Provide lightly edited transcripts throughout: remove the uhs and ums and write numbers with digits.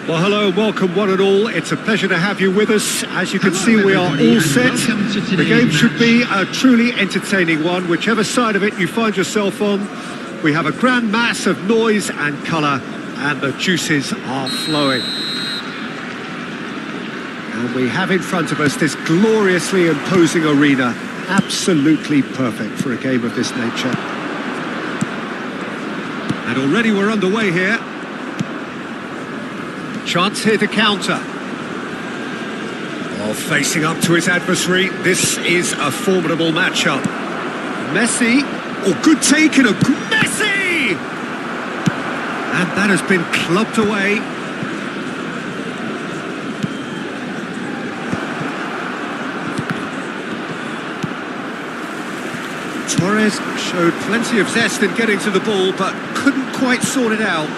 Well, hello, welcome one and all. It's a pleasure to have you with us. As you can see, we are all set. The game should be a truly entertaining one, whichever side of it you find yourself on. We have a grand mass of noise and colour, and the juices are flowing. And we have in front of us this gloriously imposing arena, absolutely perfect for a game of this nature. And already we're underway here. Chance here to counter. Oh, facing up to his adversary. This is a formidable matchup. Messi. Oh, good take and a good Messi! And that has been clubbed away. Torres showed plenty of zest in getting to the ball, but couldn't quite sort it out.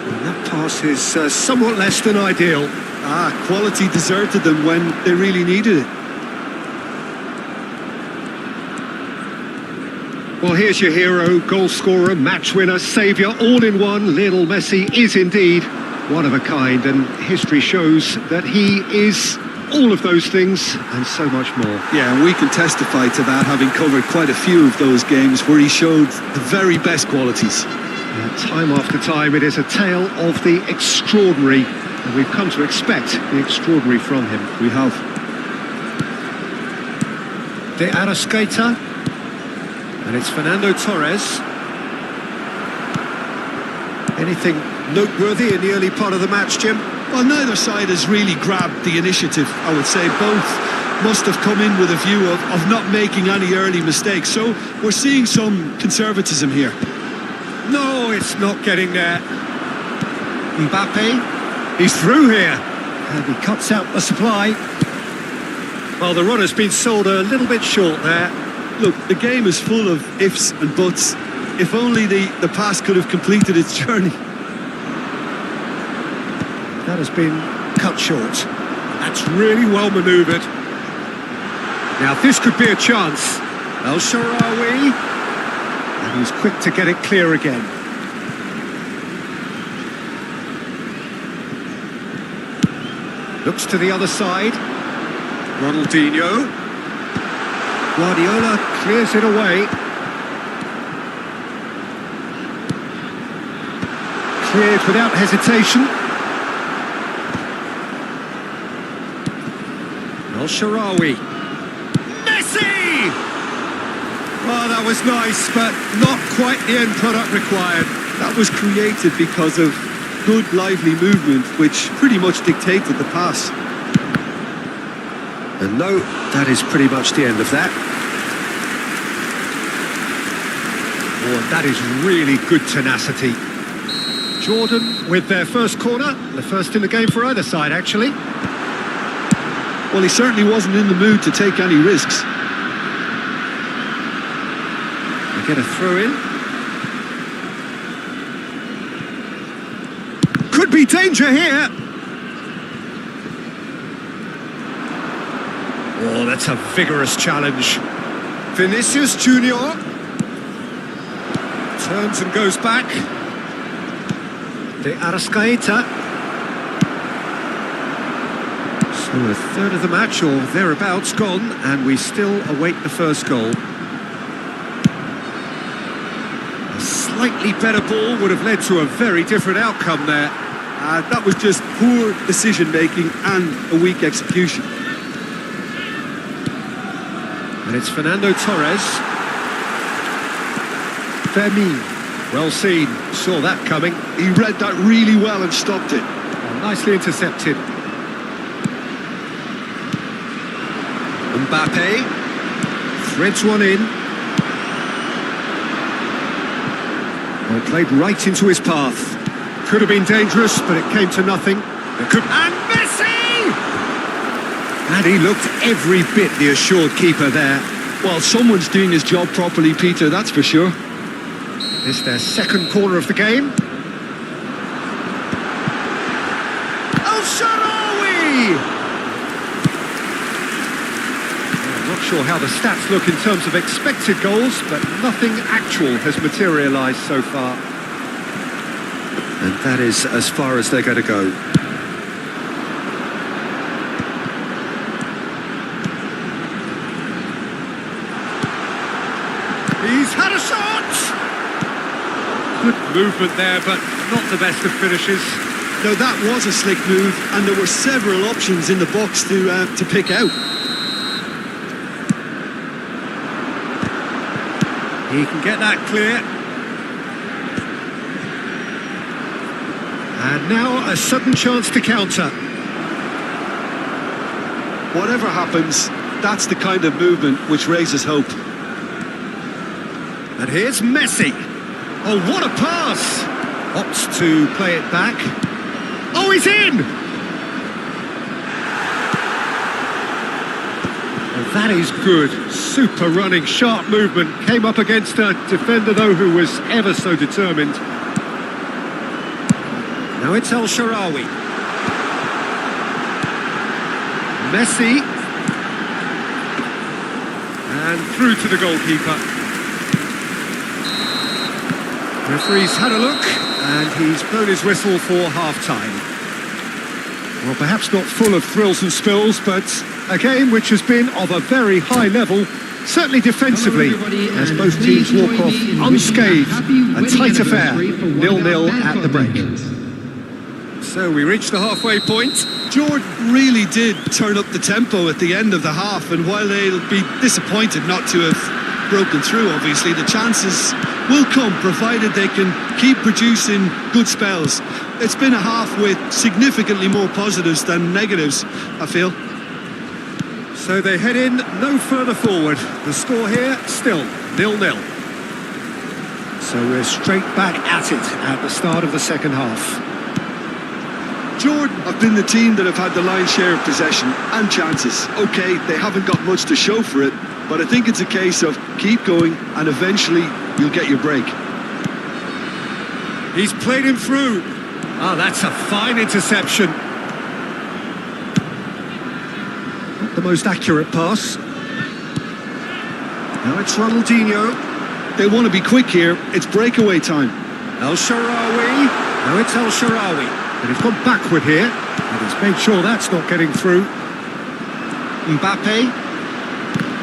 And that pass is somewhat less than ideal. Quality deserted them when they really needed it. Well, here's your hero, goal scorer, match winner, saviour, all in one. Lionel Messi is indeed one of a kind, and history shows that he is all of those things and so much more. Yeah, and we can testify to that, having covered quite a few of those games where he showed the very best qualities. Time after time, it is a tale of the extraordinary, and we've come to expect the extraordinary from him. We have. De Arrascaeta, and it's Fernando Torres. Anything noteworthy in the early part of the match, Jim? Well, neither side has really grabbed the initiative, I would say. Both must have come in with a view of not making any early mistakes. So we're seeing some conservatism here. No, it's not getting there. Mbappe, he's through here. And he cuts out the supply. Well, the run has been sold a little bit short there. Look, the game is full of ifs and buts. If only the pass could have completed its journey. That has been cut short. That's really well manoeuvred. Now this could be a chance. El Shaarawy. And he's quick to get it clear again. Looks to the other side. Ronaldinho. Guardiola clears it away. Cleared without hesitation. El Shaarawy. Messi! Well, that was nice, but not quite the end product required. That was created because of good, lively movement, which pretty much dictated the pass. And no, that is pretty much the end of that. Oh, and that is really good tenacity. Jordan with their first corner, the first in the game for either side, actually. Well, he certainly wasn't in the mood to take any risks. They get a throw in. Could be danger here. Oh, that's a vigorous challenge. Vinicius Junior turns and goes back. De Arrascaeta. So a third of the match or thereabouts gone, and we still await the first goal. A slightly better ball would have led to a very different outcome there. That was just poor decision-making and a weak execution. And it's Fernando Torres. Fermin. Well seen. Saw that coming. He read that really well and stopped it. Oh, nicely intercepted. Mbappe. Threads one in. Well, played right into his path. Could have been dangerous, but it came to nothing. It could... And Messi! And he looked every bit the assured keeper there. Well, someone's doing his job properly, Peter, that's for sure. It's their second corner of the game. El Shaarawy! I'm not sure how the stats look in terms of expected goals, but nothing actual has materialised so far. And that is as far as they're going to go. He's had a shot! Good movement there, but not the best of finishes. No, that was a slick move, and there were several options in the box to pick out. He can get that clear. And now a sudden chance to counter. Whatever happens, that's the kind of movement which raises hope. And here's Messi. Oh, what a pass! Opts to play it back. Oh, he's in! Oh, that is good. Super running, sharp movement. Came up against a defender, though, who was ever so determined. Now it's El Shaarawy. Messi. And through to the goalkeeper. Referee's had a look, and he's blown his whistle for half-time. Well, perhaps not full of thrills and spills, but a game which has been of a very high level, certainly defensively, as both teams walk off unscathed. A tight affair, 0-0 at the break. So we reach the halfway point. Jordan really did turn up the tempo at the end of the half, and while they'll be disappointed not to have broken through, obviously, the chances will come, provided they can keep producing good spells. It's been a half with significantly more positives than negatives, I feel. So they head in no further forward. The score here, still 0-0. So we're straight back at it at the start of the second half. Jordan have been the team that have had the lion's share of possession and chances. Okay, they haven't got much to show for it, but I think it's a case of keep going and eventually you'll get your break. He's played him through. Oh, that's a fine interception. Not the most accurate pass. Now it's Ronaldinho. They want to be quick here. It's breakaway time. El Shaarawy. Now it's El Shaarawy. And he's gone backward here. And he's made sure that's not getting through. Mbappe.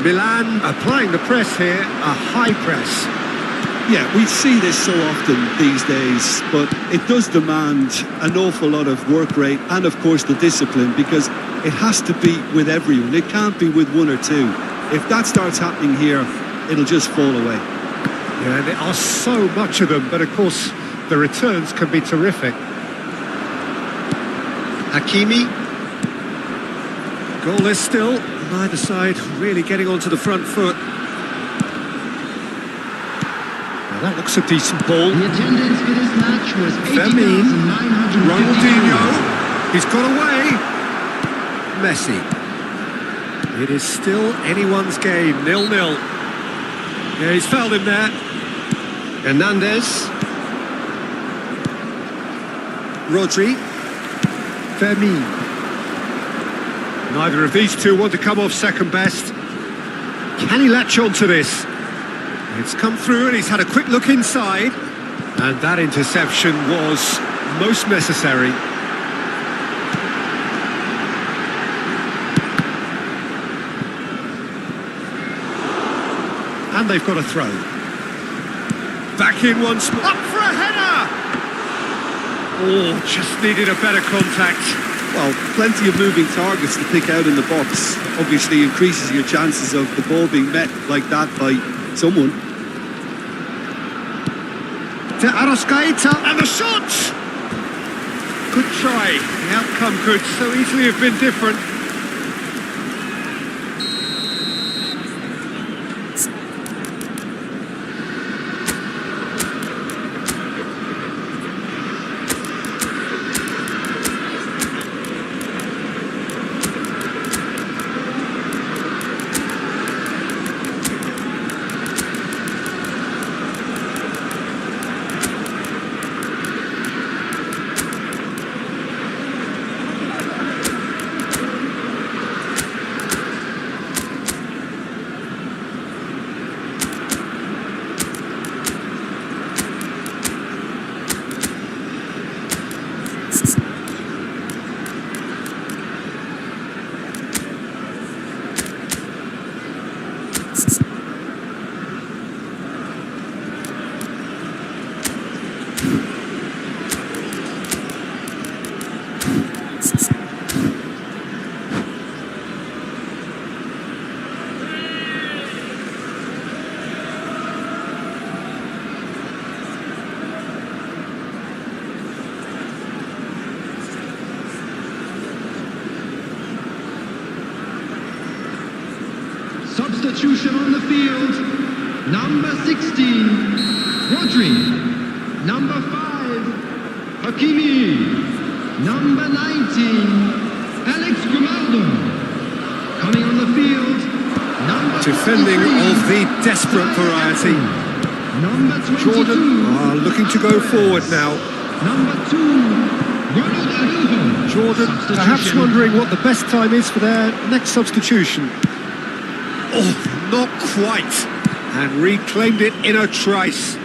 Milan applying the press here. A high press. Yeah, we see this so often these days, but it does demand an awful lot of work rate and, of course, the discipline, because it has to be with everyone. It can't be with one or two. If that starts happening here, it'll just fall away. Yeah, there are so much of them, but of course, the returns can be terrific. Hakimi. Goalless still. Neither side really getting onto the front foot. That looks a decent ball. The attendance for this match was 80,950. Ronaldinho. He's got away. Messi. It is still anyone's game, 0-0. Yeah, he's fouled him there. Hernandez. Rodri. Fermin. Neither of these two want to come off second best. Can he latch on to this? It's come through and he's had a quick look inside. And that interception was most necessary. And they've got a throw. Back in once more. Up for a header! Oh, just needed a better contact. Well, plenty of moving targets to pick out in the box. Obviously increases your chances of the ball being met like that by someone. To Arrascaeta, and the shot! Good try. The outcome could so easily have been different. Substitution on the field. Number 16, Rodri. Number 5, Hakimi. Number 19, Alex Grimaldo. Coming on the field, number Defending 23, of the desperate variety. Number 22, Jordan are looking to go forward now. Number 2, Ronald Araujo. Jordan perhaps Substitution. wondering what the best time is for their next substitution. Oh, not quite. And reclaimed it in a trice.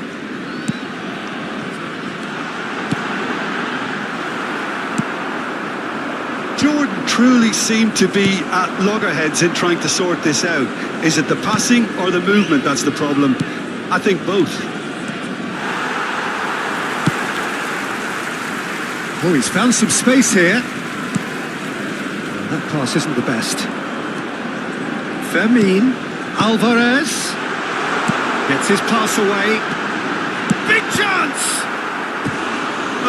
Jordan truly seemed to be at loggerheads in trying to sort this out. Is it the passing or the movement that's the problem? I think both. Oh, he's found some space here. That pass isn't the best. Fermin, Alvarez gets his pass away. Big chance!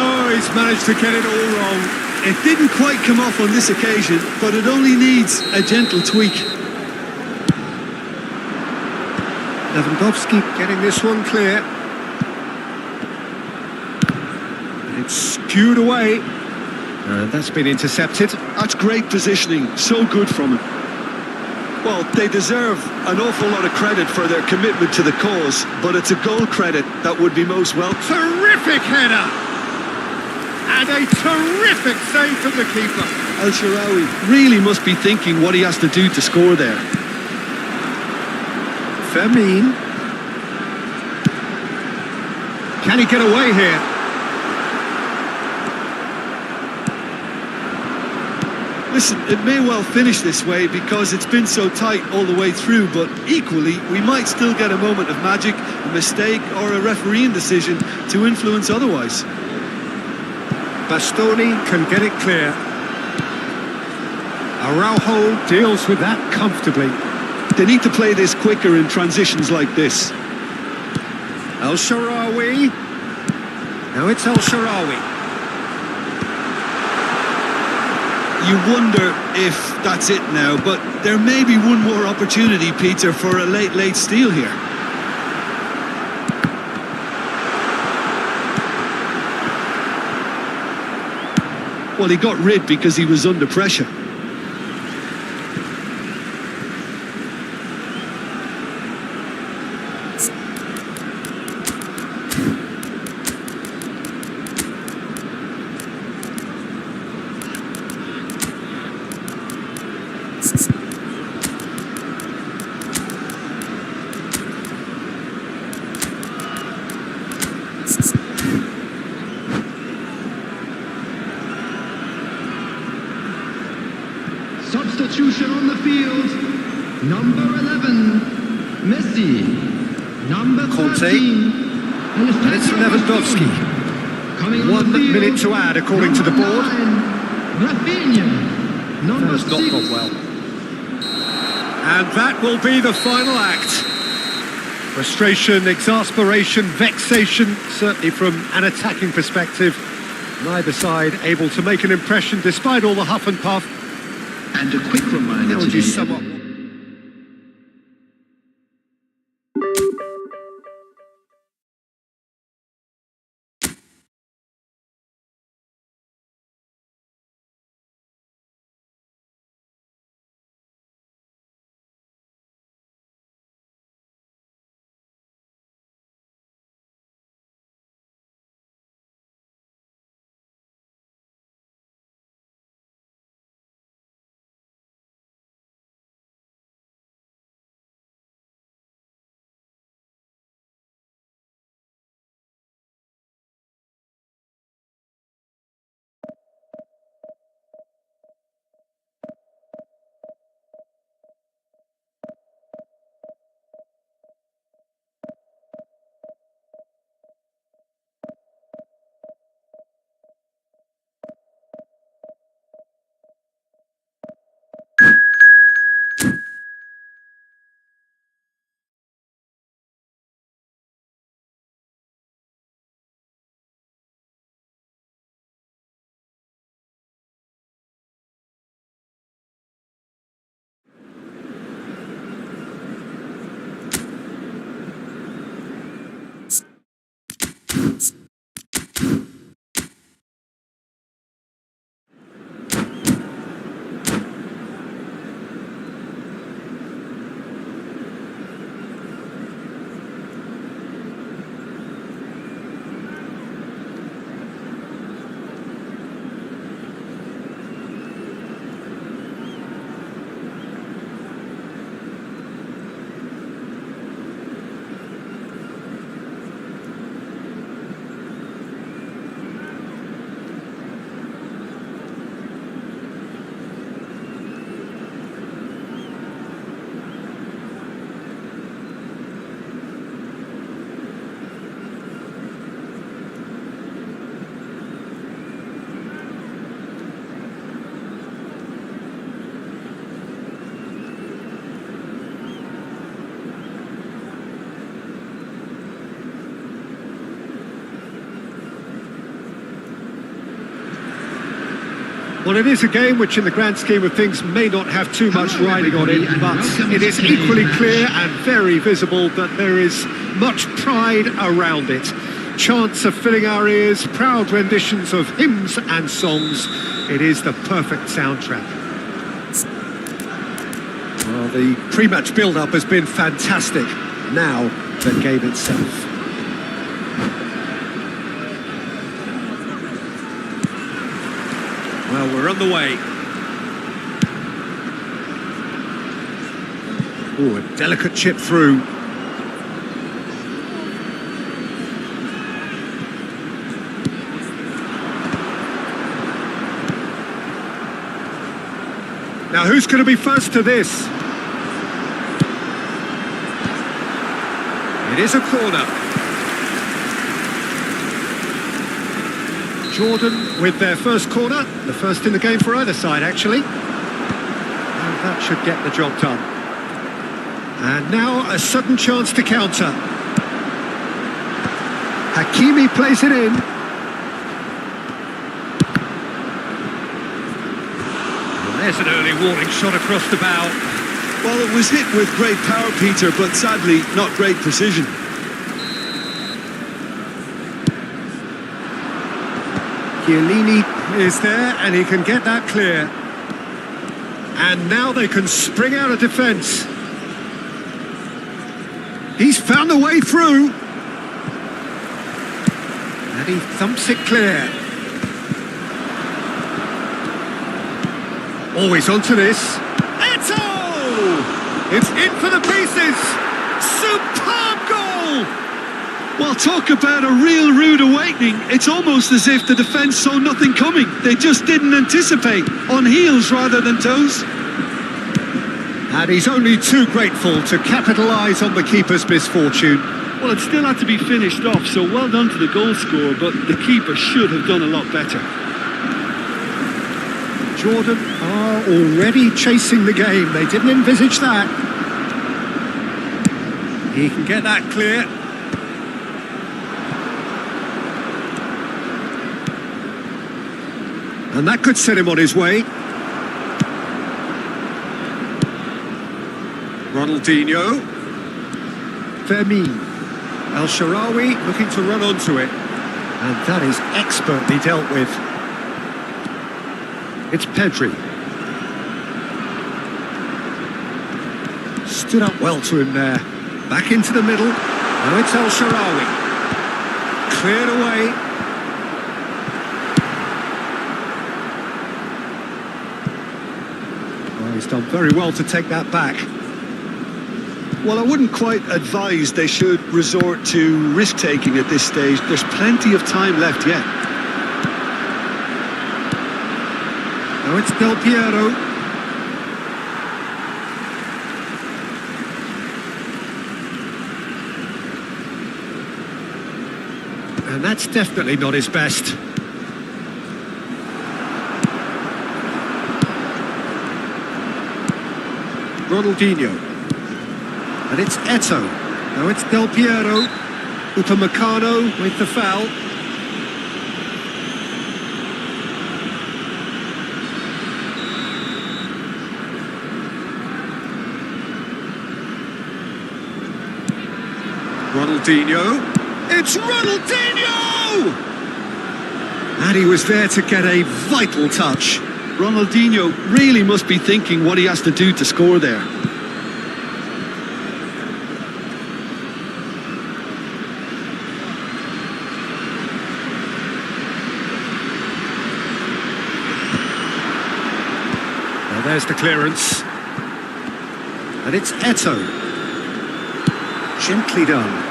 Oh, he's managed to get it all wrong. It didn't quite come off on this occasion, but it only needs a gentle tweak. Lewandowski getting this one clear. And it's skewed away. And that's been intercepted. That's great positioning, so good from him. Well, they deserve an awful lot of credit for their commitment to the cause, but it's a goal credit that would be most welcome. Terrific header! And a terrific save from the keeper. El Shaarawy really must be thinking what he has to do to score there. Fermin. Can he get away here? Listen, it may well finish this way because it's been so tight all the way through, but equally, we might still get a moment of magic, a mistake, or a refereeing decision to influence otherwise. Bastoni can get it clear. Araujo deals with that comfortably. They need to play this quicker in transitions like this. El Shaarawy. Now it's El Shaarawy. You wonder if that's it now, but there may be one more opportunity, Peter, for a late steal here. Well, he got rid because he was under pressure. Substitution on the field. Number 11, Messi. Number Conte. 13, And it's Lewandowski. Coming on 1 the field, minute to add according to the number board. 9, Rafinha. Number That's not 6, gone well. And that will be the final act. Frustration, exasperation, vexation, certainly from an attacking perspective. Neither side able to make an impression despite all the huff and puff. And a quick reminder How would you today. sum up? Well, it is a game which in the grand scheme of things may not have too much riding on it, but it is equally clear and very visible that there is much pride around it. Chants are filling our ears, proud renditions of hymns and songs. It is the perfect soundtrack. Well, the pre-match build-up has been fantastic. Now, the game itself. Well, we're on the way. Oh, a delicate chip through. Now, who's going to be first to this? It is a corner. Jordan with their first corner, the first in the game for either side, actually. And that should get the job done. And now a sudden chance to counter. Hakimi plays it in. Well, there's an early warning shot across the bow. Well, it was hit with great power, Peter, but sadly not great precision. Elina is there and he can get that clear. And now they can spring out of defence. He's found a way through. And he thumps it clear. Always onto this. It's in for the pieces. Superb goal! Well, talk about a real rude awakening. It's almost as if the defence saw nothing coming. They just didn't anticipate, on heels rather than toes. And he's only too grateful to capitalise on the keeper's misfortune. Well, it still had to be finished off, so well done to the goal scorer, but the keeper should have done a lot better. Jordan are already chasing the game. They didn't envisage that. He can get that clear. And that could set him on his way. Ronaldinho. Fermin. El Shaarawy looking to run onto it. And that is expertly dealt with. It's Pedri. Stood up well to him there. Back into the middle. Now it's El Shaarawy. Cleared away. Well, he's done very well to take that back. Well, I wouldn't quite advise they should resort to risk-taking at this stage. There's plenty of time left yet. Now it's Del Piero. And that's definitely not his best. Ronaldinho. And it's Eto'o. Now it's Del Piero. Upamecano with the foul. Ronaldinho. It's Ronaldinho! And he was there to get a vital touch. Ronaldinho really must be thinking what he has to do to score there. Now there's the clearance. And it's Eto'o. Gently done.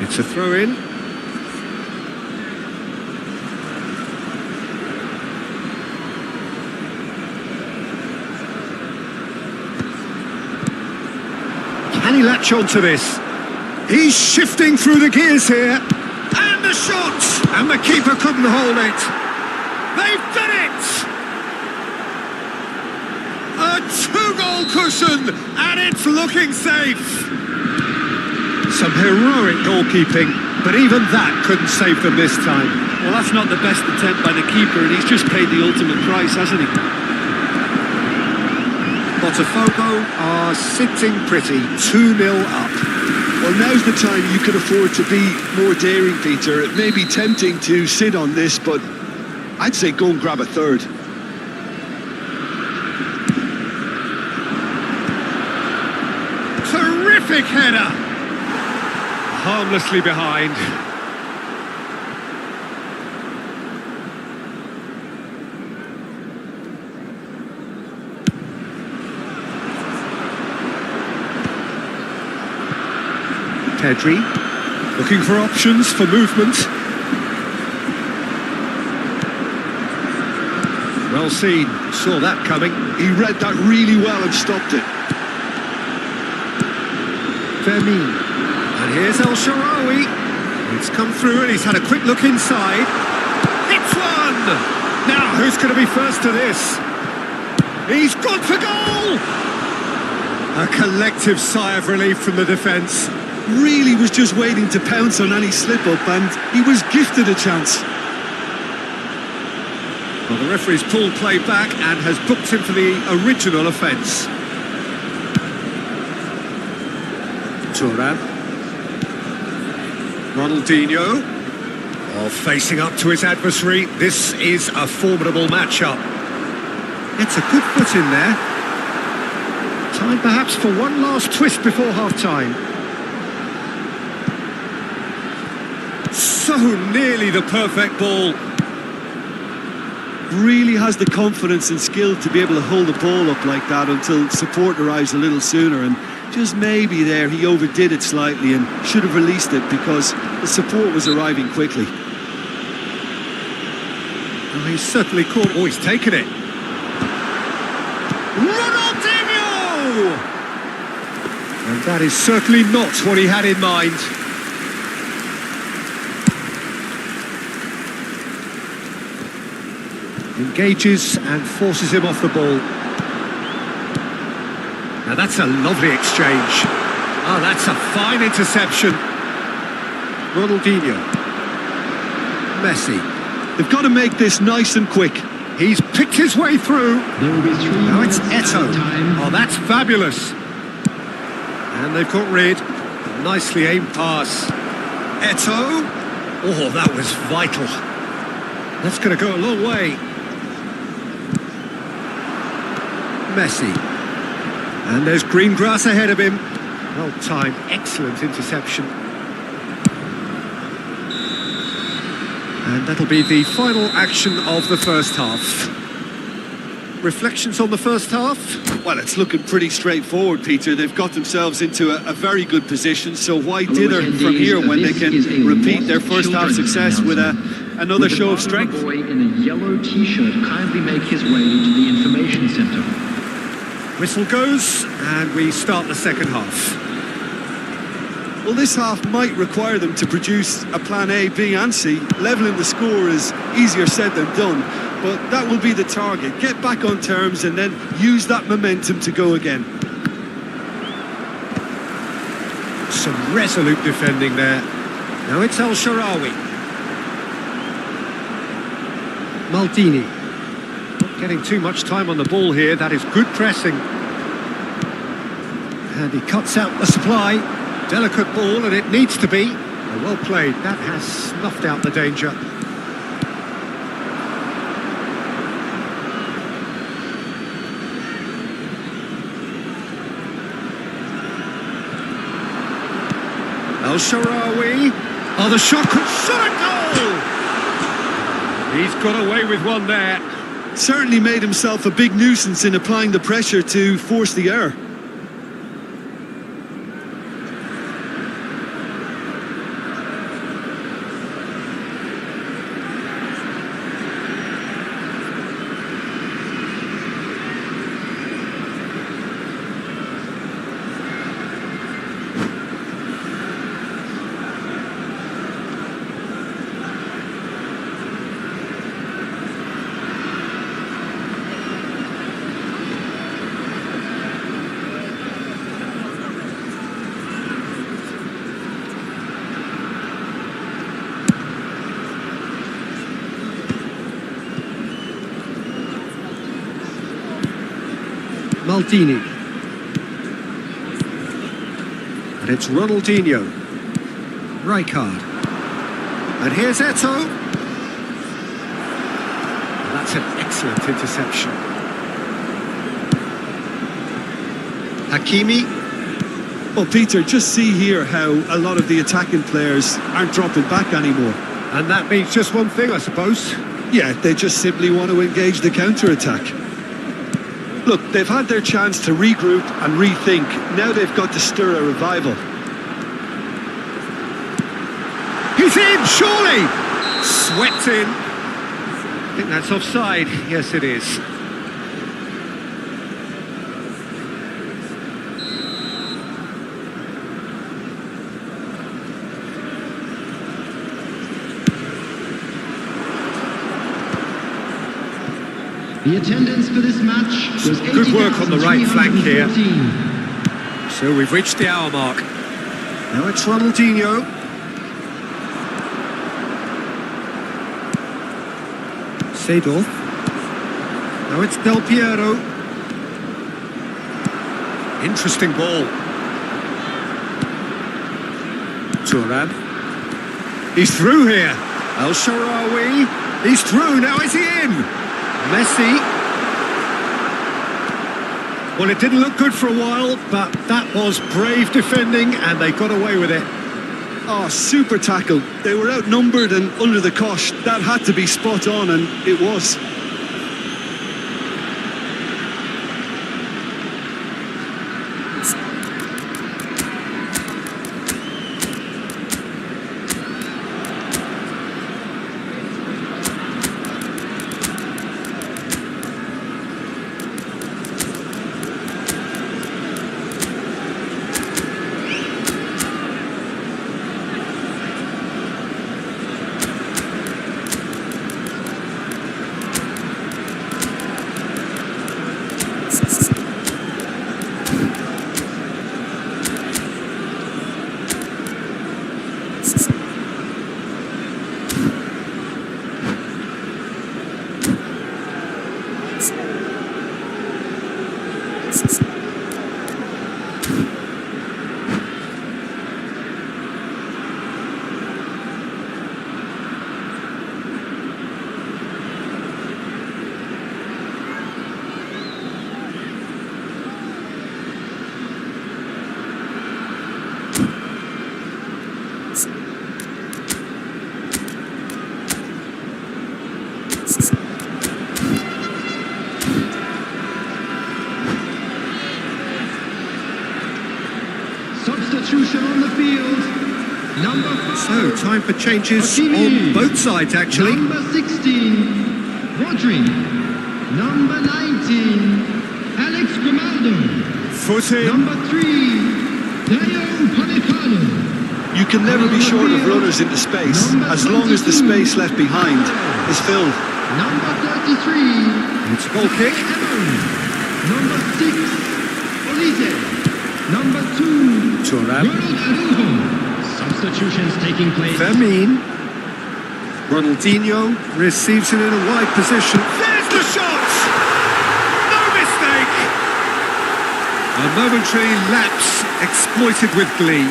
It's a throw-in. Can he latch on to this? He's shifting through the gears here. And the shot! And the keeper couldn't hold it. They've done it! A two-goal cushion, and it's looking safe. Some heroic goalkeeping, but even that couldn't save them this time. Well, that's not the best attempt by the keeper, and he's just paid the ultimate price, hasn't he? Botafogo are sitting pretty, 2-0 up. Well, now's the time you can afford to be more daring, Peter. It may be tempting to sit on this, but I'd say go and grab a third. Terrific header! Harmlessly behind. Pedri, looking for options for movement. Well seen, saw that coming. He read that really well and stopped it. Fermin, and here's El Shaarawy. It's come through and he's had a quick look inside. Hits one! Now, who's going to be first to this? He's gone for goal! A collective sigh of relief from the defence. Really was just waiting to pounce on any slip-up, and he was gifted a chance. Well, the referee's pulled play back and has booked him for the original offence. Turan. Ronaldinho. Oh, facing up to his adversary. This is a formidable matchup. It's a good foot in there. Time perhaps for one last twist before half-time. So nearly the perfect ball. Really has the confidence and skill to be able to hold the ball up like that until support arrives a little sooner, and just maybe there he overdid it slightly and should have released it because the support was arriving quickly. Well, he's certainly caught. Oh, he's taken it. Ronaldinho! And that is certainly not what he had in mind. Engages and forces him off the ball. Now that's a lovely exchange. Oh, that's a fine interception. Ronaldinho. Messi. They've got to make this nice and quick. He's picked his way through. There will be 3 Now it's minutes Eto'o. time. Oh, that's fabulous. And they've got rid. Nicely aimed pass. Eto'o. Oh, that was vital. That's going to go a long way. Messi. And there's green grass ahead of him. Well timed, excellent interception. And that'll be the final action of the first half. Reflections on the first half? Well, it's looking pretty straightforward, Peter. They've got themselves into a very good position, so why dither from here when they can repeat their first half success with another show of strength? Boy in a yellow t-shirt kindly make his way to the information centre. Whistle goes, and we start the second half. Well, this half might require them to produce a plan A, B and C. Levelling the score is easier said than done, but that will be the target. Get back on terms and then use that momentum to go again. Some resolute defending there. Now it's El Shaarawy. Maldini. Not getting too much time on the ball here. That is good pressing. And he cuts out the supply. Delicate ball, and it needs to be. Well played. That has snuffed out the danger. El Shaarawy. Oh, the shot could shot a goal! He's got away with one there. Certainly made himself a big nuisance in applying the pressure to force the error. Maldini. And it's Ronaldinho. Rijkaard. And here's Eto'o. That's an excellent interception. Hakimi. Well, Peter, just see here how a lot of the attacking players aren't dropping back anymore. And that means just one thing, I suppose. Yeah, they just simply want to engage the counter-attack. Look, they've had their chance to regroup and rethink. Now they've got to stir a revival. He's in, surely! Swept in. I think that's offside. Yes, it is. The attendance for this match was Good work on the right flank here. 80,314. So we've reached the hour mark. Now it's Ronaldinho. Seedorf. Now it's Del Piero. Interesting ball. Thuram. He's through here. El Shaarawy. He's through. Now is he in? Messi. Well, it didn't look good for a while, but that was brave defending and they got away with it. Oh, super tackle. They were outnumbered and under the cosh. That had to be spot on, and it was. Substitution on the field. Number 5. So, time for changes Hakimi. on both sides, actually. Number 16, Rodri. Number 19, Alex Grimaldo. Footing. Number 3, Dayo Upamecano. You can never be short of runners into space, as long as the space left behind is filled. Number 33, It's a goal kick. Number 6, Olise. Number 2, Thuram. Ronald Araujo. Substitutions taking place. Vermeer. Ronaldinho receives it in a wide position. There's the shot! No mistake! A momentary lapse exploited with glee.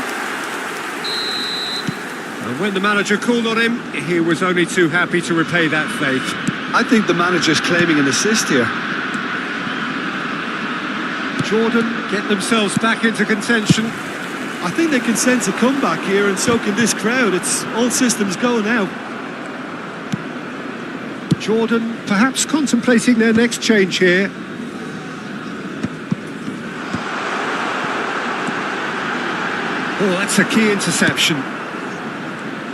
And when the manager called on him, he was only too happy to repay that faith. I think the manager's claiming an assist here. Jordan get themselves back into contention. I think they can sense a comeback here, and so can this crowd. It's all systems go now. Jordan perhaps contemplating their next change here. Oh, that's a key interception.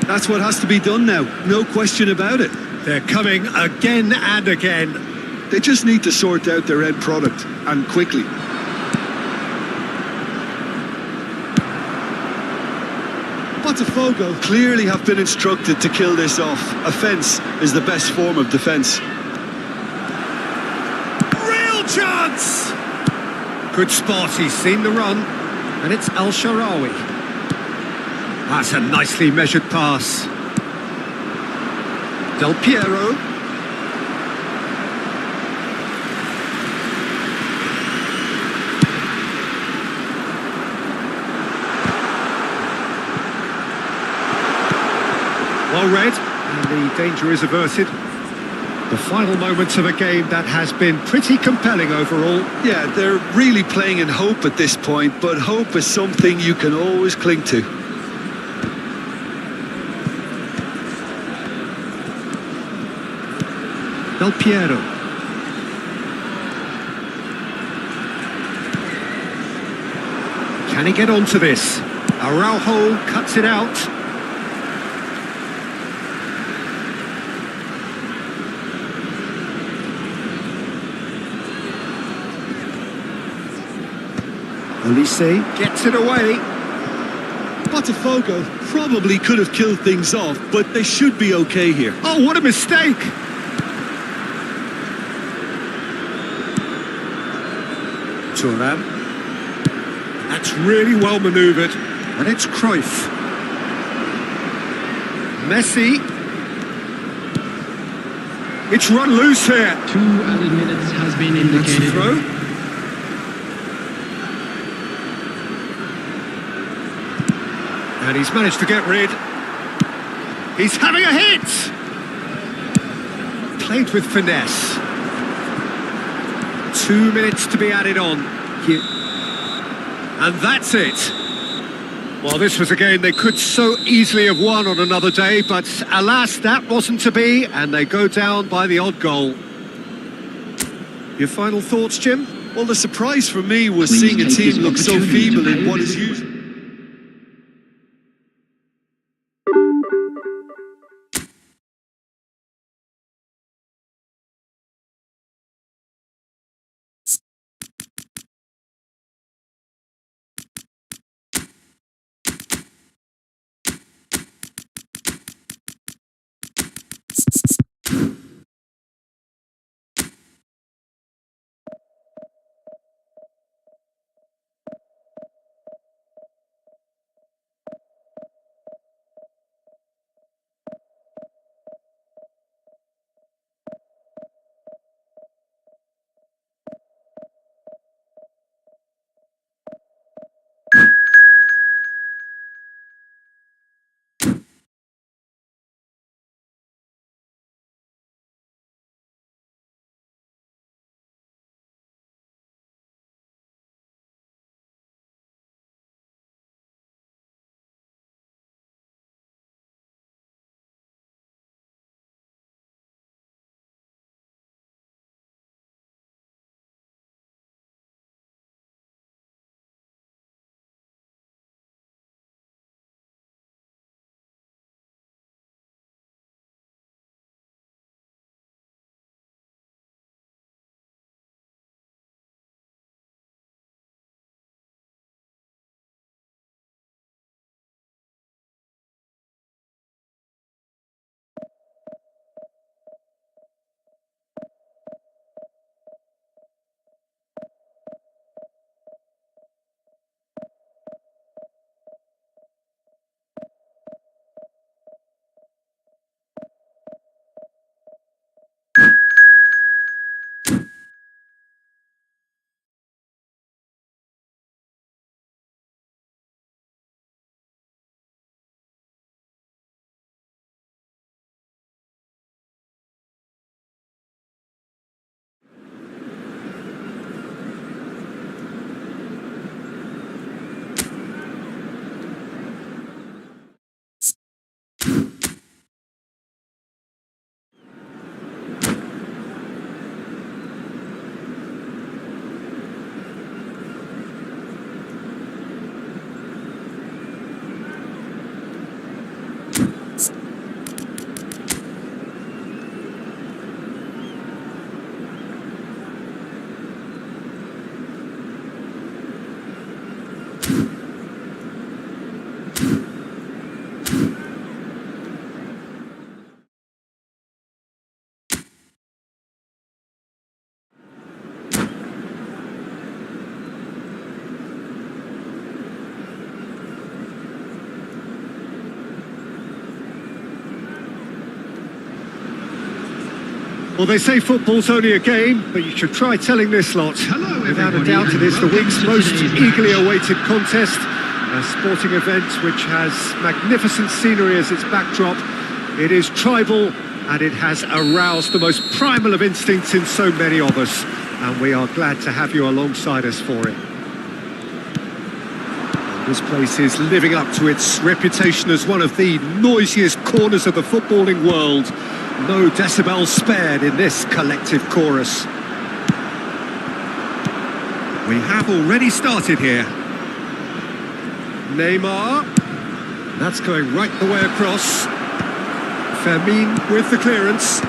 That's what has to be done now, no question about it. They're coming again and again. They just need to sort out their end product, and quickly. Botafogo clearly have been instructed to kill this off. Offence is the best form of defence. Real chance! Good spot, he's seen the run. And it's El Shaarawy. That's a nicely measured pass. Del Piero. Well read, and the danger is averted. The final moments of a game that has been pretty compelling overall. Yeah, they're really playing in hope at this point, but hope is something you can always cling to. Del Piero. Can he get onto this? Araujo cuts it out. Olise gets it away. Botafogo probably could have killed things off, but they should be okay here. Oh, what a mistake! Thuram. That's really well manoeuvred. And it's Cruyff. Messi. It's run loose here. 2 added minutes has been That's a indicated. throw. And he's managed to get rid. He's having a hit! Played with finesse. 2 minutes to be added on. And that's it. Well, this was a game they could so easily have won on another day, but alas, that wasn't to be, and they go down by the odd goal. Your final thoughts, Jim? Well, the surprise for me was Please seeing a take team this look so opportunity to feeble in pay what is this- usually... Well, they say football's only a game, but you should try telling this lot. Hello, Without a everybody, doubt, it and is the welcome week's to most today's eagerly match. awaited contest. A sporting event which has magnificent scenery as its backdrop, It is tribal, and it has aroused the most primal of instincts in so many of us, and we are glad to have you alongside us for it. And this place is living up to its reputation as one of the noisiest corners of the footballing world. No decibels spared in this collective chorus. We have already started here. Neymar. That's going right the way across. Fermin with the clearance.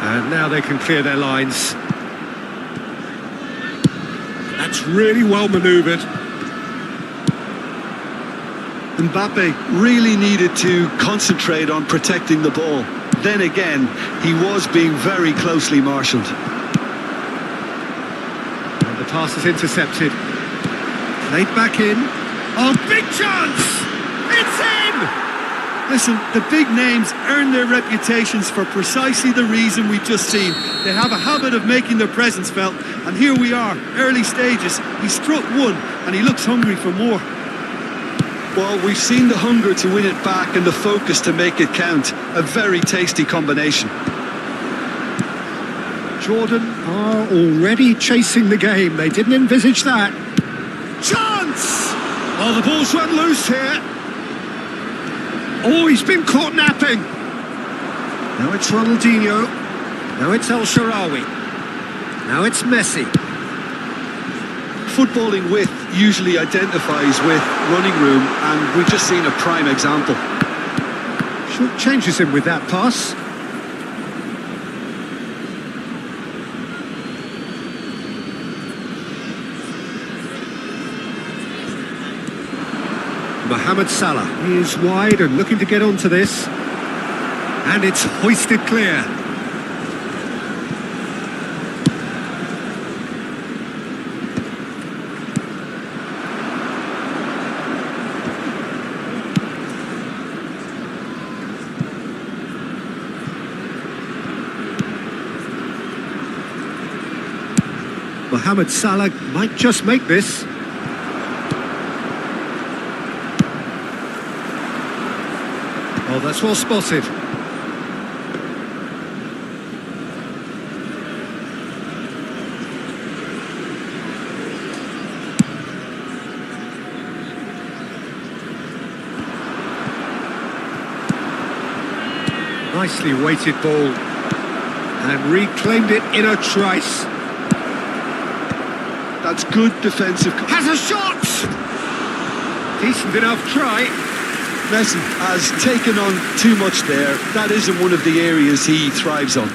And now they can clear their lines. That's really well manoeuvred. Mbappe really needed to concentrate on protecting the ball. Then again, he was being very closely marshalled. And the pass is intercepted. Played back in. Oh, big chance! It's in! Listen, the big names earn their reputations for precisely the reason we've just seen. They have a habit of making their presence felt, and here we are, early stages. He struck one, and he looks hungry for more. Well, we've seen the hunger to win it back and the focus to make it count. A very tasty combination. Jordan are already chasing the game. They didn't envisage that. Chance! Oh, the ball's run loose here. Oh, he's been caught napping. Now it's Ronaldinho. Now it's El Shaarawy. Now it's Messi. Footballing width usually identifies with running room, and we've just seen a prime example. Short changes him with that pass. Mohamed Salah is wide and looking to get onto this. And it's hoisted clear. Mohamed Salah might just make this. Oh, that's well spotted. Nicely weighted ball. And reclaimed it in a trice. That's good defensive. Has a shot! Decent enough try. Messi has taken on too much there. That isn't one of the areas he thrives on.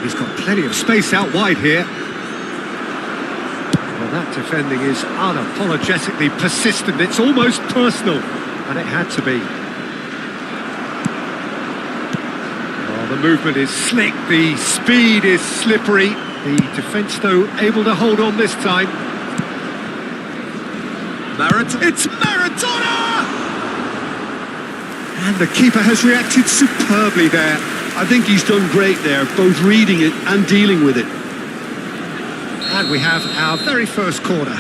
He's got plenty of space out wide here. Well, that defending is unapologetically persistent. It's almost personal, and it had to be. The movement is slick, the speed is slippery. The defence, though, able to hold on this time. It's Maradona! And the keeper has reacted superbly there. I think he's done great there, both reading it and dealing with it. And we have our very first corner.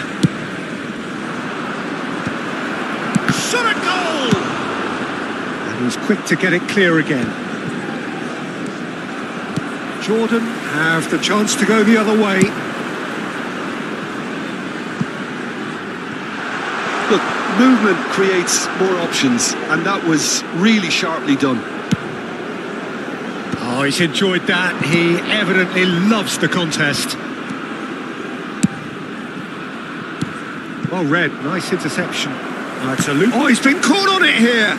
Shot a goal! And he's quick to get it clear again. Jordan have the chance to go the other way. Look, movement creates more options, and that was really sharply done. Oh, he's enjoyed that. He evidently loves the contest. Well read, nice interception. That's a loop. Oh, he's been caught on it here.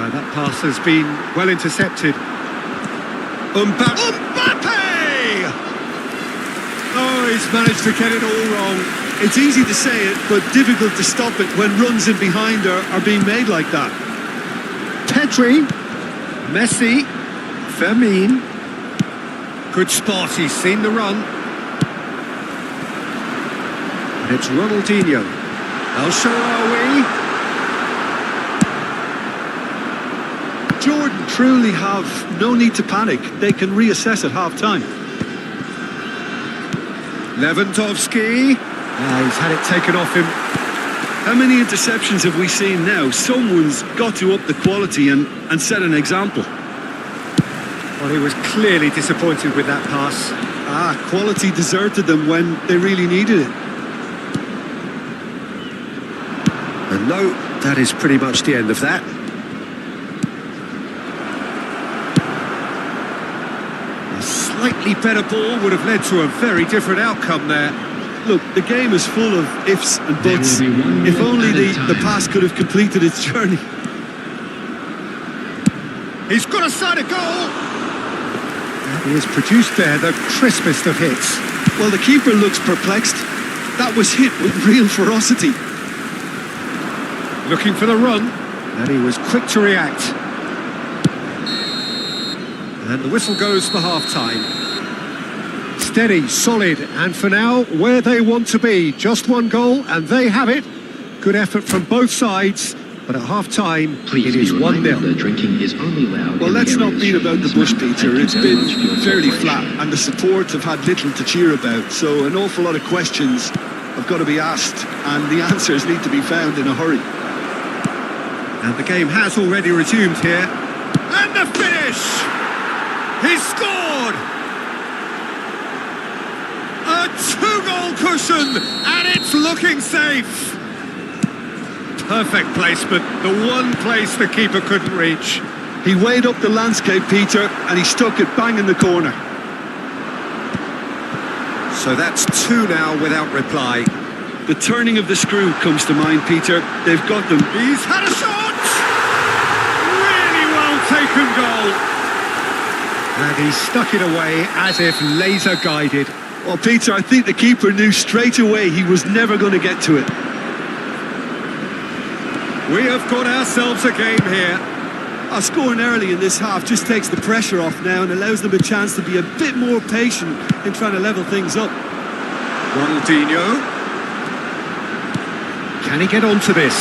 That pass has been well intercepted. Mbappe! Oh, he's managed to get it all wrong. It's easy to say it, but difficult to stop it when runs in behind are being made like that. Pedri, Messi, Fermin. Good spot, he's seen the run. And it's Ronaldinho. El Shaarawy. Jordan truly have no need to panic. They can reassess at half-time. Lewandowski. He's had it taken off him. How many interceptions have we seen now? Someone's got to up the quality and set an example. Well, he was clearly disappointed with that pass. Quality deserted them when they really needed it. And no, that is pretty much the end of that. A slightly better ball would have led to a very different outcome there. Look, the game is full of ifs and buts. If only the pass could have completed its journey. He's got a side of goal. And he has produced there the crispest of hits. Well, the keeper looks perplexed. That was hit with real ferocity. Looking for the run, and he was quick to react. And the whistle goes for half-time. Steady, solid, and for now, where they want to be. Just one goal, and they have it. Good effort from both sides, but at half-time, it is 1-0. Drinking is only allowed. Well, let's not beat about the bush, Peter. It's been fairly flat, and the support have had little to cheer about. So an awful lot of questions have got to be asked, and the answers need to be found in a hurry. And the game has already resumed here. And the finish! He's scored! A two-goal cushion, and it's looking safe. Perfect placement, the one place the keeper couldn't reach. He weighed up the landscape, Peter, and he stuck it bang in the corner. So that's two now without reply. The turning of the screw comes to mind, Peter. They've got them. He's had a shot! Really well taken goal. And he stuck it away as if laser guided. Well, Peter, I think the keeper knew straight away he was never going to get to it. We have got ourselves a game here. Scoring early in this half just takes the pressure off now and allows them a chance to be a bit more patient in trying to level things up. Ronaldinho. Can he get onto this?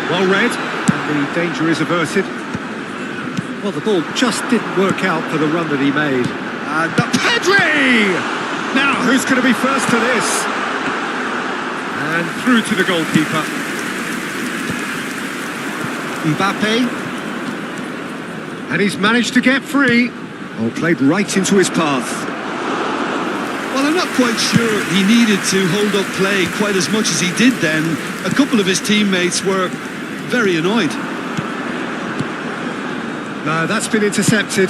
Well read, and the danger is averted. Well, the ball just didn't work out for the run that he made. And the Pedri! Now, who's going to be first to this? And through to the goalkeeper. Mbappe. And he's managed to get free. Oh, played right into his path. Well, I'm not quite sure he needed to hold up play quite as much as he did then. A couple of his teammates were very annoyed. No, that's been intercepted.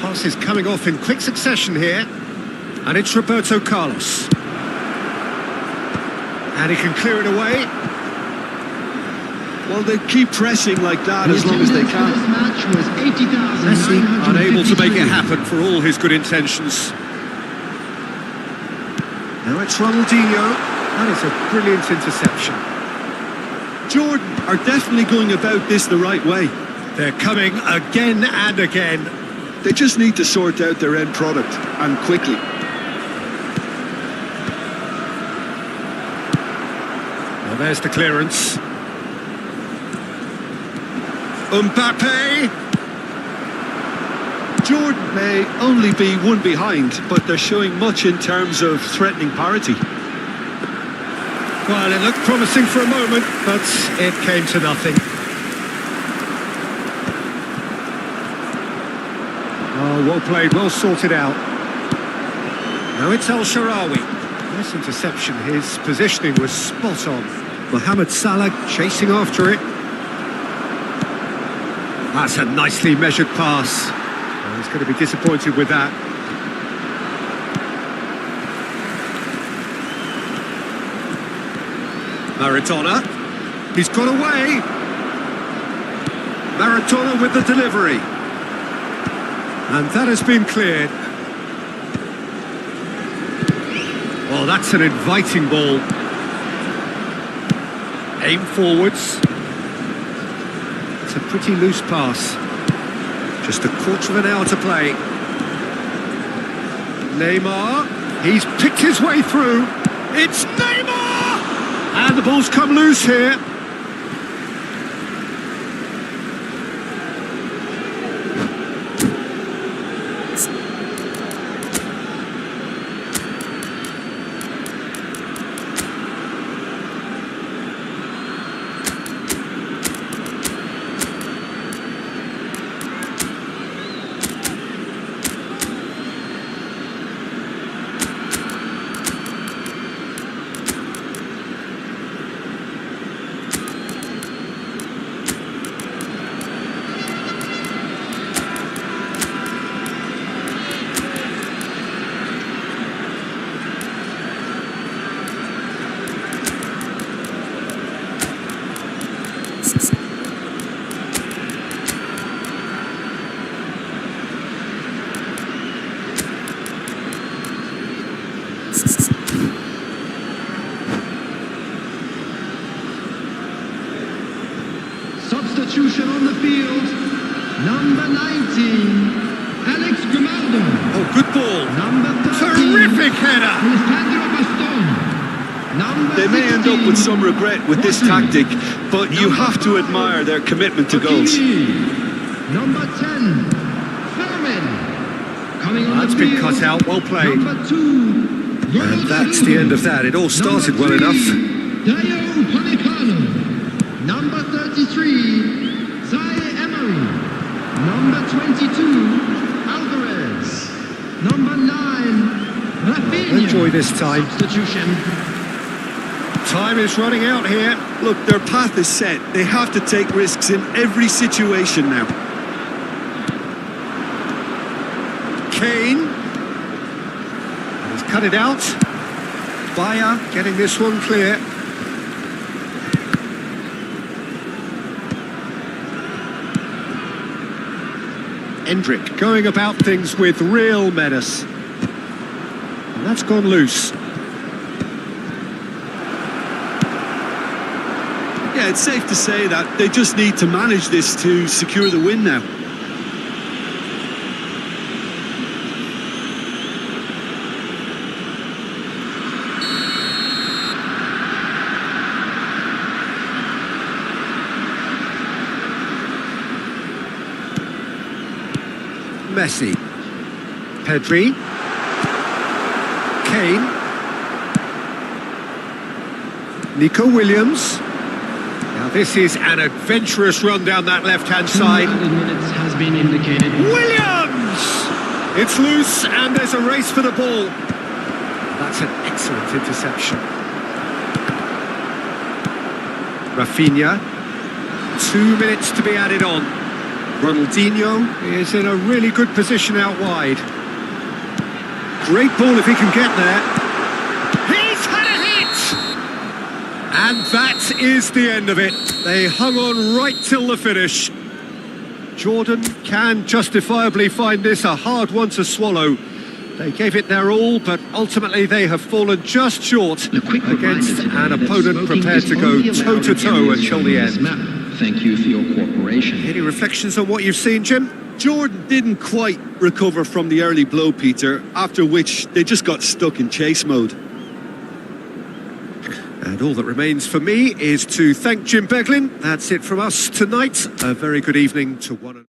Pass is coming off in quick succession here. And it's Roberto Carlos. And he can clear it away. Well, they keep pressing like that as long as they can. Messi unable to make it happen for all his good intentions. Now it's Ronaldinho. That is a brilliant interception. Jordan are definitely going about this the right way. They're coming again and again. They just need to sort out their end product, and quickly. Well, there's the clearance. Mbappe. Jordan may only be one behind, but they're showing much in terms of threatening parity. Well, it looked promising for a moment, but it came to nothing. Oh, well played, well sorted out. Now it's El Shaarawy. Nice interception, his positioning was spot on. Mohamed Salah chasing after it. That's a nicely measured pass. Oh, he's going to be disappointed with that. Maradona. He's got away. Maradona with the delivery. And that has been cleared. Well, that's an inviting ball. Aim forwards. Pretty loose pass. Just a quarter of an hour to play. Neymar, he's picked his way through. It's Neymar! And the ball's come loose here. Substitution on the field, number 19, Alex Grimaldo. Oh, good ball. Number 13, Terrific header. They may end up with some regret with this tactic, but you have to admire their commitment to goals. Number 10, Fermin. Coming on That's the been field, cut out, well played. Number 2, And that's the end of that. It all started well enough. Number 33, Zaire Emery. Number 22, Alvarez. Number 9, Rafinha. Enjoy this time. Substitution. Time is running out here. Look, their path is set. They have to take risks in every situation now. Kane. He's cut it out. Bayer getting this one clear. Endrick going about things with real menace. And that's gone loose. Yeah, it's safe to say that they just need to manage this to secure the win now. Messi. Pedri. Kane. Nico Williams. Now this is an adventurous run down that left-hand side. 2 added minutes has been indicated. Williams! It's loose and there's a race for the ball. That's an excellent interception. Rafinha. 2 minutes to be added on. Ronaldinho is in a really good position out wide. Great ball if he can get there. He's had a hit! And that is the end of it. They hung on right till the finish. Jordan can justifiably find this a hard one to swallow. They gave it their all, but ultimately they have fallen just short against an opponent prepared to go toe-to-toe until the end. Thank you for your cooperation. Any reflections on what you've seen, Jim? Jordan didn't quite recover from the early blow, Peter, after which they just got stuck in chase mode. And all that remains for me is to thank Jim Beglin. That's it from us tonight. A very good evening to one and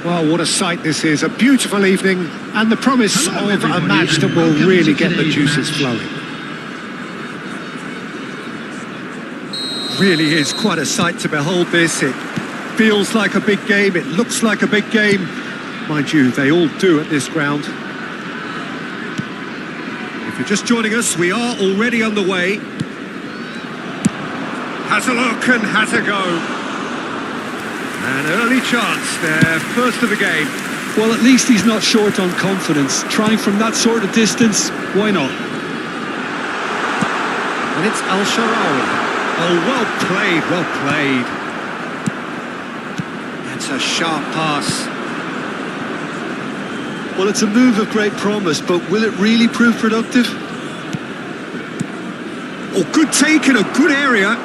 Well, what a sight this is. A beautiful evening and the promise Hello, of a everybody, match that and will welcome really to get the today's juices match. flowing. Really is quite a sight to behold this. It feels like a big game. It looks like a big game. Mind you, they all do at this ground. If you're just joining us, we are already underway. Has a look and has a go. An early chance there, first of the game. Well, at least he's not short on confidence. Trying from that sort of distance, why not? And it's Al-Sharawi. Oh, well played, well played. That's a sharp pass. Well, it's a move of great promise, but will it really prove productive? Oh, good take in a good area.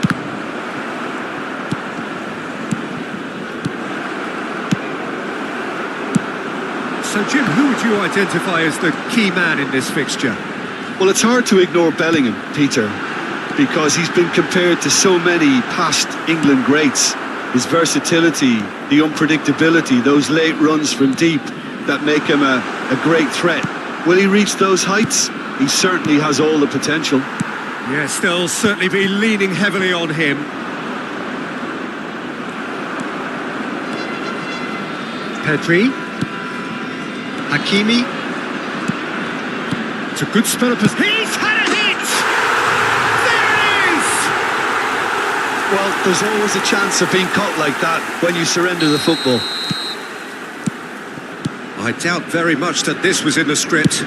So, Jim, who would you identify as the key man in this fixture? Well, it's hard to ignore Bellingham, Peter, because he's been compared to so many past England greats. His versatility, the unpredictability, those late runs from deep that make him a great threat. Will he reach those heights? He certainly has all the potential. Yes, they'll certainly be leaning heavily on him. Pedri. Hakimi. It's a good spell of possession. He's had a hit! There it is! Well, there's always a chance of being caught like that when you surrender the football. I doubt very much that this was in the script.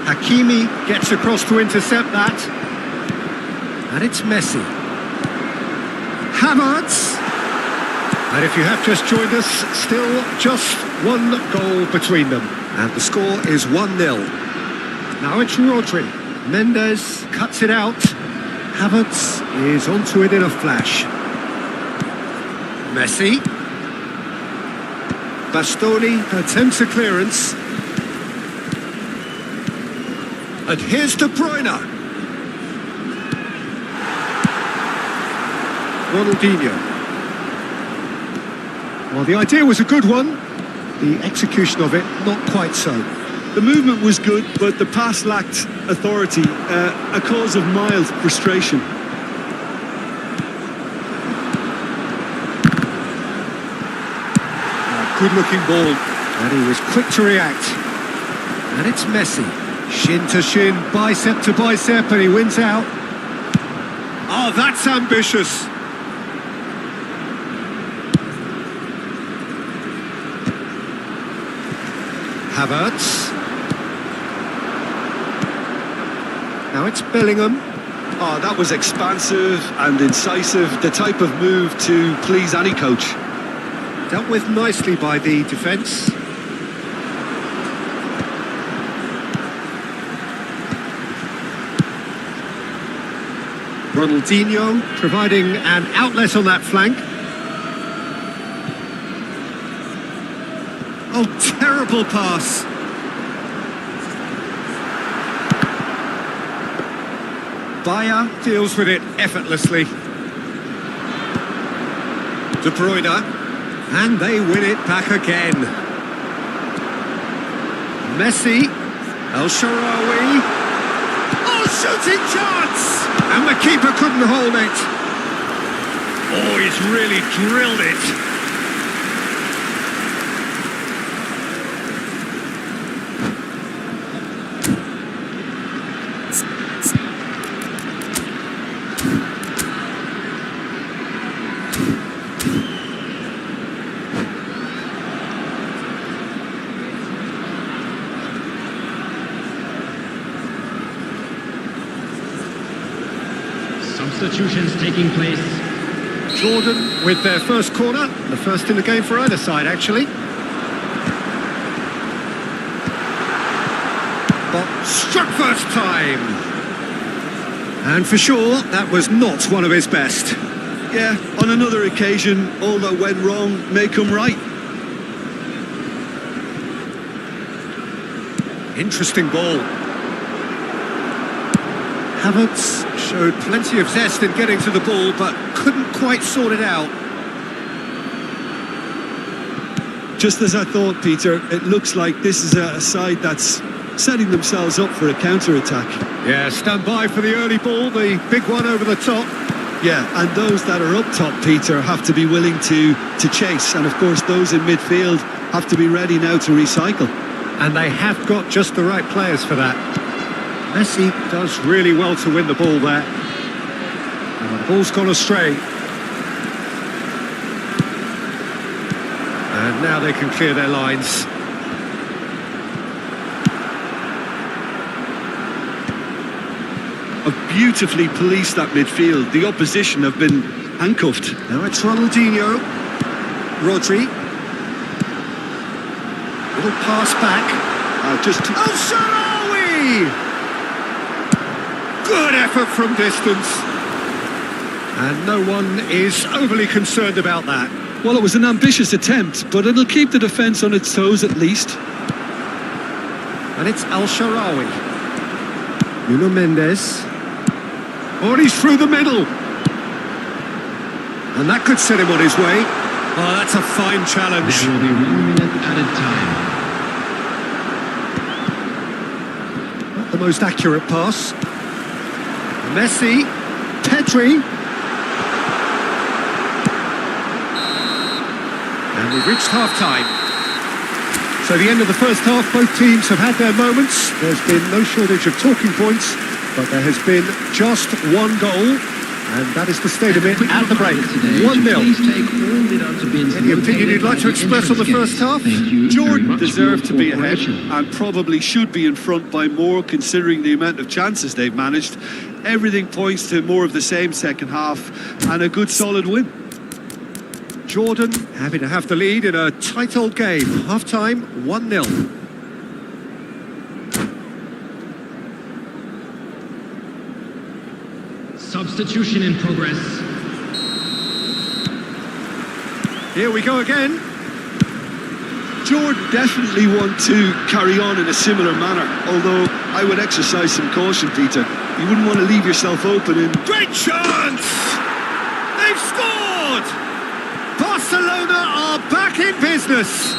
Hakimi gets across to intercept that. And it's Messi. Havertz. And if you have just joined us, still just one goal between them. And the score is 1-0. Now it's Rodri. Mendes cuts it out. Havertz is onto it in a flash. Messi. Bastoni attempts a clearance. And here's De Bruyne. Ronaldinho. Well, the idea was a good one. The execution of it, not quite so. The movement was good, but the pass lacked authority, a cause of mild frustration. Good-looking ball, and he was quick to react. And it's Messi. Shin to shin, bicep to bicep, and he wins out. Oh, that's ambitious. Havertz. Now it's Bellingham. Oh, that was expansive and incisive, the type of move to please any coach. Dealt with nicely by the defence. Ronaldinho providing an outlet on that flank. Oh, terrible pass. Bayer deals with it effortlessly. De Bruyne. And they win it back again. Messi. El-Sharawi. Oh, shooting chance! And the keeper couldn't hold it. Oh, he's really drilled it. Substitutions taking place. Jordan with their first corner, the first in the game for either side, actually. But struck first time. And for sure, that was not one of his best. Yeah, on another occasion, all that went wrong may come right. Interesting ball. Havertz showed plenty of zest in getting to the ball, but couldn't quite sort it out. Just as I thought, Peter, it looks like this is a side that's setting themselves up for a counter-attack. Yeah, stand by for the early ball, the big one over the top. Yeah, and those that are up top, Peter, have to be willing to chase. And of course, those in midfield have to be ready now to recycle. And they have got just the right players for that. Messi does really well to win the ball there. And the ball's gone astray. And now they can clear their lines. Have beautifully policed that midfield. The opposition have been handcuffed. Now it's Ronaldinho. Rodri. Little pass back. El Shaarawy! Good effort from distance. And no one is overly concerned about that. Well, it was an ambitious attempt, but it'll keep the defence on its toes at least. And it's El Shaarawy. Nuno Mendes. Oh, and he's through the middle. And that could set him on his way. Oh, that's a fine challenge. There will be 1 minute added time. Not the most accurate pass. Messi. Pedri. And we've reached half-time. So the end of the first half, both teams have had their moments. There's been no shortage of talking points, but there has been just one goal, and that is the state of it at the break. 1-0. Any opinion you'd like to express on the first half? Jordan deserved to be ahead and probably should be in front by more considering the amount of chances they've managed. Everything points to more of the same second half and a good solid win. Jordan happy to have the lead in a tight old game. Half-time, 1-0. Substitution in progress. Here we go again. Jordan definitely want to carry on in a similar manner, although I would exercise some caution, Peter. You wouldn't want to leave yourself open and... Great chance! They've scored! Barcelona are back in business.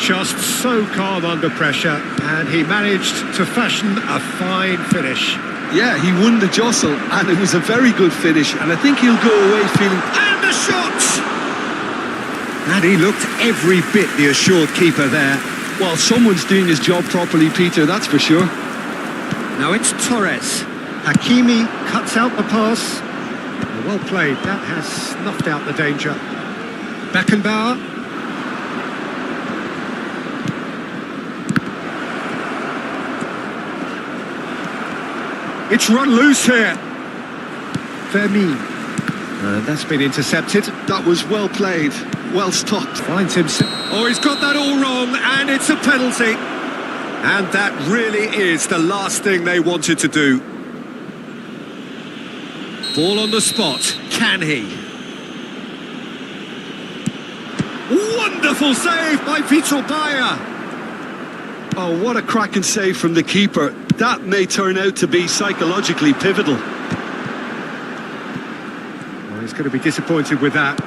Just so calm under pressure, and he managed to fashion a fine finish. Yeah, he won the jostle, and it was a very good finish, and I think he'll go away feeling... And the shot! And he looked every bit the assured keeper there. Well, someone's doing his job properly, Peter, that's for sure. Now it's Torres. Hakimi cuts out the pass. Well played, that has snuffed out the danger. Beckenbauer. It's run loose here. Fermin. That's been intercepted. That was well played, well stopped. Finds himself. Oh, he's got that all wrong, and it's a penalty. And that really is the last thing they wanted to do. Ball on the spot. Can he? Wonderful save by Vitor Bayer. Oh, what a cracking save from the keeper. That may turn out to be psychologically pivotal. Well, he's going to be disappointed with that.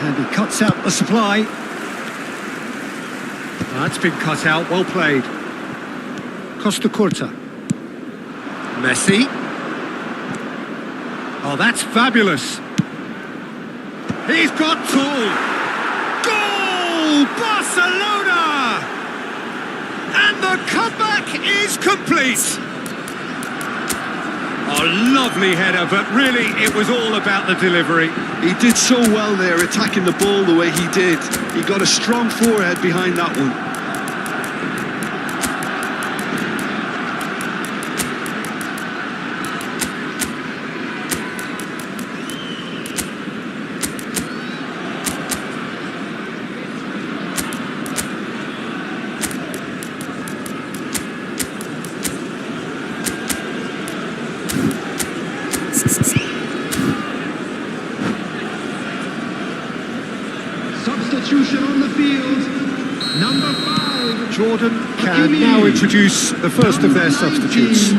And he cuts out the supply. That's been cut out, well played. Costa Curta. Messi. Oh, that's fabulous. He's got two. Goal! Barcelona! And the comeback is complete. Oh, lovely header, but really it was all about the delivery. He did so well there, attacking the ball the way he did. He got a strong forehead behind that one. Substitution on the field. Number 5. Jordan can now introduce the first of their substitutes.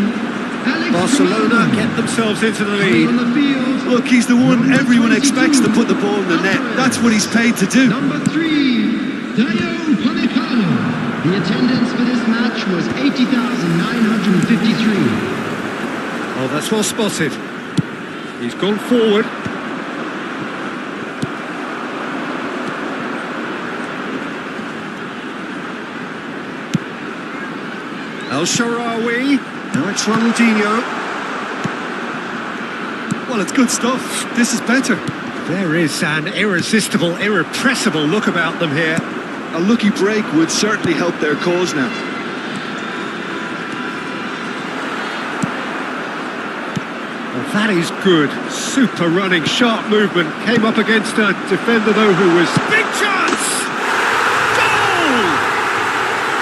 Barcelona get themselves into the lead. On the field, Look, he's the one everyone expects to put the ball in the net. That's what he's paid to do. number 3, The attendance for this match was 80,953. Oh, that's well spotted. He's gone forward. El Shaarawy. Now it's Ronaldinho. Well, it's good stuff. This is better. There is an irresistible, irrepressible look about them here. A lucky break would certainly help their cause now. Well, that is good. Super running, sharp movement. Came up against a defender, though, who was... Big chance! Goal!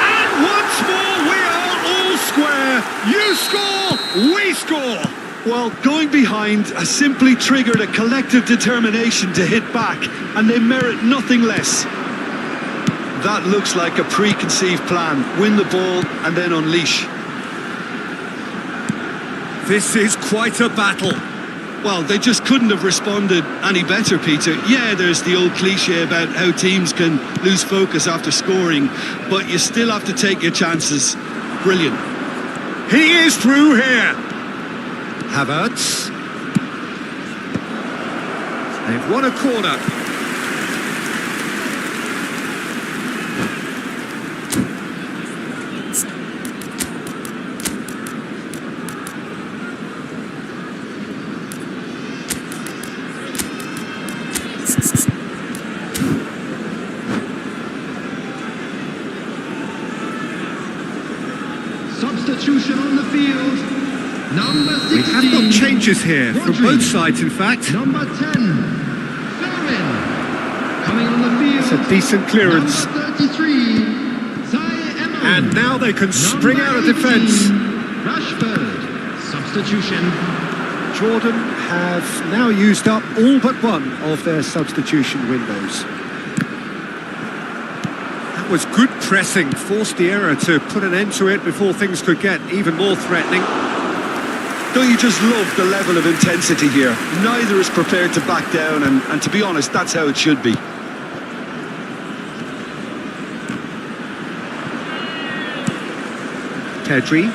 And once more, we are all square. You score, we score. Well, going behind has simply triggered a collective determination to hit back, and they merit nothing less. That looks like a preconceived plan. Win the ball and then unleash. This is quite a battle. Well, they just couldn't have responded any better, Peter. Yeah, there's the old cliche about how teams can lose focus after scoring, but you still have to take your chances. Brilliant. He is through here. Havertz. They've won a corner. Substitution on the field. Number 16. We have got changes here from both sides, in fact. Number 10. Ferrin. Coming on the field. It's a decent clearance. Number 33. Zaire And now they can spring out of defence. Rashford. Substitution. Jordan have now used up all but one of their substitution windows. That was good pressing, forced the error to put an end to it before things could get even more threatening. Don't you just love the level of intensity here? Neither is prepared to back down, and to be honest, that's how it should be. Pedri.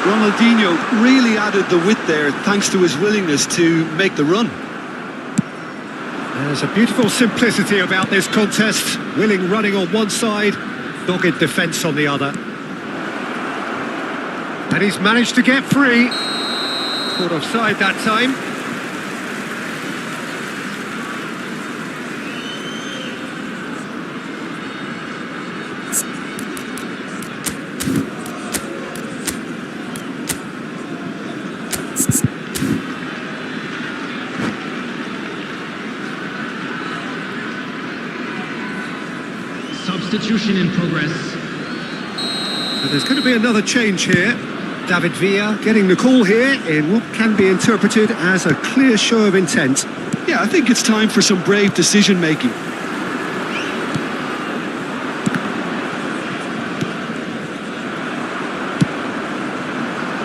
Ronaldinho really added the width there thanks to his willingness to make the run. There's a beautiful simplicity about this contest. Willing running on one side, dogged defence on the other. And he's managed to get free. Caught offside that time. Substitution in progress. So there's going to be another change here. David Villa getting the call here in what can be interpreted as a clear show of intent. Yeah, I think it's time for some brave decision-making.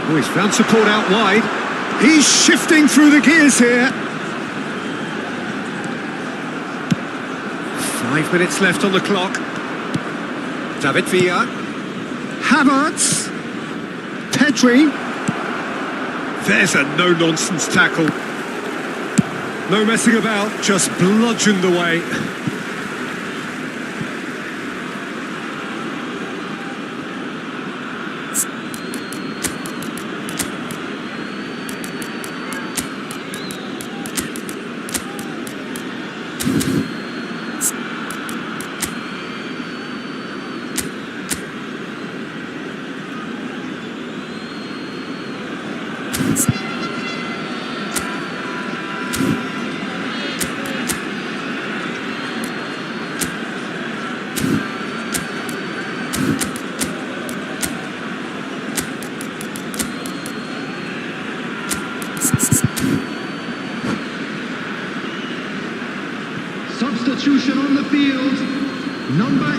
Oh, he's found support out wide. He's shifting through the gears here. 5 minutes left on the clock. David Villa. Havertz. Pedri. There's a no-nonsense tackle. No messing about, just bludgeoned away. Substitution on the field. Number 8.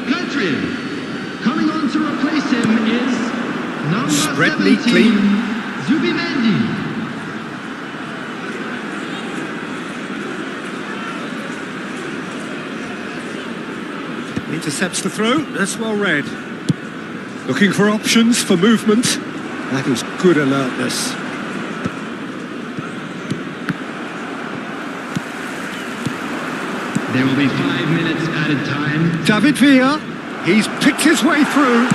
Pedri. period. Coming on to replace him is number Spread 17, neatly. Zubimendi. Intercepts the throw, that's well read. Looking for options for movement. That is good alertness. There will be 5 minutes added time. David Villa, he's picked his way through.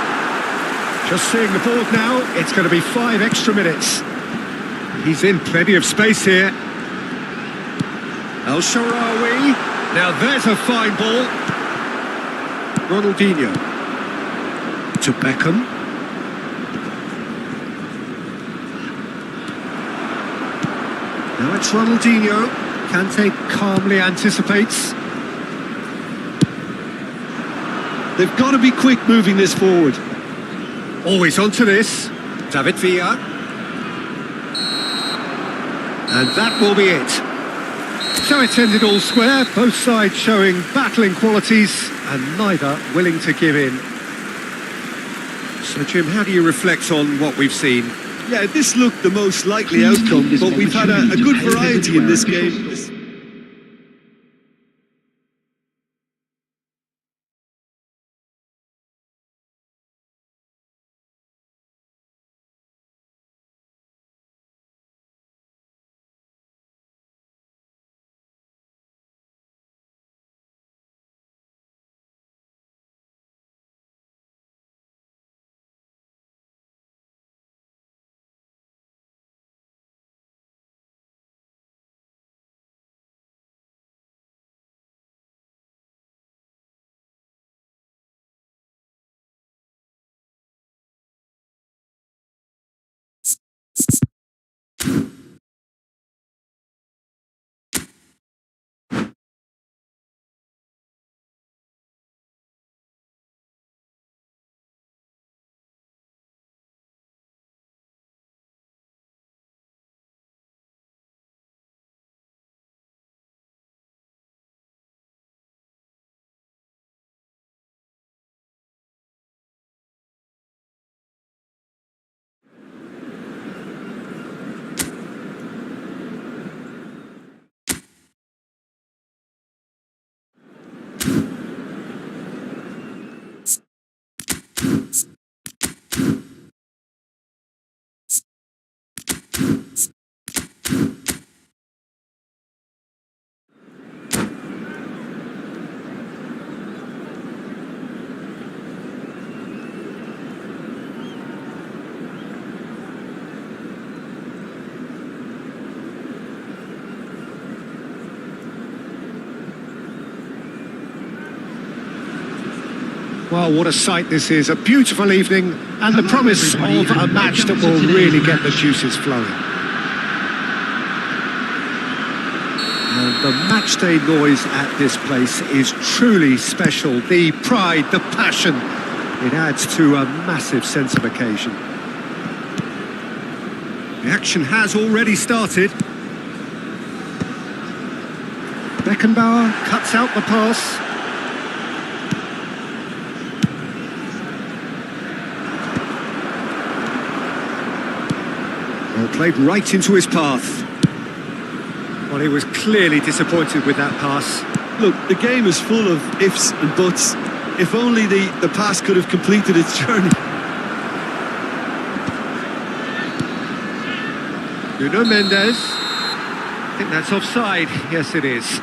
Just seeing the board now, it's going to be 5 extra minutes. He's in plenty of space here. El Shaarawy, now there's a fine ball. Ronaldinho to Beckham. Now it's Ronaldinho. Kante calmly anticipates. They've got to be quick moving this forward. Always onto this. David Villa. And that will be it. So it's ended all square, both sides showing battling qualities and neither willing to give in. So Jim, how do you reflect on what we've seen? Yeah, this looked the most likely outcome, but we've had a good variety in this game. Well, what a sight this is. A beautiful evening and the promise of a match that will really get the juices flowing. And the matchday noise at this place is truly special. The pride, the passion, it adds to a massive sense of occasion. The action has already started. Beckenbauer cuts out the pass. Well, played right into his path. Well, he was clearly disappointed with that pass. Look, the game is full of ifs and buts. If only the pass could have completed its journey. Nuno Mendes. I think that's offside. Yes, it is.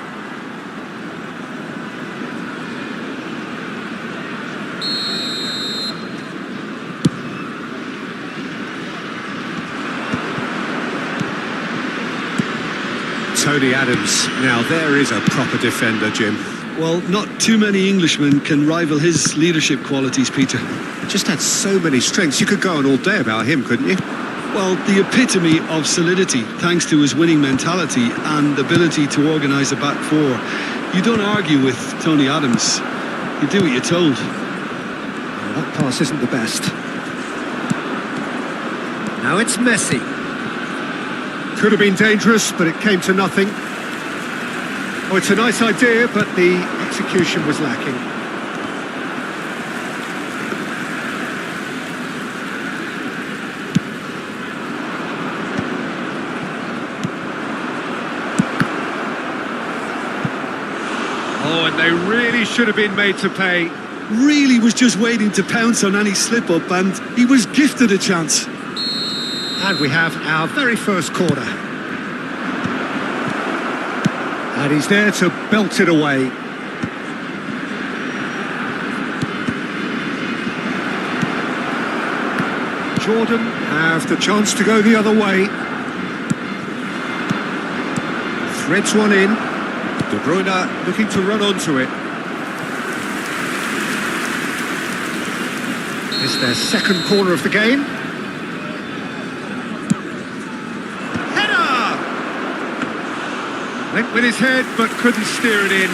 Tony Adams. Now there is a proper defender, Jim. Well, not too many Englishmen can rival his leadership qualities, Peter. He just had so many strengths. You could go on all day about him, couldn't you? Well, the epitome of solidity, thanks to his winning mentality and ability to organise a back four. You don't argue with Tony Adams. You do what you're told. Well, that pass isn't the best. Now it's Messi. Could have been dangerous, but it came to nothing. Oh, it's a nice idea, but the execution was lacking. And they really should have been made to pay. Really was just waiting to pounce on any slip-up, and he was gifted a chance. And we have our very first corner. And he's there to belt it away. Jordan have the chance to go the other way. Threads one in. De Bruyne looking to run onto it. It's their second corner of the game. Header! Went with his head but couldn't steer it in.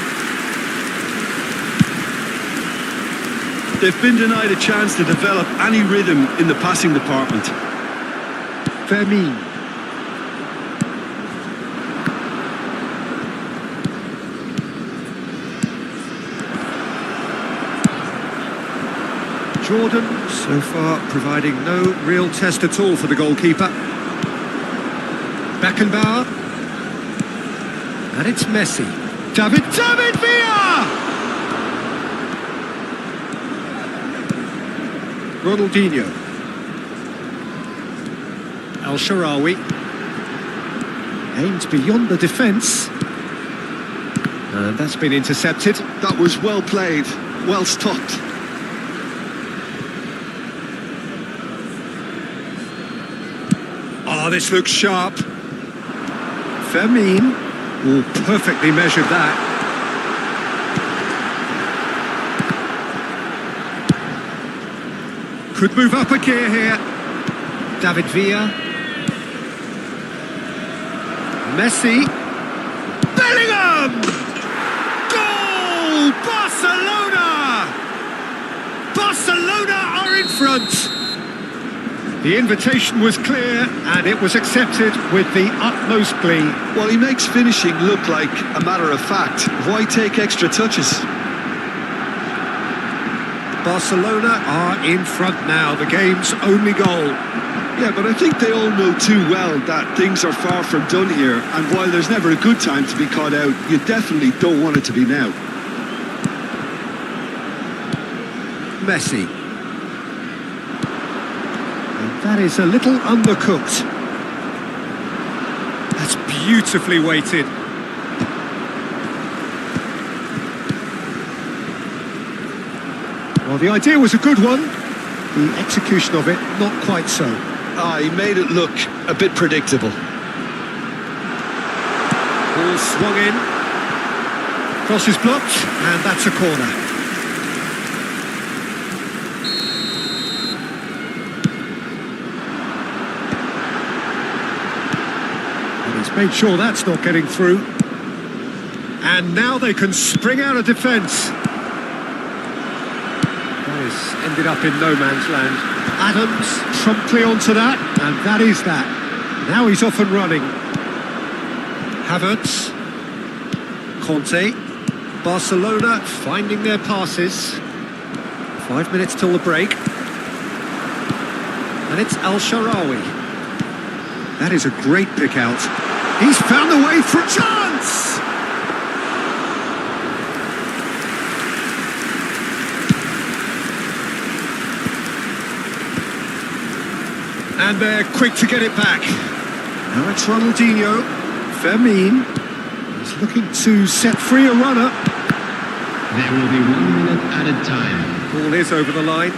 They've been denied a chance to develop any rhythm in the passing department. Fermin. Jordan, so far, providing no real test at all for the goalkeeper. Beckenbauer. And it's Messi. David Villa! Ronaldinho. El Shaarawy. Aimed beyond the defence. And that's been intercepted. That was well played, well stopped. Oh, this looks sharp. Fermin. Oh, perfectly measured that. Could move up a gear here. David Villa. Messi. Bellingham! Goal! Barcelona! Barcelona are in front. The invitation was clear and it was accepted with the utmost glee. Well, he makes finishing look like a matter of fact. Why take extra touches? Barcelona are in front now, the game's only goal. Yeah, but I think they all know too well that things are far from done here, and while there's never a good time to be caught out, you definitely don't want it to be now. Messi. And that is a little undercooked. That's beautifully weighted. Well, the idea was a good one. The execution of it, not quite so. He made it look a bit predictable. Ball swung in. Cross is blocked, and that's a corner. And he's made sure that's not getting through. And now they can spring out of defence. Ended up in no man's land. Adams promptly onto that, and that is that. Now he's off and running. Havertz. Conte. Barcelona finding their passes. 5 minutes till the break. And it's El Shaarawy. That is a great pick out. He's found the way for a chance! And they're quick to get it back. Now it's Ronaldinho. Fermin. He's looking to set free a runner. There will be 1 minute added time. Ball is over the line.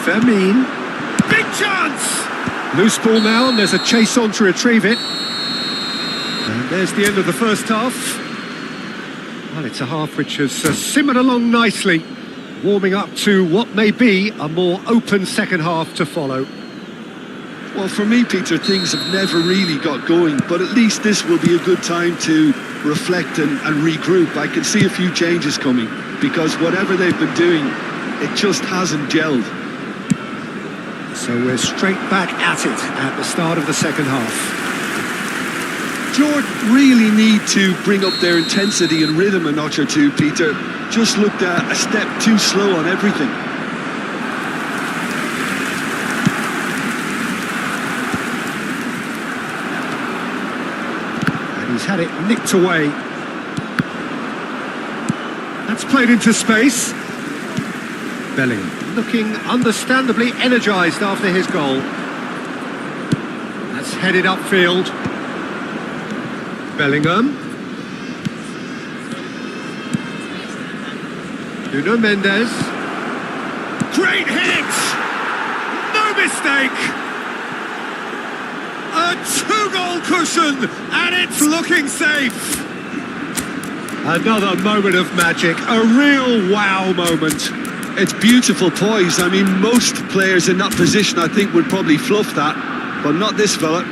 Fermin. Big chance! Loose ball now, and there's a chase on to retrieve it. And there's the end of the first half. Well, it's a half which has simmered along nicely, warming up to what may be a more open second half to follow. Well, for me, Peter, things have never really got going, but at least this will be a good time to reflect and regroup. I can see a few changes coming, because whatever they've been doing, it just hasn't gelled. So we're straight back at it at the start of the second half. Jordan really need to bring up their intensity and rhythm a notch or two, Peter. Just looked a step too slow on everything. had it nicked away. That's played into space. Bellingham looking understandably energised after his goal. That's headed upfield. Bellingham. Nuno Mendes. Great hit! No mistake! A two-goal cushion, and it's looking safe. Another moment of magic, a real wow moment. It's beautiful poise. I mean, most players in that position, I think, would probably fluff that, but not this fella.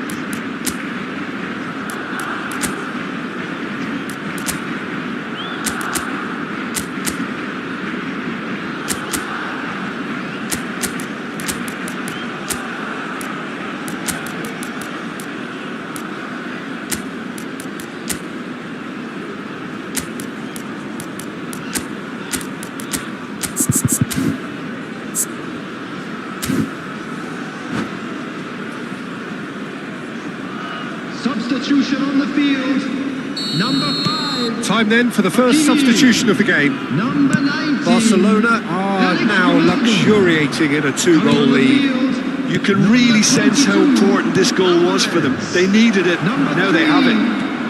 Substitution on the field. Number 5. Time then for the first substitution of the game. Number 19. Barcelona are now luxuriating in a two-goal lead. You can really sense how important this goal was for them. They needed it, now they have it.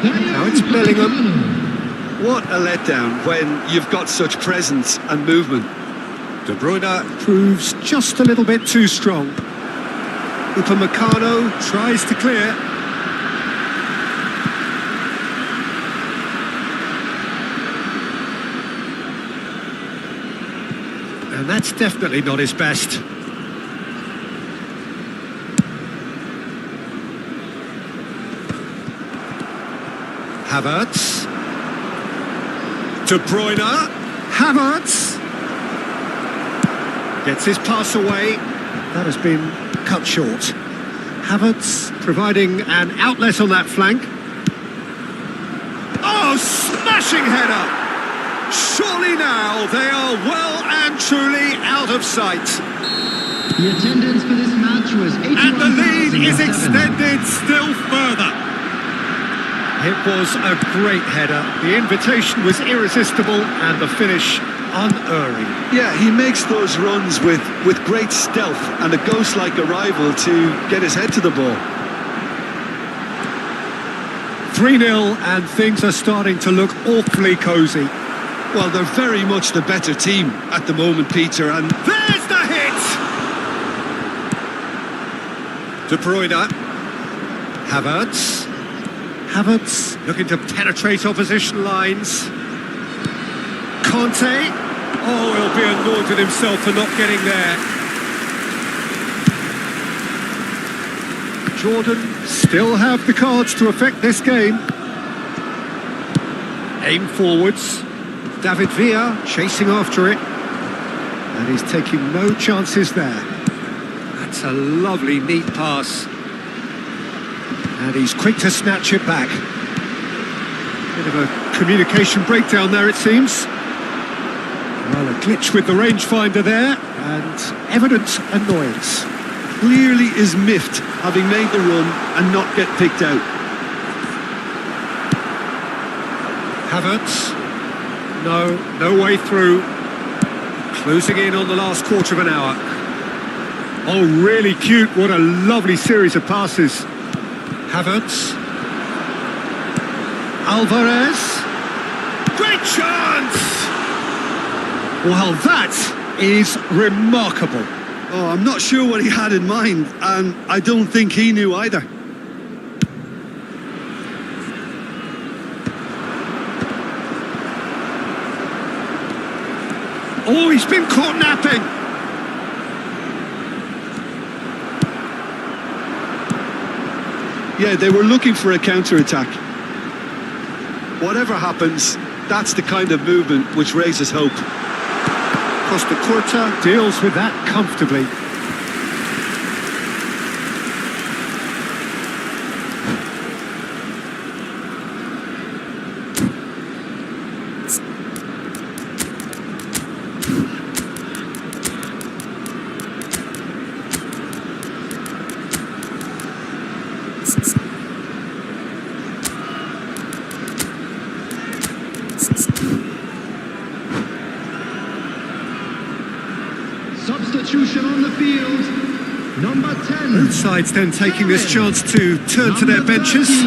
Now it's Bellingham. What a letdown when you've got such presence and movement. De Bruyne proves just a little bit too strong. Upamecano tries to clear. And that's definitely not his best. Havertz. De Bruyne. Havertz. Gets his pass away. That has been cut short. Havertz providing an outlet on that flank. Oh, smashing header! Surely now they are well and truly out of sight. The attendance for this match was 81,007. And the lead is extended still further. It was a great header. The invitation was irresistible and the finish unerring. Yeah, he makes those runs with great stealth and a ghost-like arrival to get his head to the ball. 3-0 and things are starting to look awfully cosy. Well, they're very much the better team at the moment, Peter, and There's the hit! De Bruyne. Havertz. Havertz looking to penetrate opposition lines. Conte. Oh, he'll be annoyed with himself for not getting there. Jordan still have the cards to affect this game. Aim forwards. David Villa chasing after it. And he's taking no chances there. That's a lovely, neat pass. And he's quick to snatch it back. Bit of a communication breakdown there, it seems. Well, a glitch with the rangefinder there, and evident annoyance. clearly is miffed having made the run and not get picked out. Havertz. No way through. Closing in on the last quarter of an hour. Oh, really cute. What a lovely series of passes. Havertz. Alvarez. Great chance! Well, that is remarkable. Oh, I'm not sure what he had in mind, and I don't think he knew either. Oh, he's been caught napping. Yeah, they were looking for a counter-attack. Whatever happens, that's the kind of movement which raises hope. Costa Curta deals with that comfortably. substitution on the field. Number 10. Both sides then taking this chance to turn to their benches. 13,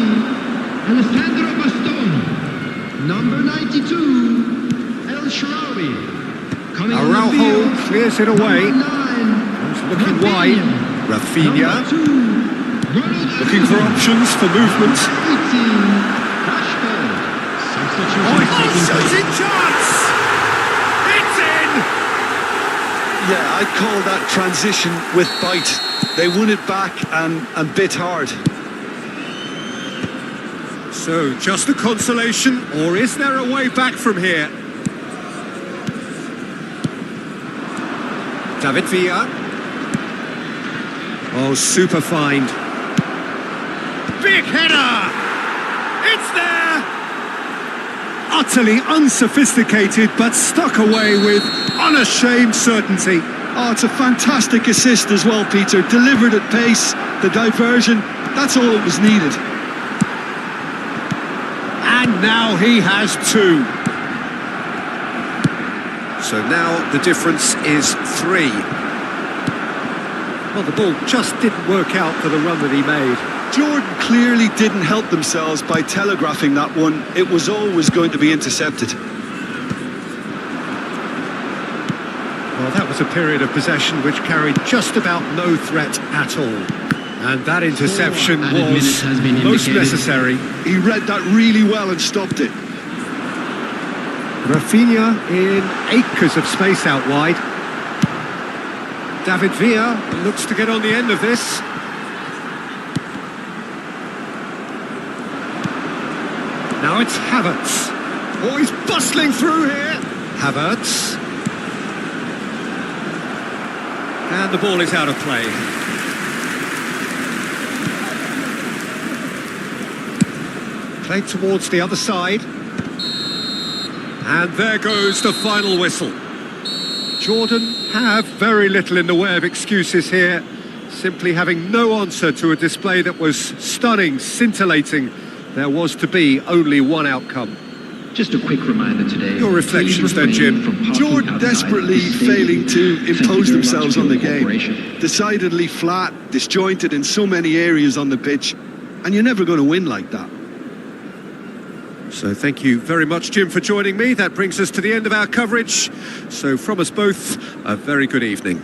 Alessandro Bastoni. Number 92, El Shaarawy. Coming on the Araujo field. clears it away. Number 9, He's looking wide. Rafinha Number 2, Ronald looking for options for movement. 18, Rashford. Substitution taking place. Shooting chance! It's in! Yeah, I'd call that transition with bite. They won it back and bit hard. So, just a consolation, or is there a way back from here? David Villa. Oh, super find. Big header! It's there! Utterly unsophisticated, but stuck away with unashamed certainty. Oh, it's a fantastic assist as well, Peter. Delivered at pace, the diversion, that's all that was needed. And now he has two. So now the difference is 3. Well, the ball just didn't work out for the run that he made. Jordan clearly didn't help themselves by telegraphing that one. It was always going to be intercepted. Well, that was a period of possession which carried just about no threat at all. And that interception was most necessary. He read that really well and stopped it. Rafinha in acres of space out wide. David Villa looks to get on the end of this. Now it's Havertz. Oh, he's bustling through here. Havertz. And the ball is out of play. Played towards the other side. And there goes the final whistle. Jordan have very little in the way of excuses here, simply having no answer to a display that was stunning, scintillating. There was to be only one outcome. Just a quick reminder today. Your reflections then, Jim. Jordan desperately failing to impose themselves on the game. Decidedly flat, disjointed in so many areas on the pitch, and you're never going to win like that. So thank you very much, Jim, for joining me. That brings us to the end of our coverage. So from us both, a very good evening.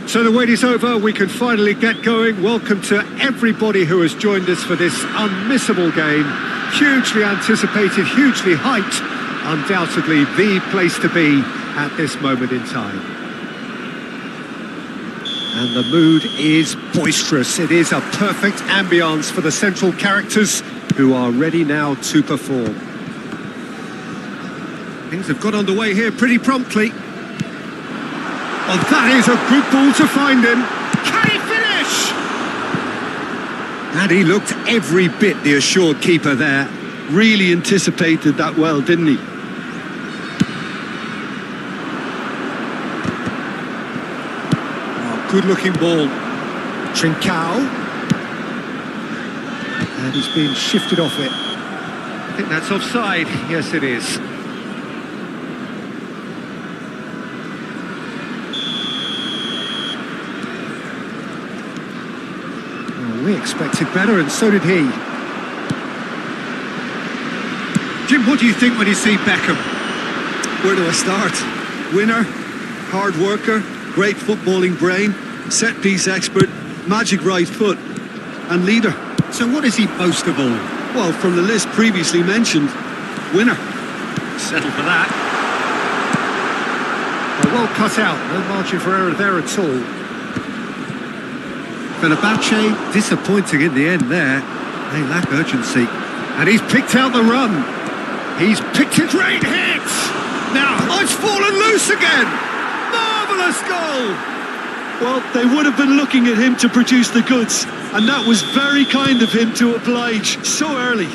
So the wait is over, we can finally get going. Welcome to everybody who has joined us for this unmissable game. Hugely anticipated, hugely hyped. Undoubtedly the place to be at this moment in time. And the mood is boisterous. It is a perfect ambience for the central characters who are ready now to perform. Things have got underway here pretty promptly. Oh, that is a good ball to find him. Can he finish? And he looked every bit the assured keeper there. Really anticipated that well, didn't he? Oh, good-looking ball. Trincao. And he's been shifted off it. I think that's offside. Yes, it is. We expected better, and so did he. Jim, what do you think when you see Beckham? Where do I start? Winner, hard worker, great footballing brain, set-piece expert, magic right foot, and leader. So what is he most of all? Well, from the list previously mentioned, winner. Settle for that. Well cut out, no margin for error there at all. Fenerbahce disappointing in the end there. They lack urgency. And he's picked out the run. He's picked it. Great hit! Now, oh, it's fallen loose again! Marvellous goal! Well, they would have been looking at him to produce the goods, and that was very kind of him to oblige so early.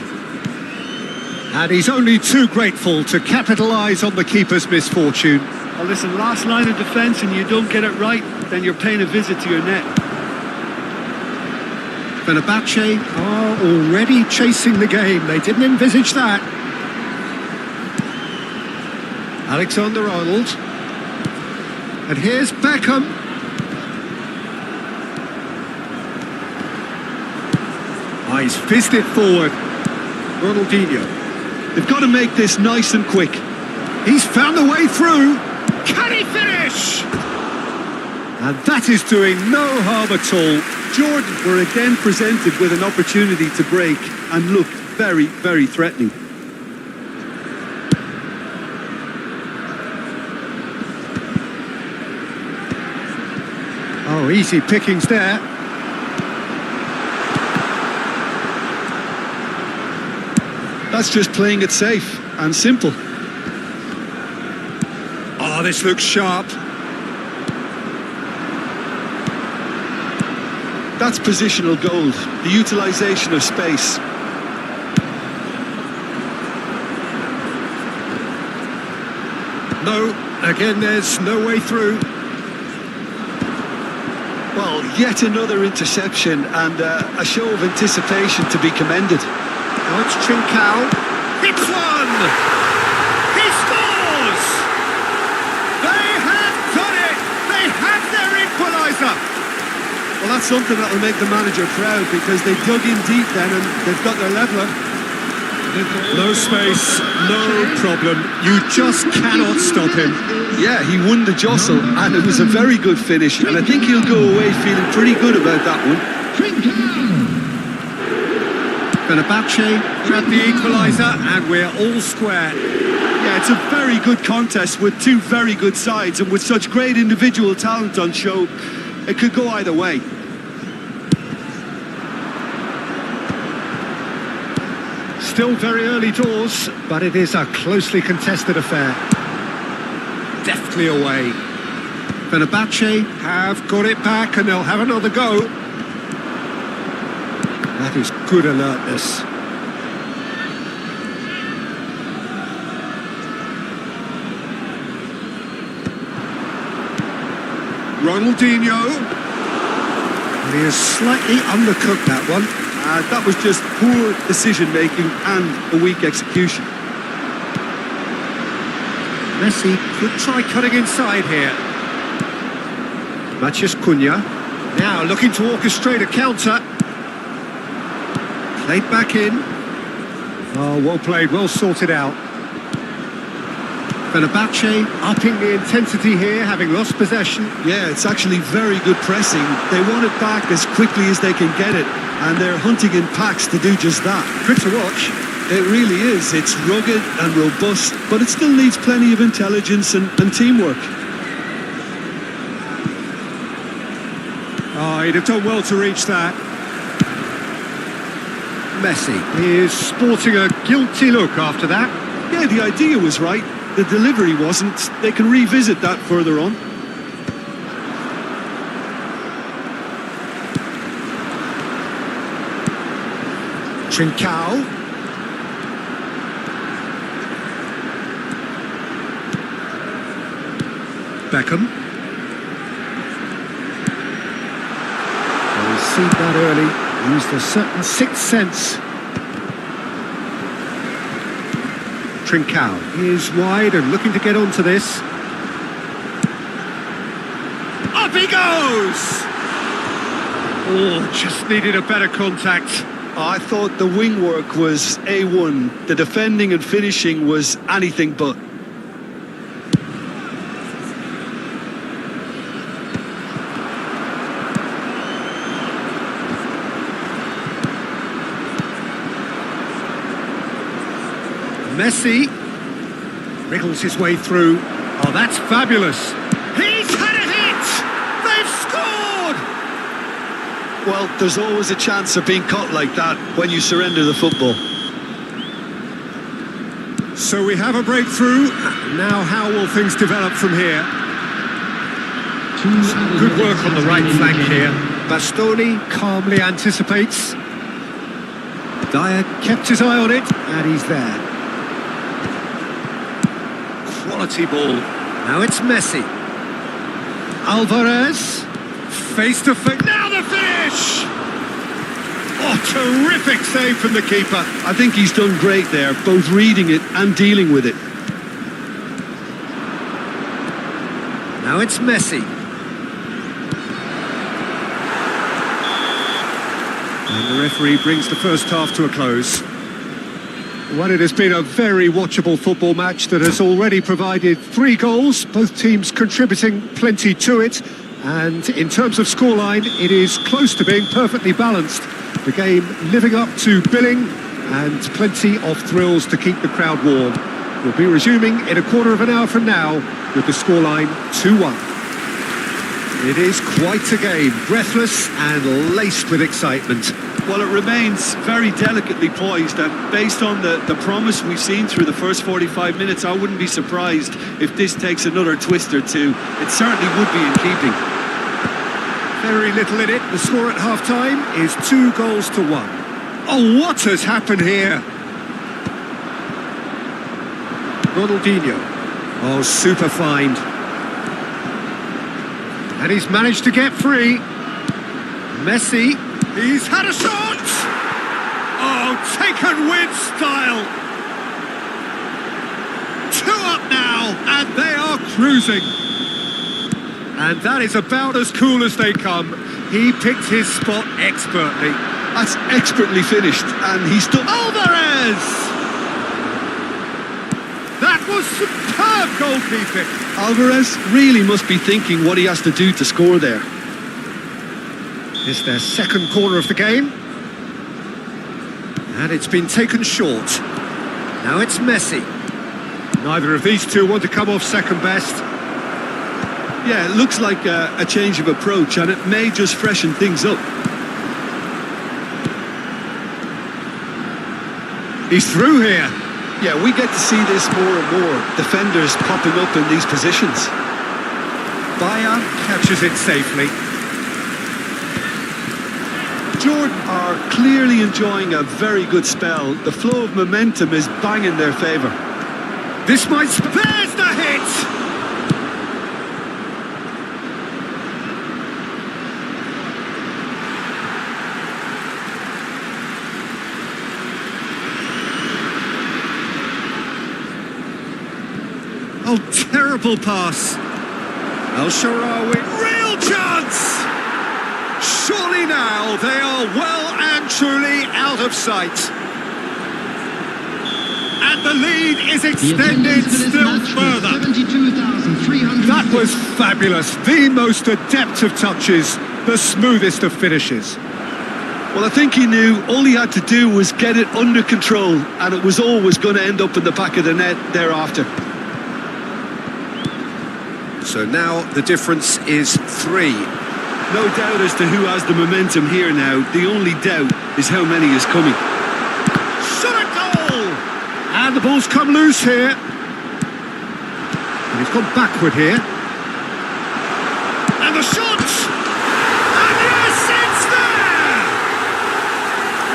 And he's only too grateful to capitalise on the keeper's misfortune. Well, listen, last line of defence and you don't get it right, then you're paying a visit to your net. Fenerbahce are already chasing the game. They didn't envisage that. Alexander-Arnold. And here's Beckham. Oh, he's fizzed it forward. Ronaldinho. They've got to make this nice and quick. He's found the way through. Can he finish? And that is doing no harm at all. Jordan were again presented with an opportunity to break and looked very, very threatening. Oh, easy pickings there. That's just playing it safe and simple. Oh, this looks sharp. That's positional gold, the utilisation of space. No, again there's no way through. Well, yet another interception and a show of anticipation to be commended. Oh, it's Trincao. It's one! He scores! They have done it! They have their equaliser! Well, that's something that will make the manager proud because they dug in deep then and they've got their leveller. No space, no problem. You just cannot stop him. Yeah, he won the jostle and it was a very good finish and I think he'll go away feeling pretty good about that one. Fenerbahce grab the equaliser and we're all square. Yeah, it's a very good contest with two very good sides and with such great individual talent on show, it could go either way. Still very early doors, but it is a closely contested affair. Deftly away. Fenerbahce have got it back and they'll have another go. That is good alertness. Ronaldinho. And he has slightly undercooked that one. That was just poor decision-making and a weak execution. Messi could try cutting inside here. Matheus Cunha. Now looking to orchestrate a counter. Played back in. Oh, well played, well sorted out. Fenerbahce upping the intensity here, having lost possession. Yeah, it's actually very good pressing. They want it back as quickly as they can get it, and they're hunting in packs to do just that. Good to watch. It really is. It's rugged and robust, but it still needs plenty of intelligence and teamwork. Oh, he'd have done well to reach that. Messi is sporting a guilty look after that. Yeah, the idea was right. The delivery wasn't. They can revisit that further on. Trincao. Beckham. Well, he's seen that early, used a certain sixth sense. Trincao is wide and looking to get onto this. Up he goes! Oh, just needed a better contact. I thought the wing work was A1. The defending and finishing was anything but. Messi wriggles his way through. Oh, that's fabulous. He's had a hit! They've scored! Well, there's always a chance of being caught like that when you surrender the football. So we have a breakthrough. Now how will things develop from here? Good work on the right flank here. Bastoni calmly anticipates. Dyer kept his eye on it, and he's there. Quality ball. Now it's Messi. Alvarez. Face to face. Now the finish! Oh, terrific save from the keeper. I think he's done great there, both reading it and dealing with it. Now it's Messi. And the referee brings the first half to a close. Well, it has been a very watchable football match that has already provided 3 goals, both teams contributing plenty to it. And in terms of scoreline, it is close to being perfectly balanced. The game living up to billing and plenty of thrills to keep the crowd warm. We'll be resuming in a quarter of an hour from now with the scoreline 2-1. It is quite a game, breathless and laced with excitement. Well, it remains very delicately poised, and based on the promise we've seen through the first 45 minutes, I wouldn't be surprised if this takes another twist or two. It certainly would be in keeping. Very little in it. The score at half-time is 2-1. Oh, what has happened here? Ronaldinho. Oh, super find. And he's managed to get free. Messi. He's had a shot! Oh, taken with style! 2 up now, and they are cruising. And that is about as cool as they come. He picked his spot expertly. That's expertly finished, and he's done... Alvarez! That was superb goalkeeping. Alvarez really must be thinking what he has to do to score there. It's their second corner of the game. And it's been taken short. Now it's Messi. Neither of these two want to come off second best. Yeah, it looks like a change of approach, and it may just freshen things up. He's through here. Yeah, we get to see this more and more. Defenders popping up in these positions. Bayer catches it safely. Jordan are clearly enjoying a very good spell. The flow of momentum is bang in their favour. This might... There's the hit! Oh, terrible pass. El-Shaarawy, real chance! Surely now they are well and truly out of sight. And the lead is The extended attendance for this still match was further. 72,300. That was fabulous. The most adept of touches, the smoothest of finishes. Well, I think he knew all he had to do was get it under control, and it was always going to end up in the back of the net thereafter. So now the difference is 3. No doubt as to who has the momentum here now. The only doubt is how many is coming. Shot a goal! And the ball's come loose here. And he's gone backward here. And the shot! And yes, it's there!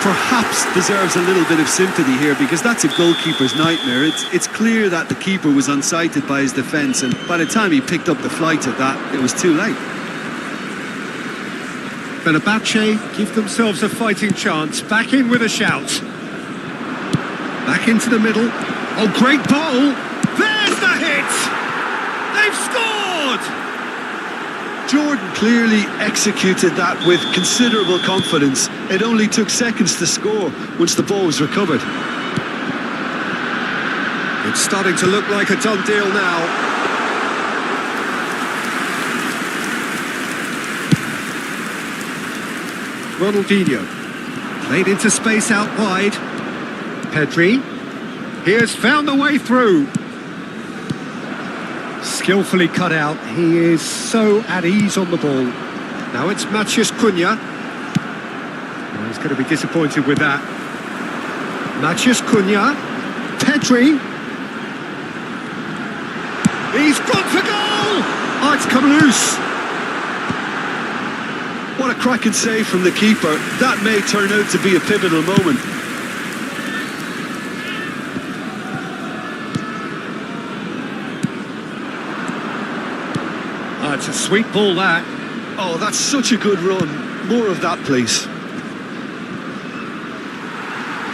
Perhaps deserves a little bit of sympathy here, because that's a goalkeeper's nightmare. It's clear that the keeper was unsighted by his defence, and by the time he picked up the flight of that, it was too late. Fenerbahce give themselves a fighting chance. Back in with a shout. Back into the middle. Oh, great ball! There's the hit! They've scored! Jordan clearly executed that with considerable confidence. It only took seconds to score once the ball was recovered. It's starting to look like a done deal now. Ronaldinho, played into space out wide. Pedri, he has found the way through. Skillfully cut out, he is so at ease on the ball. Now it's Matheus Cunha. Oh, he's going to be disappointed with that. Matheus Cunha, Pedri. He's gone for goal! Oh, it's come loose. What a cracking save from the keeper. That may turn out to be a pivotal moment. Oh, it's a sweet ball, that. Oh, that's such a good run. More of that, please.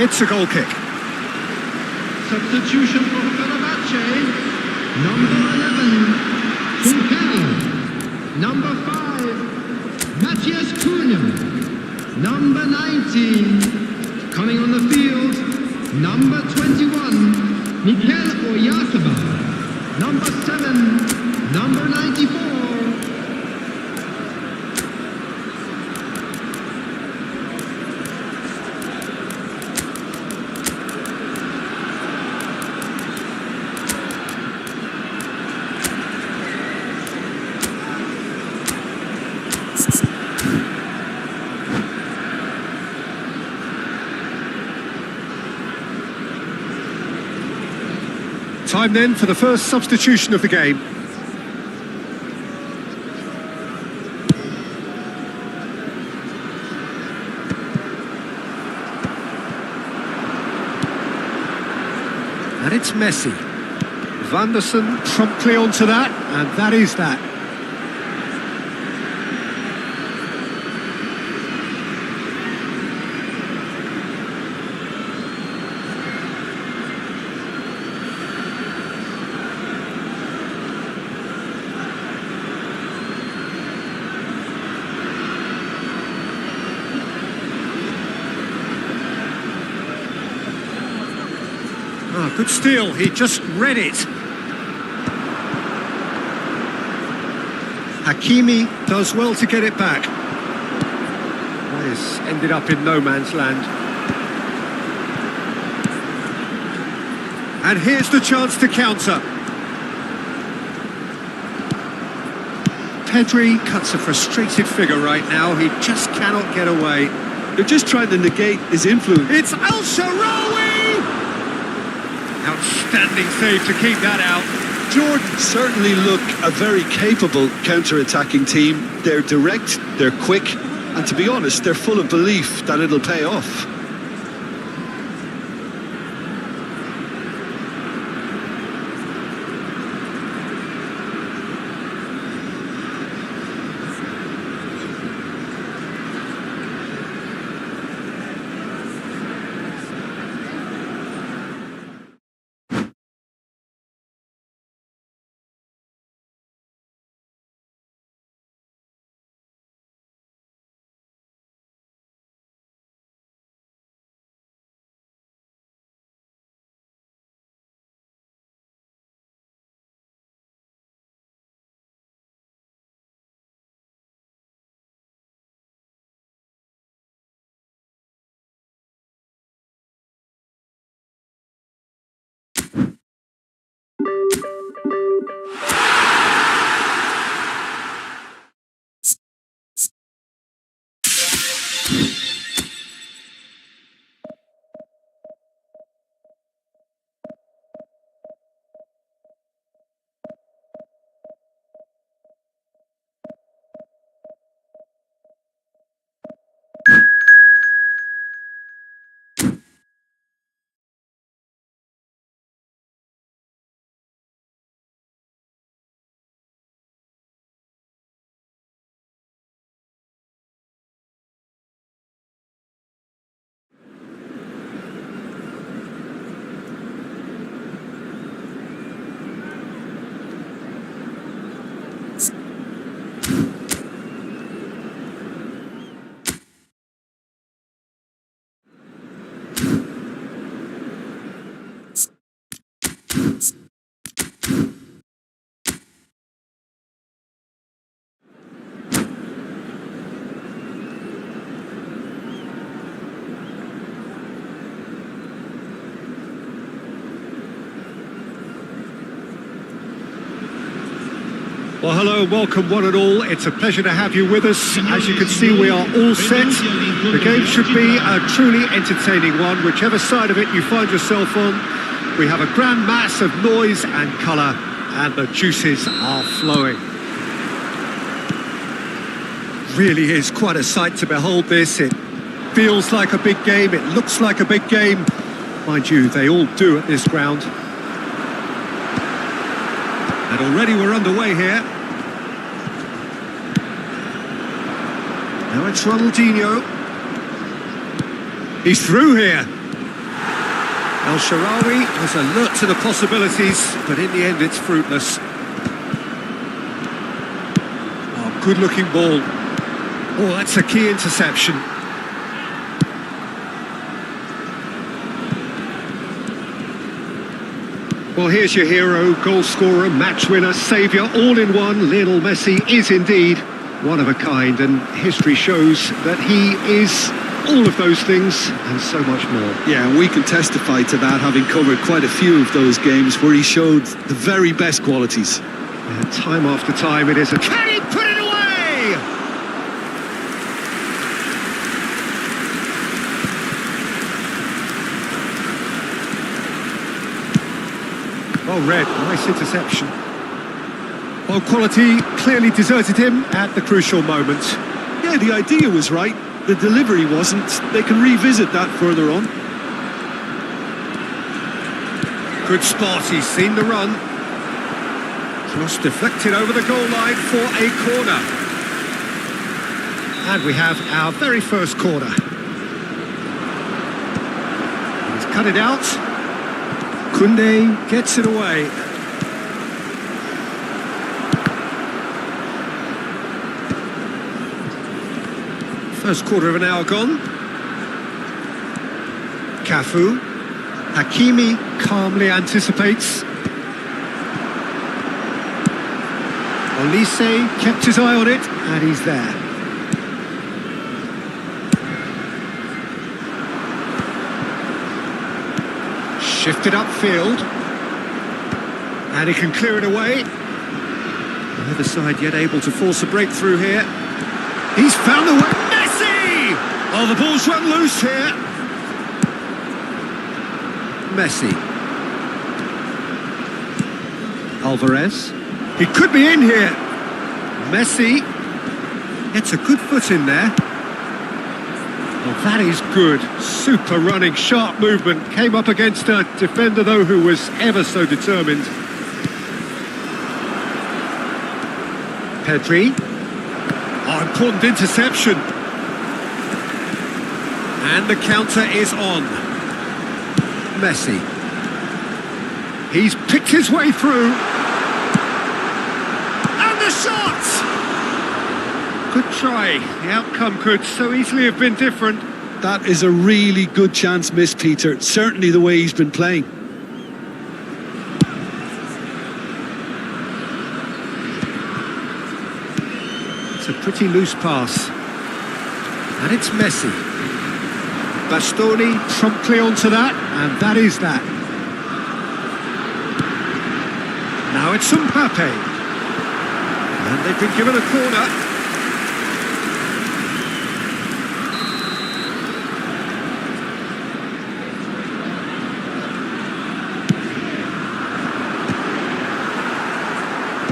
It's a goal kick. Substitution for Fenerbahce. Number 11, Tuchel. Number 5, Matheus Cunha. Number 19, coming on the field, number 21, Mikel Oyarzabal. Number 7, number 94. Time then for the first substitution of the game. And it's Messi. Van der Sar promptly onto that, and that is that. Ah, good steal, he just read it. Hakimi does well to get it back. This ended up in no man's land. And here's the chance to counter. Pedri cuts a frustrated figure right now, he just cannot get away. They're just trying to negate his influence. It's Al Shaarawy! Outstanding save to keep that out. Jordan certainly look a very capable counter-attacking team. They're direct, they're quick, and to be honest, they're full of belief that it'll pay off. Well, hello and welcome one and all. It's a pleasure to have you with us. As you can see, we are all set. The game should be a truly entertaining one, whichever side of it you find yourself on. We have a grand mass of noise and colour, and the juices are flowing. Really is quite a sight to behold this. It feels like a big game, it looks like a big game. Mind you, they all do at this ground. And already we're underway here. Now it's Ronaldinho. He's through here. El Shaarawy was alert to the possibilities, but in the end it's fruitless. Oh, good-looking ball. Oh, that's a key interception. Well, here's your hero, goal scorer, match winner, saviour, all in one. Lionel Messi is indeed one of a kind, and history shows that he is all of those things and so much more. Yeah, and we can testify to that, having covered quite a few of those games where he showed the very best qualities. And time after time it is a... Can he put it away? Well read, nice interception. Well, quality clearly deserted him at the crucial moment. Yeah, the idea was right, the delivery wasn't. They can revisit that further on. Good spot, he's seen the run. Cross deflected over the goal line for a corner. And we have our very first corner. He's cut it out. Koundé gets it away. First quarter of an hour gone. Cafu. Hakimi calmly anticipates. Olise kept his eye on it, and he's there. Shifted upfield, and he can clear it away. The other side yet able to force a breakthrough here. He's found the way. Messi! Oh, the ball's run loose here. Messi. Alvarez. He could be in here. Messi gets a good foot in there. Well, that is good. Super running, sharp movement. Came up against a defender, though, who was ever so determined. Pedri. Oh, important interception. And the counter is on. Messi. He's picked his way through. And the shot! Good try. The outcome could so easily have been different. That is a really good chance missed, Peter. Certainly the way he's been playing. It's a pretty loose pass. And it's Messi. Bastoni promptly onto that, and that is that. Now it's Mbappe. And they've been given a corner.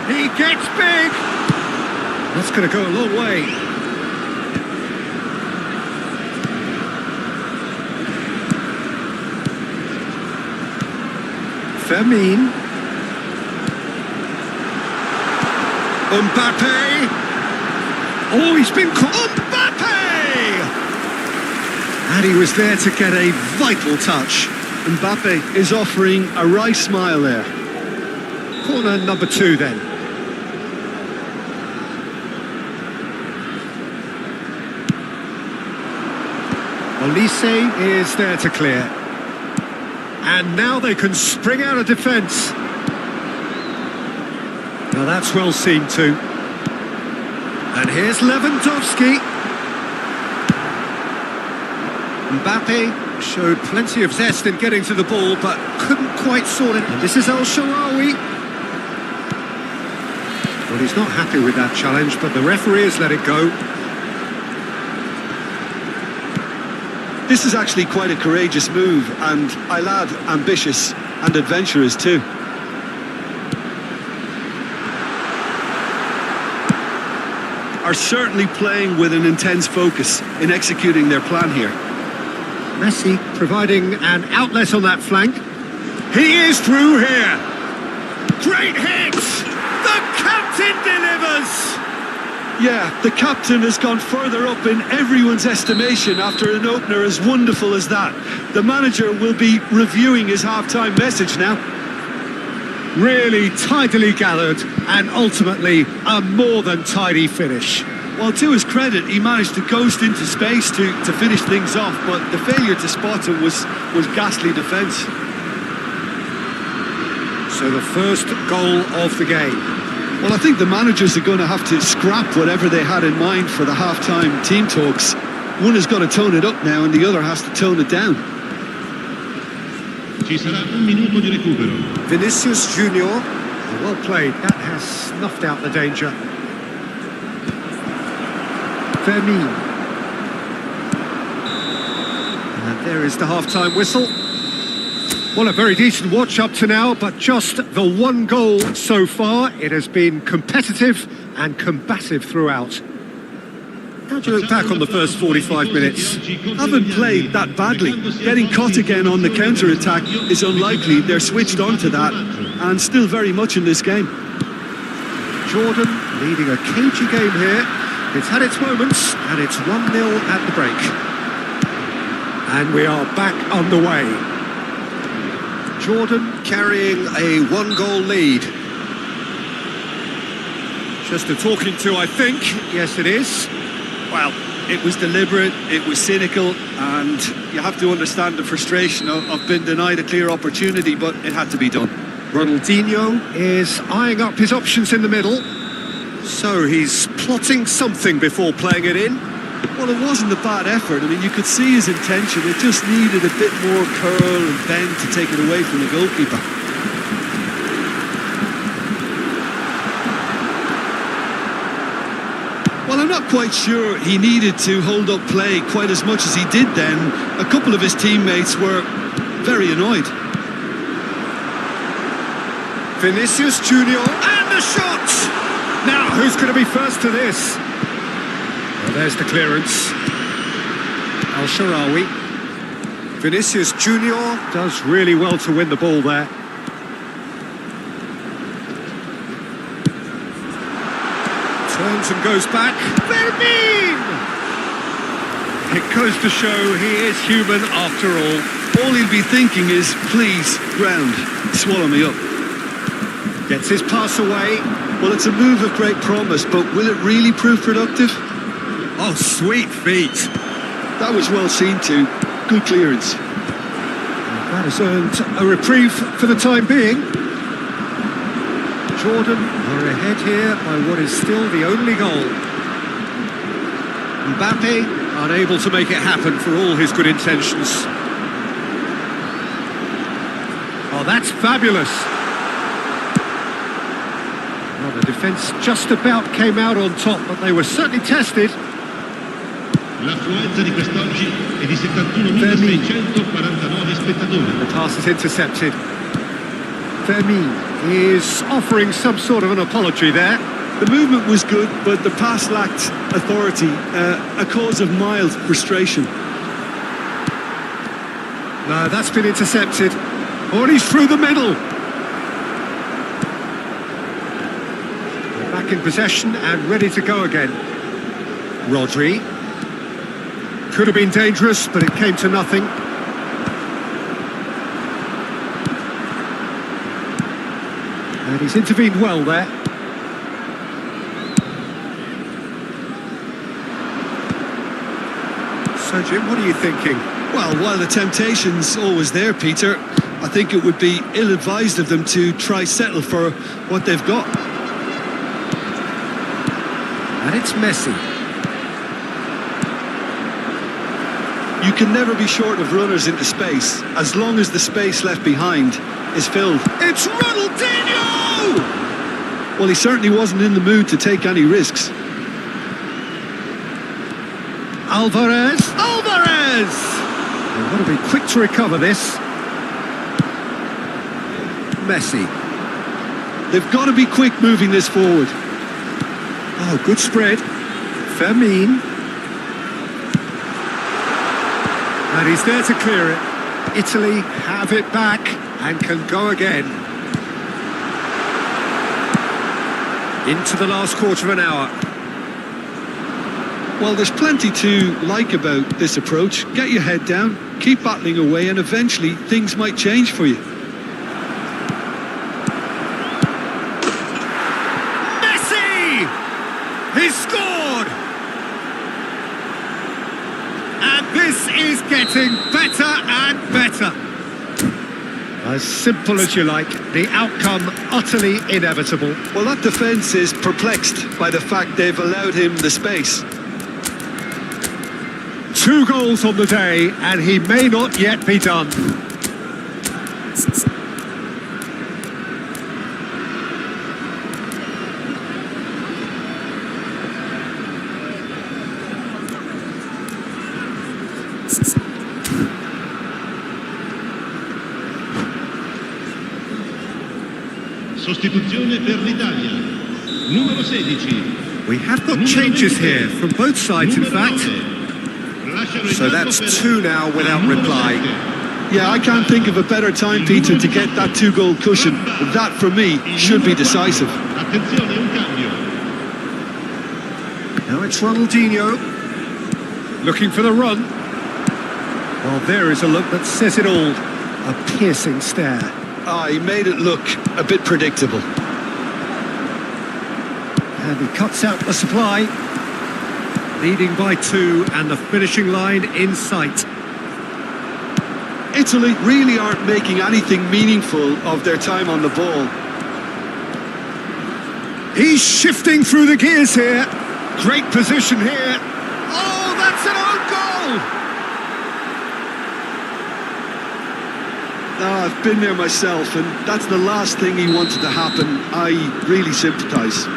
He gets big. That's going to go a long way. Fermin. Mbappe. Oh, he's been caught. Mbappe! And he was there to get a vital touch. Mbappe is offering a wry smile there. Corner number 2 then. Olise is there to clear. And now they can spring out of defence. Now that's well seen too. And here's Lewandowski. Mbappe showed plenty of zest in getting to the ball, but couldn't quite sort it. And this is El Shaarawy. Well, he's not happy with that challenge, but the referee has let it go. This is actually quite a courageous move, and I'll add ambitious and adventurous too. Are certainly playing with an intense focus in executing their plan here. Messi providing an outlet on that flank. He is through here. Great hit! The captain delivers! Yeah, the captain has gone further up in everyone's estimation after an opener as wonderful as that. The manager will be reviewing his half-time message now. Really tidily gathered and ultimately a more than tidy finish. Well, to his credit, he managed to ghost into space to finish things off, but the failure to spot it was ghastly defence. So the first goal of the game. Well, I think the managers are going to have to scrap whatever they had in mind for the half-time team talks. One has got to tone it up now and the other has to tone it down. Ci sarà un minuto di recupero. Vinicius Junior, well played, that has snuffed out the danger. Fermin. And there is the half-time whistle. Well, a very decent watch up to now, but just the one goal so far. It has been competitive and combative throughout. How do you look back on the first 45 minutes? Haven't played that badly. Getting caught again on the counter-attack is unlikely. They're switched on to that and still very much in this game. Jordan leading a cagey game here. It's had its moments and it's 1-0 at the break. And we are back underway. Jordan carrying a one-goal lead. Just a talking to, I think. Yes, it is. Well, it was deliberate, it was cynical, and you have to understand the frustration of being denied a clear opportunity, but it had to be done. Ronaldinho is eyeing up his options in the middle. So he's plotting something before playing it in. Well, it wasn't a bad effort. I mean, you could see his intention. It just needed a bit more curl and bend to take it away from the goalkeeper. Well, I'm not quite sure he needed to hold up play quite as much as he did then. A couple of his teammates were very annoyed. Vinicius Junior and the shot! Now, who's going to be first to this? Well, there's the clearance. Al-Sharawi. Vinicius Junior does really well to win the ball there. Turns and goes back. Fermin! It goes to show he is human after all. All he'll be thinking is, please, ground, swallow me up. Gets his pass away. Well, it's a move of great promise, but will it really prove productive? Oh, sweet feet. That was well seen too. Good clearance. That has earned a reprieve for the time being. Jordan are ahead here by what is still the only goal. Mbappe unable to make it happen for all his good intentions. Oh, that's fabulous. Well, the defence just about came out on top, but they were certainly tested. L'affluenza di quest'oggi è di 71.649 spettatori. The pass is intercepted. Fermin is offering some sort of an apology there. The movement was good, but the pass lacked authority, a cause of mild frustration. No, that's been intercepted. Oh, and he's through the middle. They're back in possession and ready to go again. Rodri. Could have been dangerous, but it came to nothing. And he's intervened well there. So, Jim, what are you thinking? Well, while the temptation's always there, Peter, I think it would be ill-advised of them to try settle for what they've got. And it's Messi. You can never be short of runners into space, as long as the space left behind is filled. It's Ronaldinho! Well, he certainly wasn't in the mood to take any risks. Alvarez! They've got to be quick to recover this. Messi. They've got to be quick moving this forward. Oh, good spread. Fermin. And he's there to clear it. Italy have it back and can go again. Into the last quarter of an hour. Well, there's plenty to like about this approach. Get your head down, keep battling away, and eventually things might change for you. Messi! He's scored! And this is getting better and better. As simple as you like, the outcome utterly inevitable. Well, that defence is perplexed by the fact they've allowed him the space. 2 goals on the day, and he may not yet be done. Sostituzione per l'Italia. Numero 16. We have got changes here from both sides, in fact. So that's 2 now without reply. Yeah, I can't think of a better time, Peter, to get that 2-goal cushion. That, for me, should be decisive. Attenzione, un cambio. Now it's Ronaldinho. Looking for the run. Well, there is a look that says it all. A piercing stare. Ah, he made it look a bit predictable. And he cuts out the supply. Leading by 2 and the finishing line in sight. Italy really aren't making anything meaningful of their time on the ball. He's shifting through the gears here. Great position here. Oh, that's an own goal! Ah, I've been there myself, and that's the last thing he wanted to happen. I really sympathise.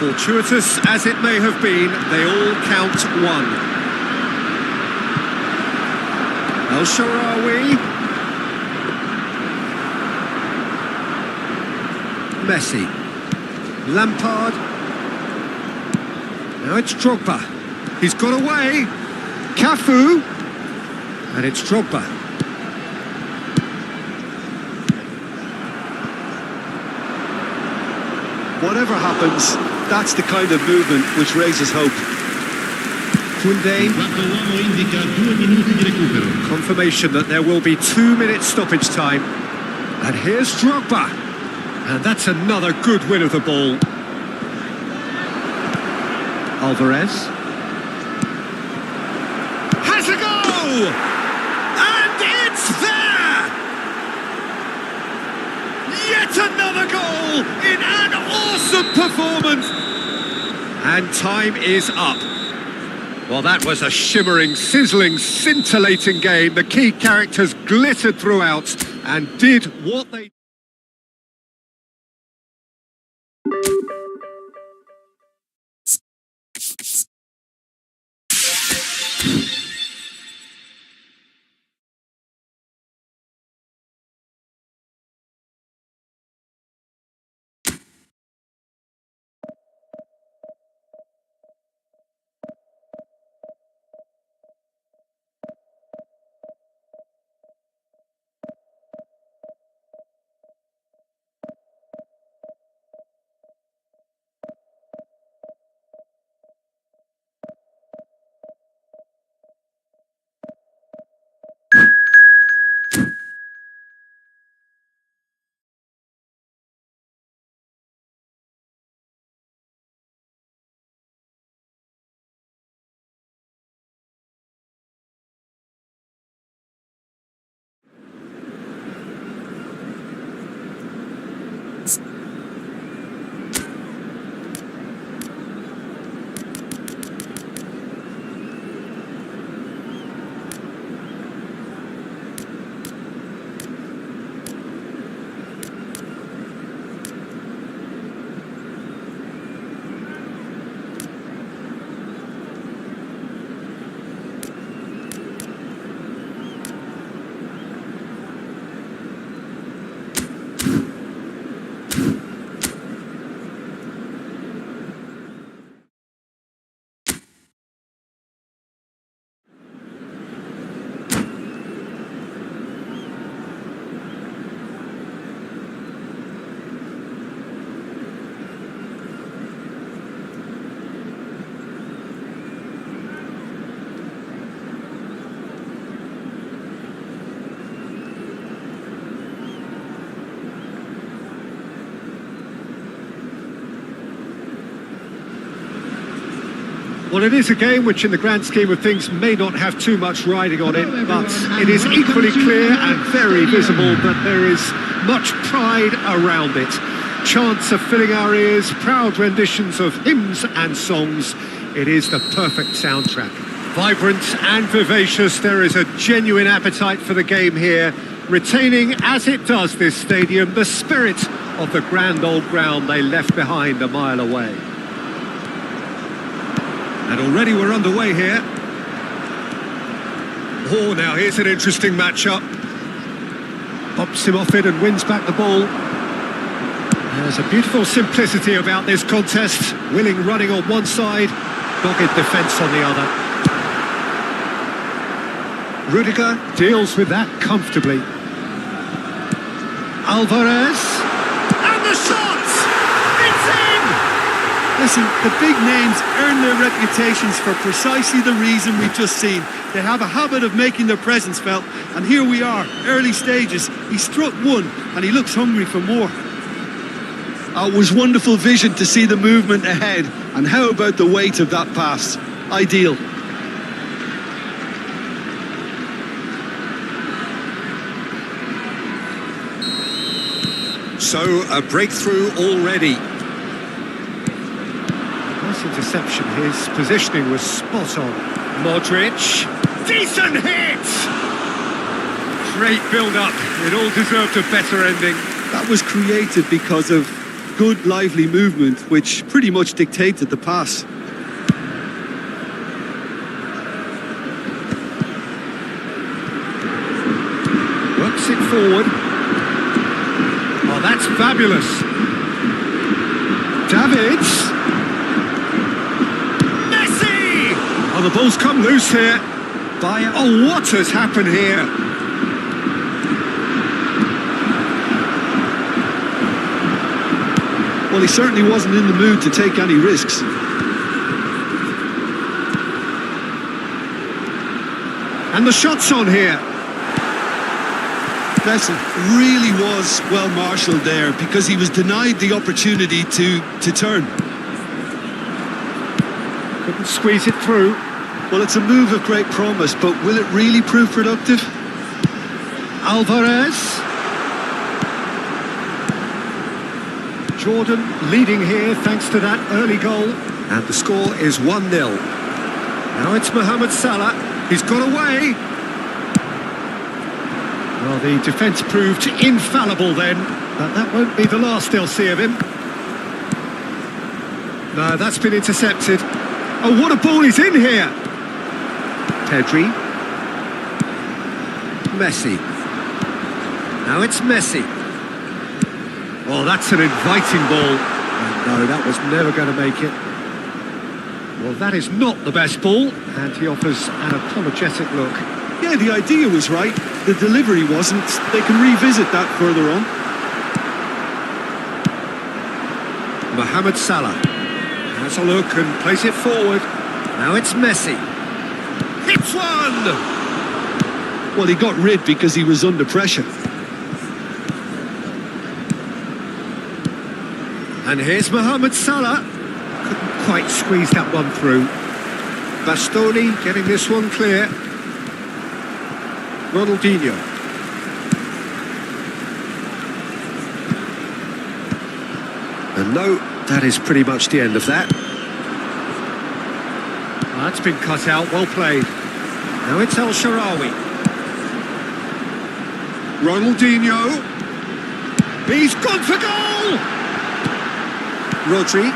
Fortuitous as it may have been, they all count 1. El Shaarawy. Messi. Lampard. Now it's Drogba. He's got away. Cafu. And it's Drogba. Whatever happens, that's the kind of movement which raises hope. Koundé. Quarto uomo indica 2 minuti di recupero. Confirmation that there will be 2 minutes stoppage time. And here's Drogba. And that's another good win of the ball. Alvarez. Has a go! And it's there! Yet another goal in an awesome performance! And time is up. Well, that was a shimmering, sizzling, scintillating game. The key characters glittered throughout and did what they... Well, it is a game which in the grand scheme of things may not have too much riding on it, but it is equally clear and very visible that there is much pride around it. Chants are filling our ears, proud renditions of hymns and songs. It is the perfect soundtrack. Vibrant and vivacious, there is a genuine appetite for the game here, retaining, as it does this stadium, the spirit of the grand old ground they left behind a mile away. And already we're underway here. Oh, now here's an interesting matchup. Pops him off it and wins back the ball. There's a beautiful simplicity about this contest. Willing running on one side, dogged defence on the other. Rudiger deals with that comfortably. Alvarez. And the shot! It's in! Listen, the big names earn their reputations for precisely the reason we've just seen. They have a habit of making their presence felt, and here we are, early stages. He struck one, and he looks hungry for more. It was wonderful vision to see the movement ahead, and how about the weight of that pass? Ideal. So, a breakthrough already. Nice interception. His positioning was spot on. Modric. Decent hit! Great build-up. It all deserved a better ending. That was created because of good, lively movement, which pretty much dictated the pass. Works it forward. Oh, that's fabulous. Davids. Messi! Oh, the ball's come loose here. Oh, what has happened here? Well, he certainly wasn't in the mood to take any risks. And the shot's on here. Messi really was well marshalled there because he was denied the opportunity to turn. Couldn't squeeze it through. Well, it's a move of great promise, but will it really prove productive? Alvarez. Jordan leading here thanks to that early goal. And the score is 1-0. Now it's Mohamed Salah. He's got away. Well, the defence proved infallible then, but that won't be the last they'll see of him. No, that's been intercepted. Oh, what a ball is in here! Pedri. Messi. Now it's Messi. Oh, that's an inviting ball. And no, that was never going to make it. Well, that is not the best ball, and he offers an apologetic look. Yeah, the idea was right. The delivery wasn't. They can revisit that further on. Mohamed Salah has a look and plays it forward. Now it's Messi. Hits one! Well, he got rid because he was under pressure. And here's Mohamed Salah. Couldn't quite squeeze that one through. Bastoni getting this one clear. Ronaldinho. And no, that is pretty much the end of that. Oh, that's been cut out, well played. Now it's El Shaarawy. Ronaldinho. He's gone for goal! Rodri.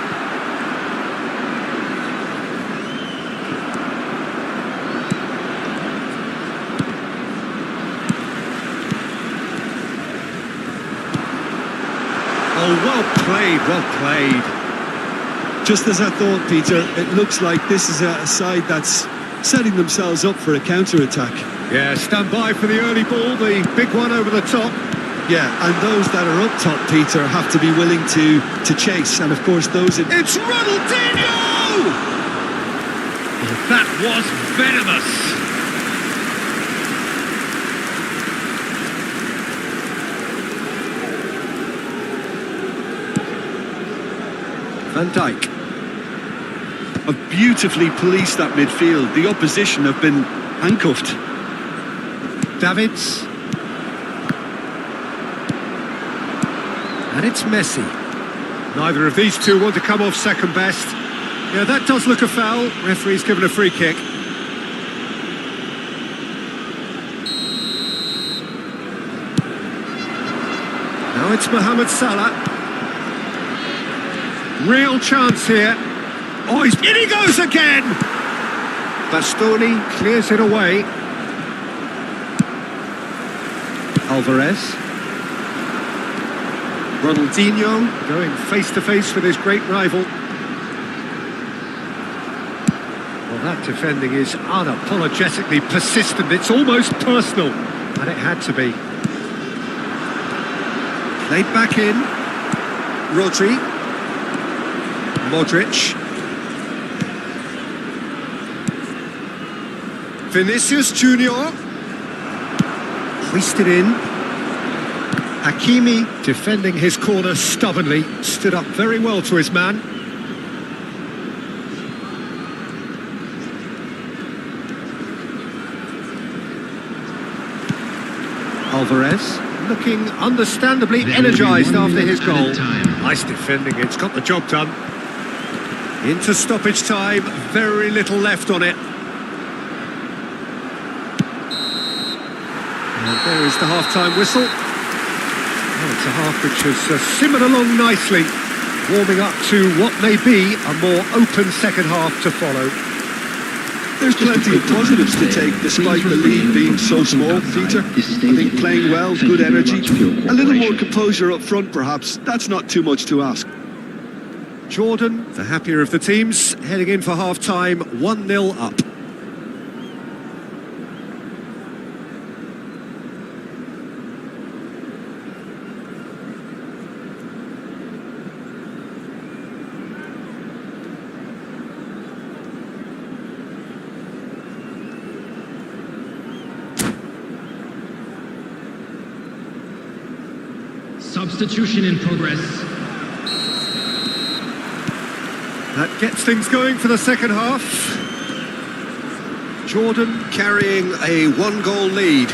Oh, well played, well played. Just as I thought, Peter, it looks like this is a side that's setting themselves up for a counter-attack. Yeah, stand by for the early ball, the big one over the top. Yeah, and those that are up top, Peter, have to be willing to chase. And of course, those in... It's Ronaldinho! That was venomous. Van Dijk. have beautifully policed that midfield. The opposition have been handcuffed. Davids. And it's Messi. Neither of these two want to come off second best. Yeah, that does look a foul. Referee's given a free kick. Now it's Mohamed Salah. Real chance here. Oh, in he goes again! Bastoni clears it away. Alvarez. Ronaldinho going face-to-face with his great rival. Well, that defending is unapologetically persistent. It's almost personal, and it had to be. Played back in. Rodri. Modric. Vinicius Junior. Hoisted in. Hakimi defending his corner stubbornly. Stood up very well to his man. Alvarez looking understandably energised after his goal. Nice defending, it's got the job done. Into stoppage time, very little left on it. And there is the half-time whistle. Well, it's a half which has simmered along nicely, warming up to what may be a more open second half to follow. There's plenty of positives to take despite the lead being so small, Peter. I think playing well, good energy, a little more composure up front perhaps. That's not too much to ask. Jordan, the happier of the teams, heading in for half-time, 1-0 up. Substitution in progress. That gets things going for the second half. Jordan carrying a one-goal lead.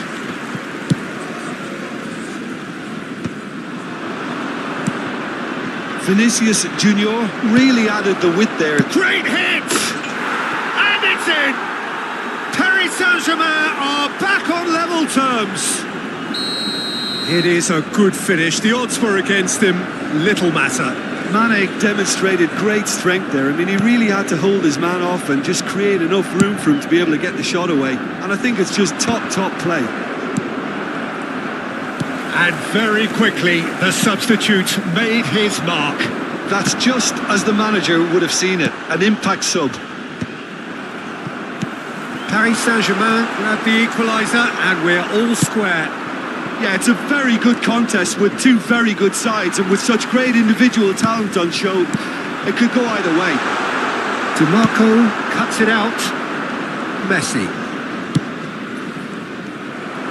Vinicius Junior really added the width there. Great hit! And it's in! Paris Saint-Germain are back on level terms. It is a good finish. The odds were against him. Little matter. Mane demonstrated great strength there. I mean, he really had to hold his man off and just create enough room for him to be able to get the shot away. And I think it's just top play. And very quickly, the substitute made his mark. That's just as the manager would have seen it. An impact sub. Paris Saint-Germain grabbed the equaliser and we're all square. Yeah, it's a very good contest with two very good sides, and with such great individual talent on show, it could go either way. DiMarco cuts it out. Messi.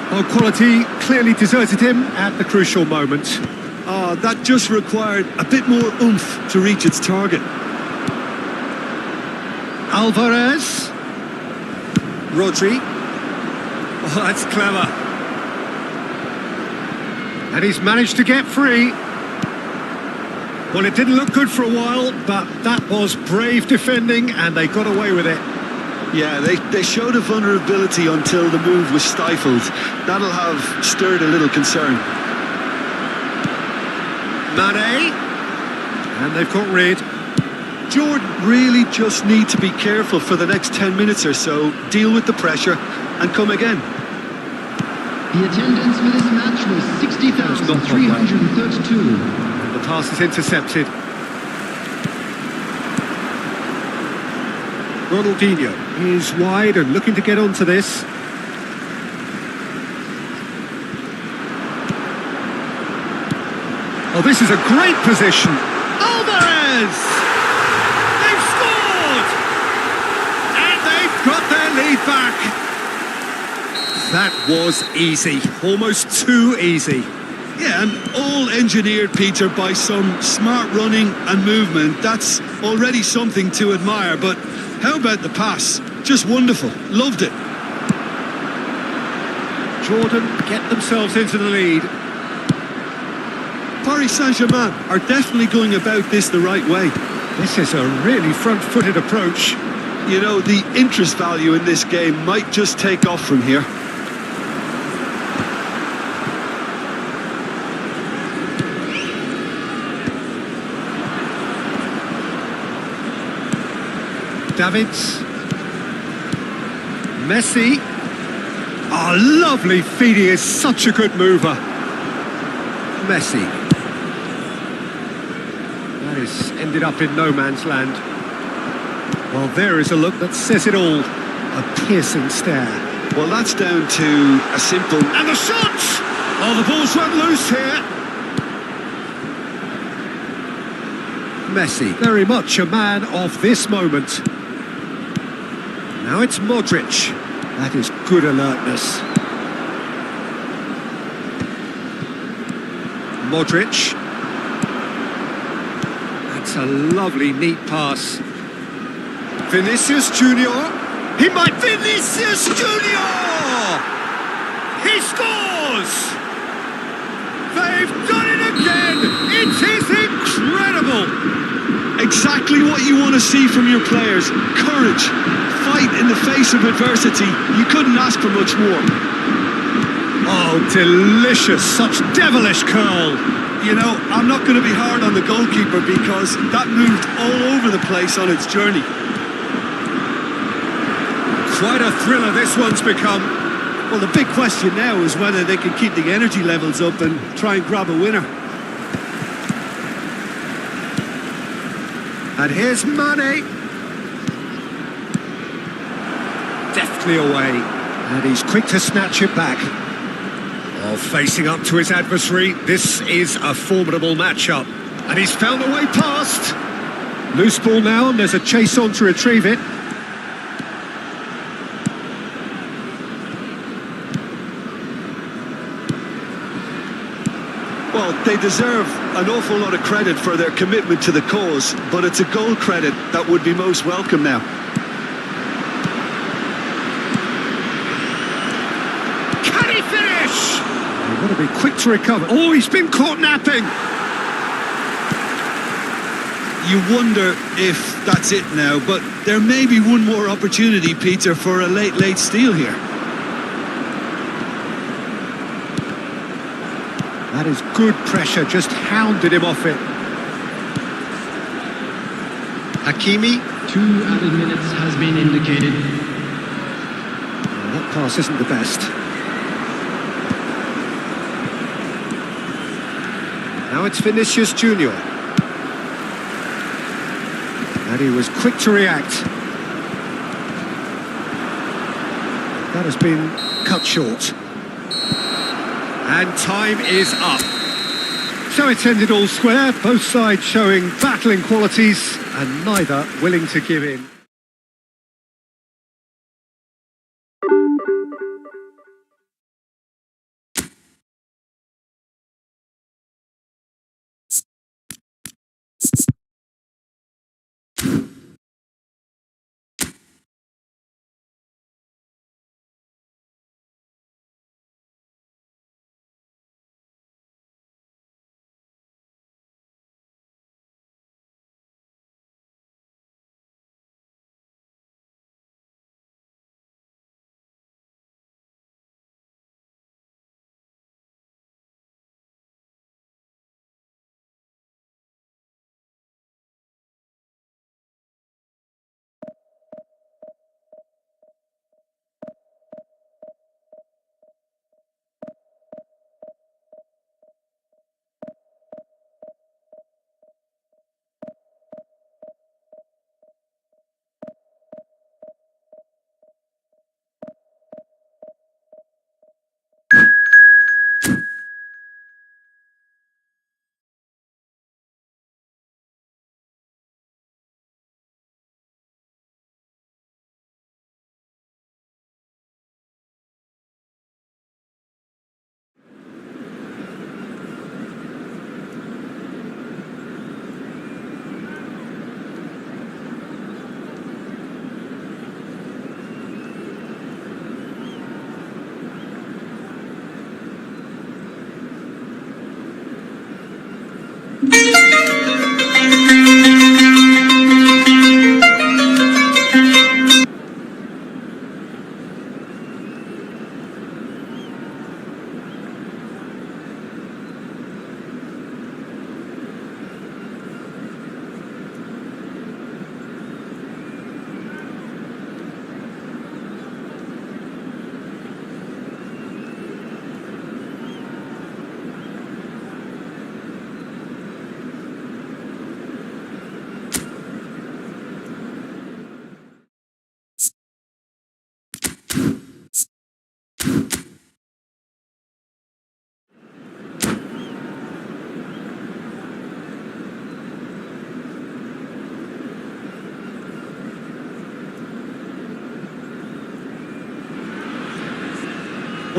Well, quality clearly deserted him at the crucial moment. Oh, that just required a bit more oomph to reach its target. Alvarez. Rodri. Oh, that's clever. And he's managed to get free. Well, it didn't look good for a while, but that was brave defending and they got away with it. Yeah, they showed a vulnerability until the move was stifled. That'll have stirred a little concern. Mane. And they've got rid. Jordan really just need to be careful for the next 10 minutes or so, deal with the pressure and come again. The attendance for this match was 60,332. The pass is intercepted. Ronaldinho is wide and looking to get onto this. Oh, this is a great position. Alvarez! They've scored! And they've got their lead back. That was easy, almost too easy. Yeah, and all engineered, Peter, by some smart running and movement. That's already something to admire, but how about the pass? Just wonderful. Loved it. Jordan get themselves into the lead. Paris Saint-Germain are definitely going about this the right way. This is a really front-footed approach. You know, the interest value in this game might just take off from here. Davids. Messi. Oh, lovely feed. He is such a good mover. Messi. That is ended up in no man's land. Well, there is a look that says it all. A piercing stare. Well, that's down to a simple... And the shot! Oh, the ball's run loose here. Messi, very much a man of this moment. Now it's Modric. That is good alertness. Modric. That's a lovely, neat pass. Vinicius Junior. He might... Vinicius Junior! He scores! They've done it again! It is incredible! Exactly what you want to see from your players. Courage, fight in the face of adversity. You couldn't ask for much more. Oh, delicious, such devilish curl. You know, I'm not going to be hard on the goalkeeper because that moved all over the place on its journey. Quite a thriller this one's become. Well, the big question now is whether they can keep the energy levels up and try and grab a winner. And here's Mane. Deftly away. And he's quick to snatch it back. Oh, facing up to his adversary. This is a formidable matchup. And he's found a way past. Loose ball now, and there's a chase on to retrieve it. Well, they deserve an awful lot of credit for their commitment to the cause, but it's a goal credit that would be most welcome now. Can he finish? You've got to be quick to recover. Oh, he's been caught napping. You wonder if that's it now, but there may be one more opportunity, Peter, for a late steal here. That is good pressure, just hounded him off it. Hakimi. 2 added minutes has been indicated. Oh, that pass isn't the best. Now it's Vinicius Junior. And he was quick to react. That has been cut short. And time is up. So it's ended all square, both sides showing battling qualities and neither willing to give in.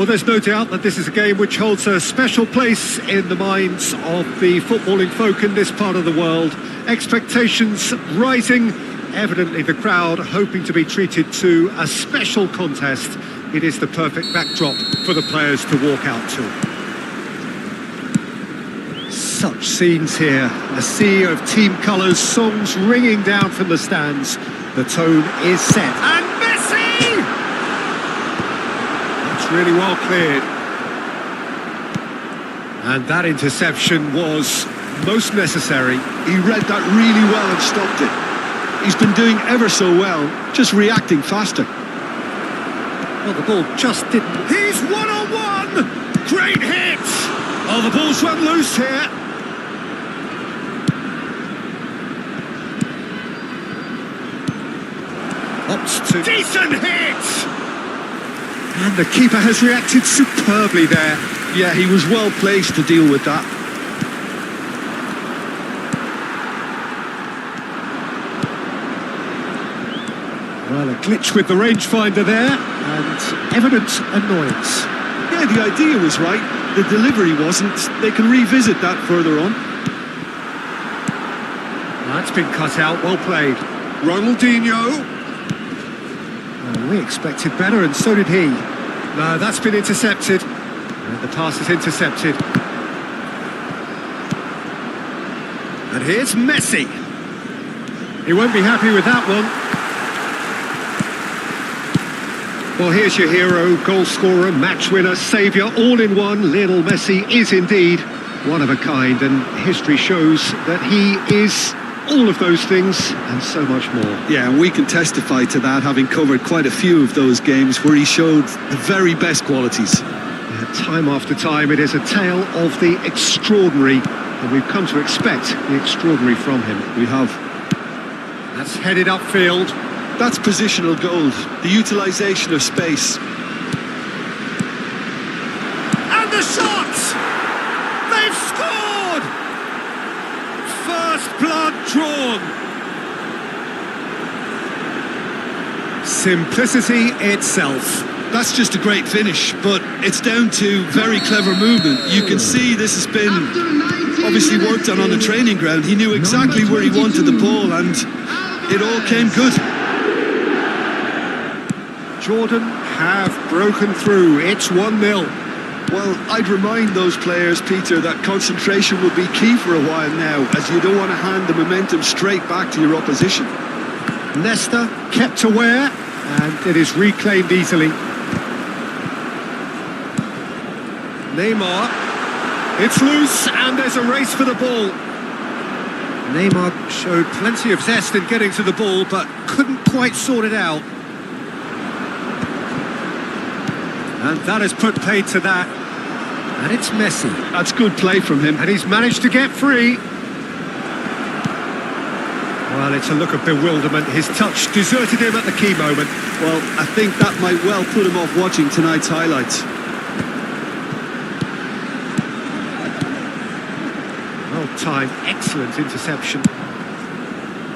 Well, there's no doubt that this is a game which holds a special place in the minds of the footballing folk in this part of the world. Expectations rising, evidently the crowd hoping to be treated to a special contest. It is the perfect backdrop for the players to walk out to. Such scenes here, a sea of team colours, songs ringing down from the stands. The tone is set. And Messi! That's really well cleared. And that interception was most necessary. He read that really well and stopped it. He's been doing ever so well, just reacting faster. Well, the ball just didn't... He's one-on-one! Great hit! Oh, the ball's run loose here. Opts to... Decent hit! And the keeper has reacted superbly there. Yeah, he was well placed to deal with that. Well, a glitch with the rangefinder there, and evident annoyance. Yeah, the idea was right. The delivery wasn't. They can revisit that further on. That's been cut out, well played. Ronaldinho. Well, we expected better, and so did he. No, that's been intercepted. And the pass is intercepted. And here's Messi. He won't be happy with that one. Well, here's your hero, goal scorer, match winner, saviour, all in one. Lionel Messi is indeed one of a kind, and history shows that he is all of those things and so much more. Yeah, and we can testify to that, having covered quite a few of those games where he showed the very best qualities. Yeah, time after time, it is a tale of the extraordinary, and we've come to expect the extraordinary from him. We have. That's headed upfield. That's positional gold, the utilisation of space. And the shot! They've scored! First blood drawn. Simplicity itself. That's just a great finish, but it's down to very clever movement. You can see this has been obviously worked on the training ground. He knew exactly where he wanted the ball, and it all came good. Jordan have broken through. It's 1-0. Well, I'd remind those players, Peter, that concentration will be key for a while now, as you don't want to hand the momentum straight back to your opposition. Nesta kept aware, and it is reclaimed easily. Neymar. It's loose, and there's a race for the ball. Neymar showed plenty of zest in getting to the ball, but couldn't quite sort it out. And that has put paid to that. And it's Messi. That's good play from him. And he's managed to get free. Well, it's a look of bewilderment. His touch deserted him at the key moment. Well, I think that might well put him off watching tonight's highlights. Well timed, excellent interception.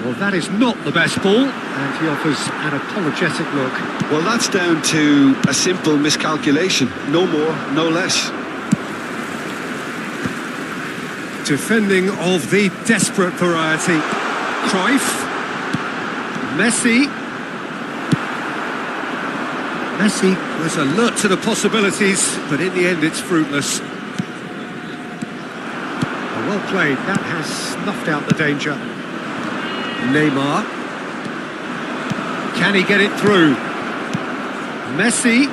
Well, that is not the best ball, and he offers an apologetic look. Well, that's down to a simple miscalculation. No more, no less. Defending of the desperate variety. Cruyff. Messi. Messi was alert to the possibilities, but in the end it's fruitless. Well played, that has snuffed out the danger. Neymar. Can he get it through? Messi.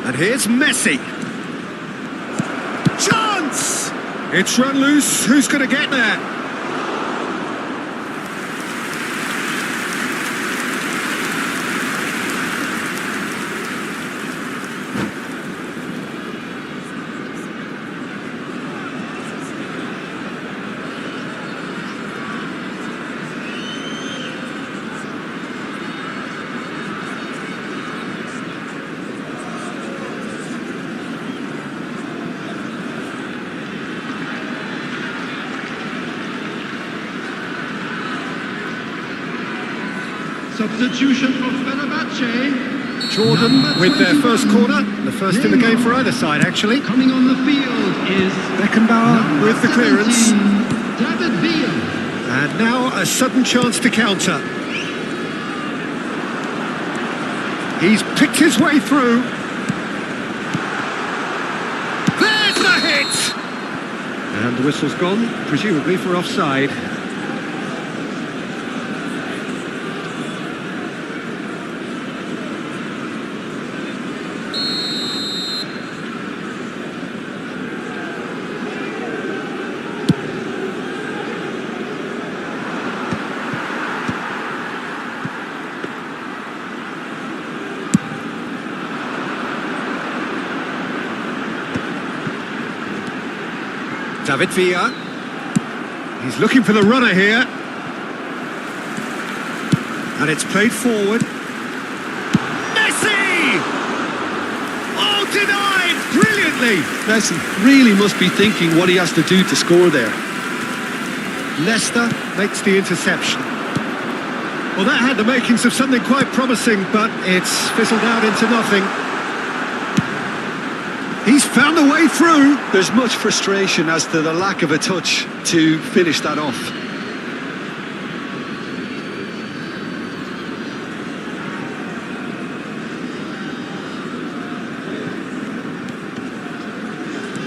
And here's Messi. Chance! It's run loose. Who's going to get there? Substitution for Fenerbahce. Jordan with their first corner, the first in the game for either side, actually. Coming on the field is Beckenbauer with the clearance. 17, And now a sudden chance to counter. He's picked his way through. There's the hit! And the whistle's gone, presumably for offside. David Villa. He's looking for the runner here. And it's played forward. Messi! Oh, denied! Brilliantly! Messi really must be thinking what he has to do to score there. Leicester makes the interception. Well, that had the makings of something quite promising, but it's fizzled out into nothing. He's found a way through. There's much frustration as to the lack of a touch to finish that off.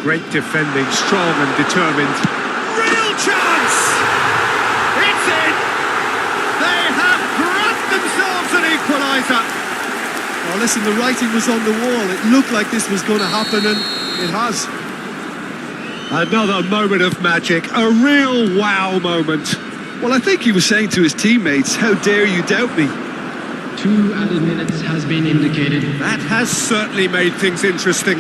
Great defending, strong and determined. Real chance! It's in! They have grabbed themselves an equaliser. Well, listen, the writing was on the wall. It looked like this was going to happen, and it has. Another moment of magic, a real wow moment. Well, I think he was saying to his teammates, how dare you doubt me? 2 added minutes has been indicated. That has certainly made things interesting.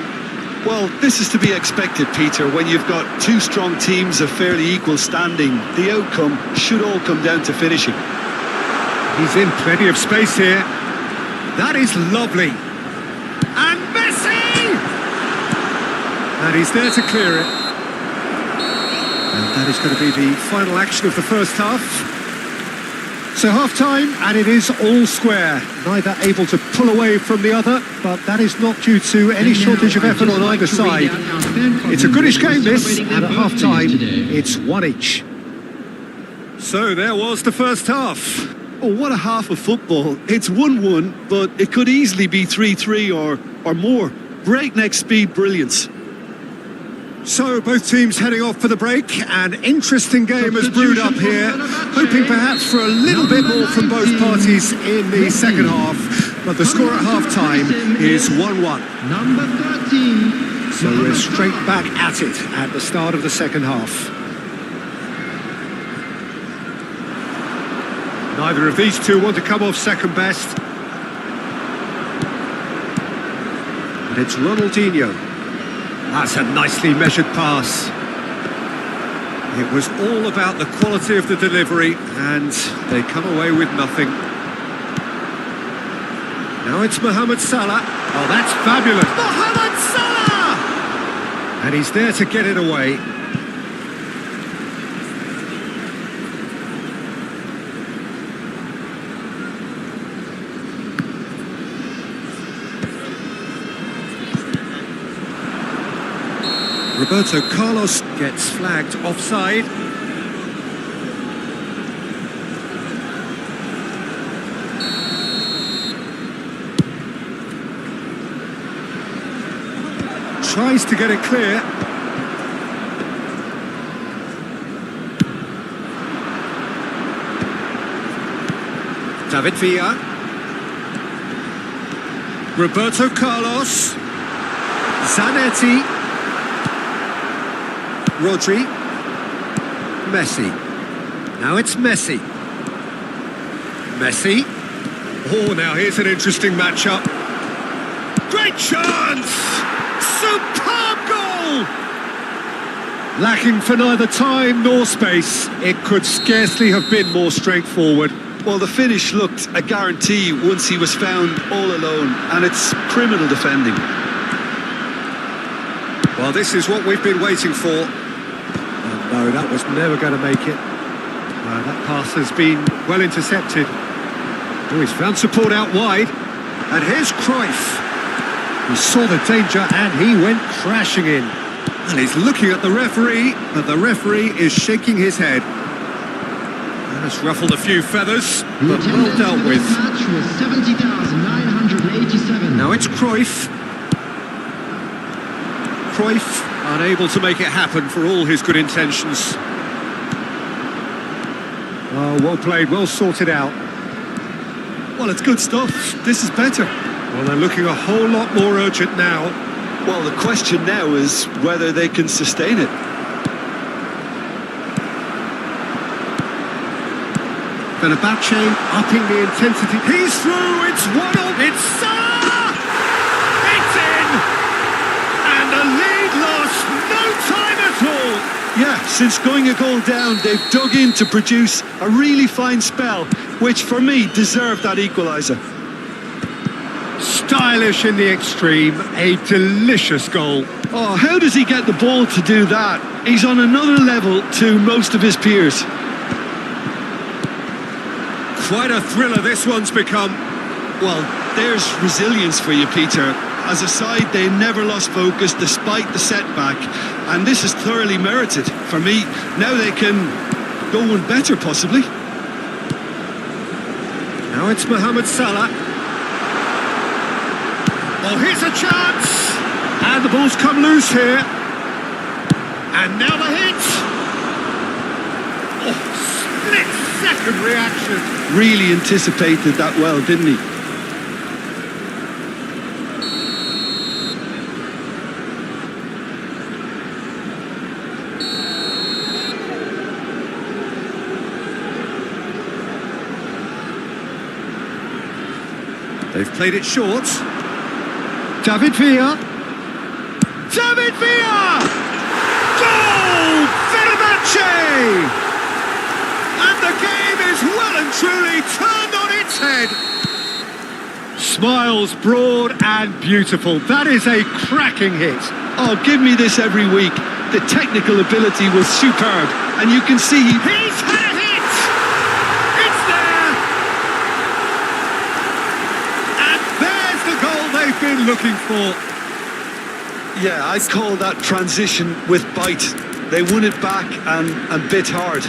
Well, this is to be expected, Peter, when you've got two strong teams of fairly equal standing. The outcome should all come down to finishing. He's in plenty of space here. That is lovely. And Messi! And he's there to clear it. And that is going to be the final action of the first half. So half-time, and it is all square. Neither able to pull away from the other, but that is not due to any shortage of effort on either side. It's a goodish game, this, and at half-time, it's 1 each. So there was the first half. Oh, what a half of football. It's 1-1, but it could easily be 3-3 or more. Breakneck speed brilliance. So both teams heading off for the break. An interesting game has brewed up here, hoping perhaps for a little bit more from both parties in the second half. But the score at half-time is 1-1. Number 13. So we're straight back at it at the start of the second half. Neither of these two want to come off second best. And it's Ronaldinho. That's a nicely measured pass. It was all about the quality of the delivery, and they come away with nothing. Now it's Mohamed Salah. Oh, that's fabulous. Mohamed Salah! And he's there to get it away. Roberto Carlos gets flagged offside. Tries to get it clear. David Villa. Roberto Carlos. Zanetti. Rodri, Messi. Now it's Messi. Messi. Oh, now here's an interesting matchup. Great chance! Superb goal! Lacking for neither time nor space. It could scarcely have been more straightforward. Well, the finish looked a guarantee once he was found all alone, and it's criminal defending. Well, this is what we've been waiting for. No, that was never going to make it. That pass has been well intercepted. Oh, he's found support out wide. And here's Cruyff. He saw the danger and he went crashing in. And he's looking at the referee, but the referee is shaking his head. That's ruffled a few feathers, but well dealt with. Match was 70,987. Now it's Cruyff. Cruyff unable to make it happen for all his good intentions. Oh, well played, well sorted out. Well, it's good stuff. This is better. Well, they're looking a whole lot more urgent now. Well, the question now is whether they can sustain it. Fenerbahce upping the intensity. He's through, it's 1-0, it's Salah! It's in! And the lead lost no time at all! Yeah, since going a goal down, they've dug in to produce a really fine spell, which for me deserved that equaliser. Stylish in the extreme, a delicious goal. Oh, how does he get the ball to do that? He's on another level to most of his peers. Quite a thriller this one's become. Well, there's resilience for you, Peter. As a side, they never lost focus despite the setback, and this is thoroughly merited. For me, now they can go one better, possibly. Now it's Mohamed Salah. Oh, here's a chance! And the ball's come loose here. And now the hit! Oh, split-second reaction. Really anticipated that well, didn't he? They've played it short. David Villa. David Villa! Goal! Fenerbahce! And the game is well and truly turned on its head. Smiles broad and beautiful. That is a cracking hit. Oh, give me this every week. The technical ability was superb, and you can see He's had a hit! It's there! And there's the goal they've been looking for. Yeah, I'd call that transition with bite. They won it back and bit hard.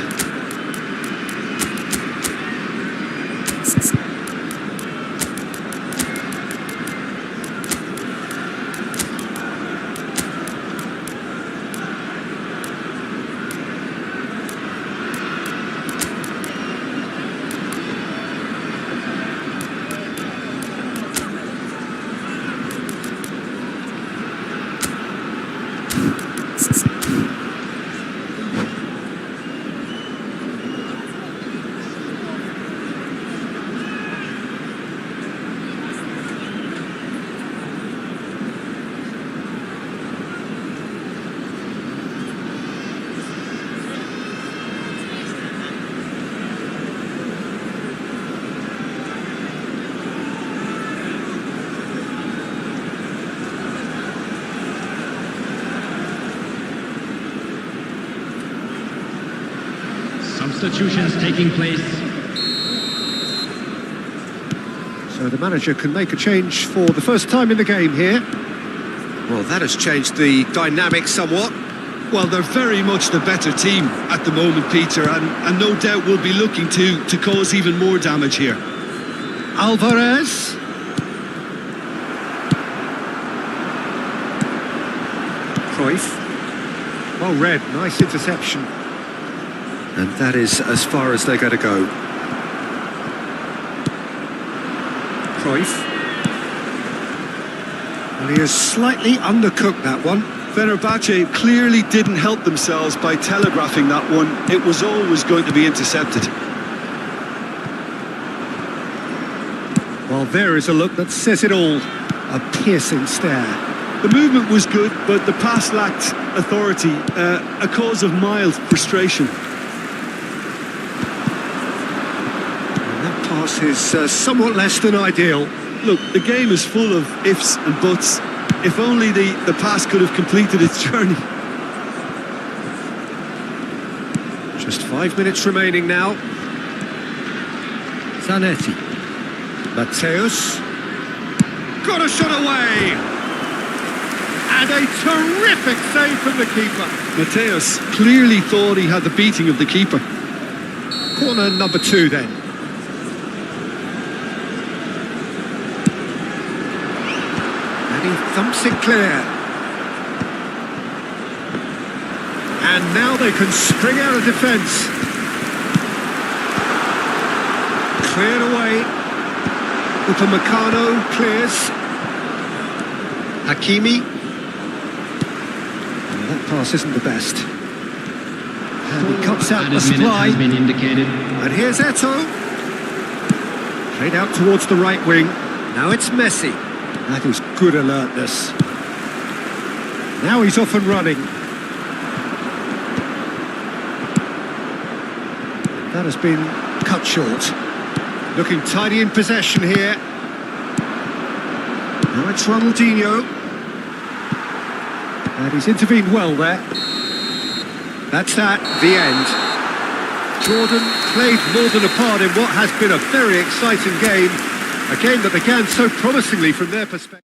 Substitutions taking place. So the manager can make a change for the first time in the game here. Well, that has changed the dynamic somewhat. Well, they're very much the better team at the moment, Peter, and no doubt will be looking to cause even more damage here. Alvarez. Cruyff. Well read, nice interception. And that is as far as they're going to go. Cruyff. Well, he has slightly undercooked that one. Fenerbahce clearly didn't help themselves by telegraphing that one. It was always going to be intercepted. Well, there is a look that says it all. A piercing stare. The movement was good, but the pass lacked authority, a cause of mild frustration. Is somewhat less than ideal. Look, the game is full of ifs and buts. If only the pass could have completed its journey. Just 5 minutes remaining now. Zanetti. Mateus. got a shot away! And a terrific save from the keeper. Mateus clearly thought he had the beating of the keeper. Corner number 2 then. And he thumps it clear. And now they can spring out of defence. Cleared away. Upamecano clears. Hakimi. Oh, that pass isn't the best. And he cuts out the supply. And here's Eto'o. Played out towards the right wing. Now it's Messi. That is good alertness. Now he's off and running. That has been cut short. Looking tidy in possession here. Now it's Ronaldinho. And he's intervened well there. That's that, the end. Jordan played more than a part in what has been a very exciting game. A game that began so promisingly from their perspective.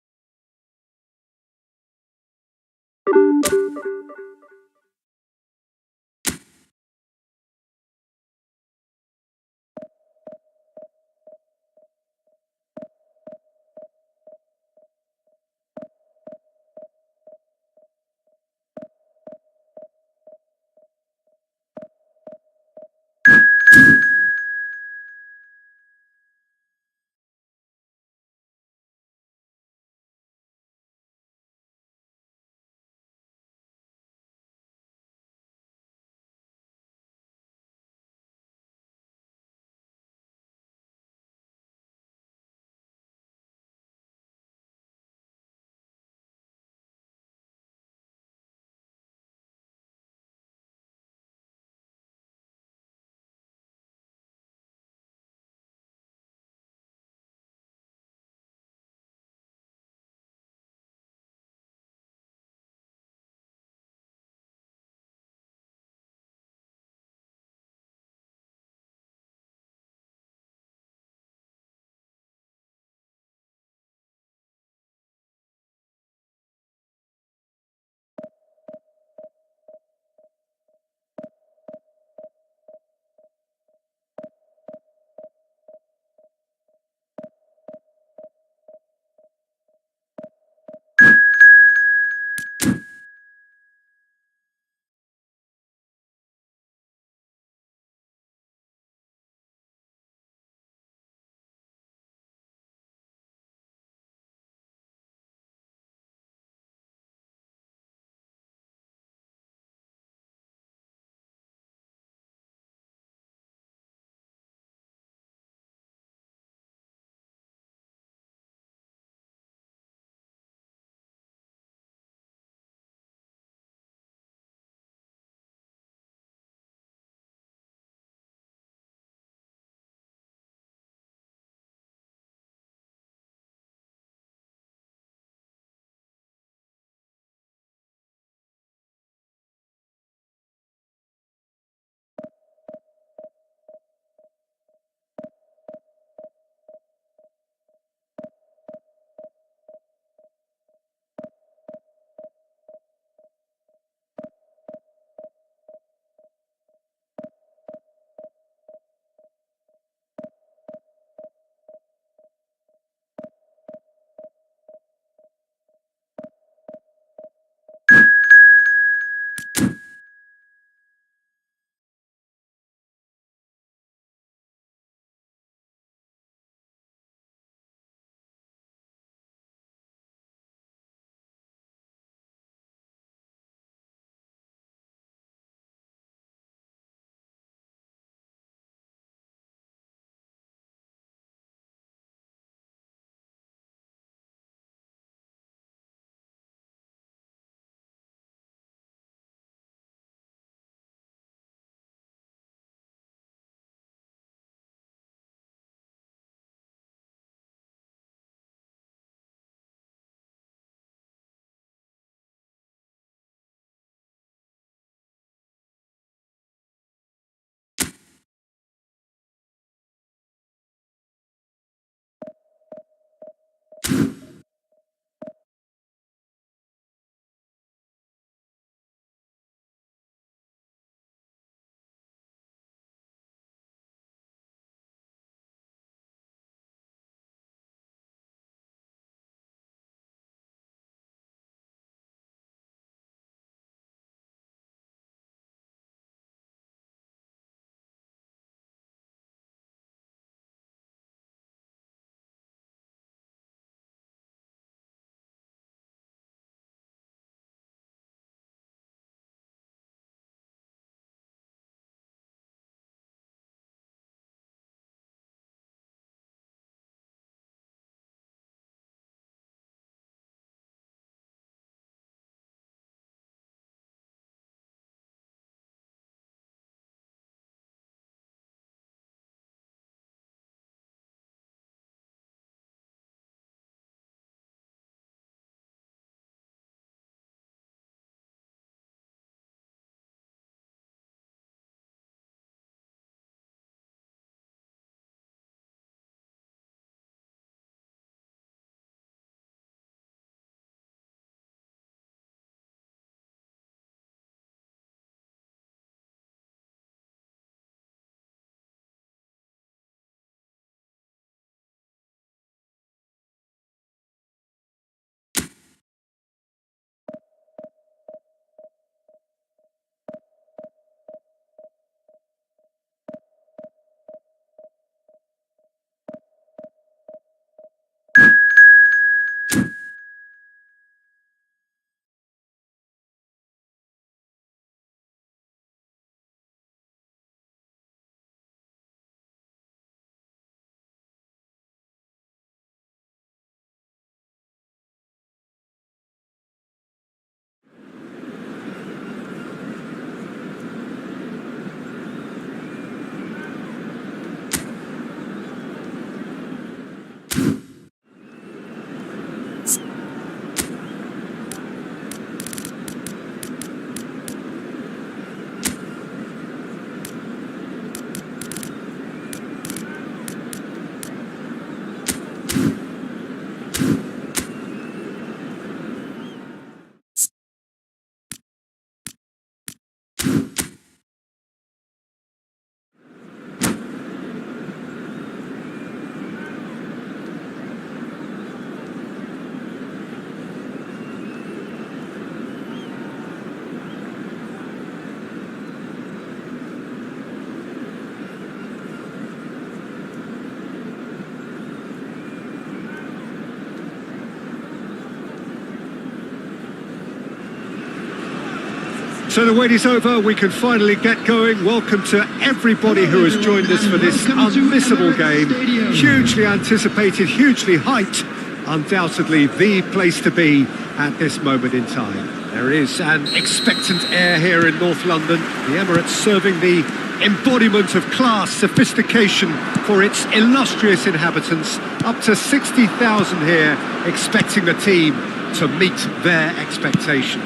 So the wait is over, we can finally get going. Welcome to everybody who has joined us for this unmissable game. Hugely anticipated, hugely hyped. Undoubtedly the place to be at this moment in time. There is an expectant air here in North London. The Emirates serving the embodiment of class, sophistication for its illustrious inhabitants. Up to 60,000 here, expecting the team to meet their expectation.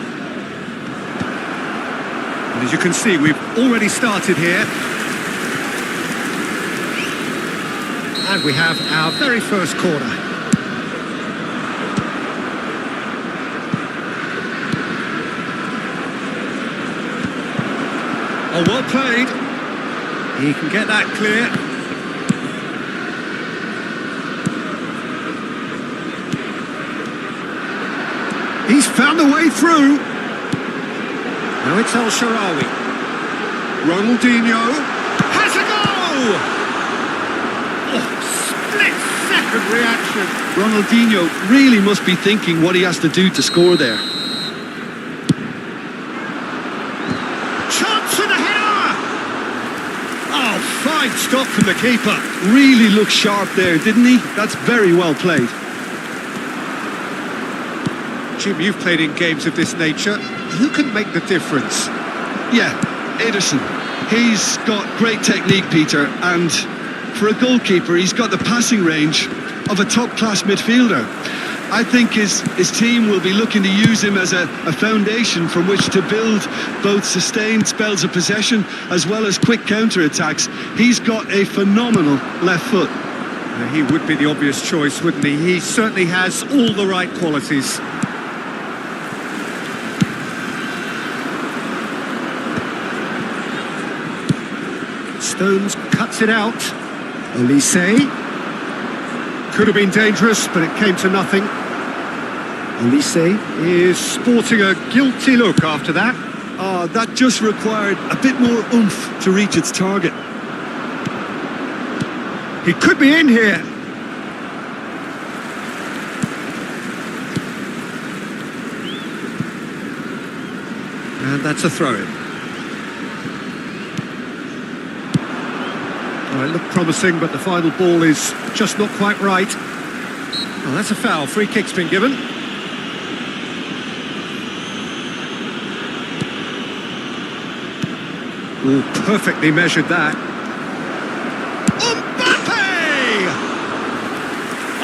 And as you can see, we've already started here. And we have our very first corner. Oh, well played. He can get that clear. He's found a way through. Now it's El-Shaarawy. Ronaldinho has a goal! Oh, split-second reaction. Ronaldinho really must be thinking what he has to do to score there. Chance for the header! Oh, fine stop from the keeper. Really looked sharp there, didn't he? That's very well played. Jim, you've played in games of this nature. Who can make the difference? Yeah, Ederson. He's got great technique, Peter, and for a goalkeeper, he's got the passing range of a top-class midfielder. I think his team will be looking to use him as a foundation from which to build both sustained spells of possession as well as quick counter-attacks. He's got a phenomenal left foot. He would be the obvious choice, wouldn't he? He certainly has all the right qualities. Stones cuts it out. Olise. Could have been dangerous, but it came to nothing. Olise is sporting a guilty look after that. Oh, that just required a bit more oomph to reach its target. He could be in here. And that's a throw-in. Well, it looked promising, but the final ball is just not quite right. Well, that's a foul. Free kick's been given. Oh, perfectly measured that. Mbappe!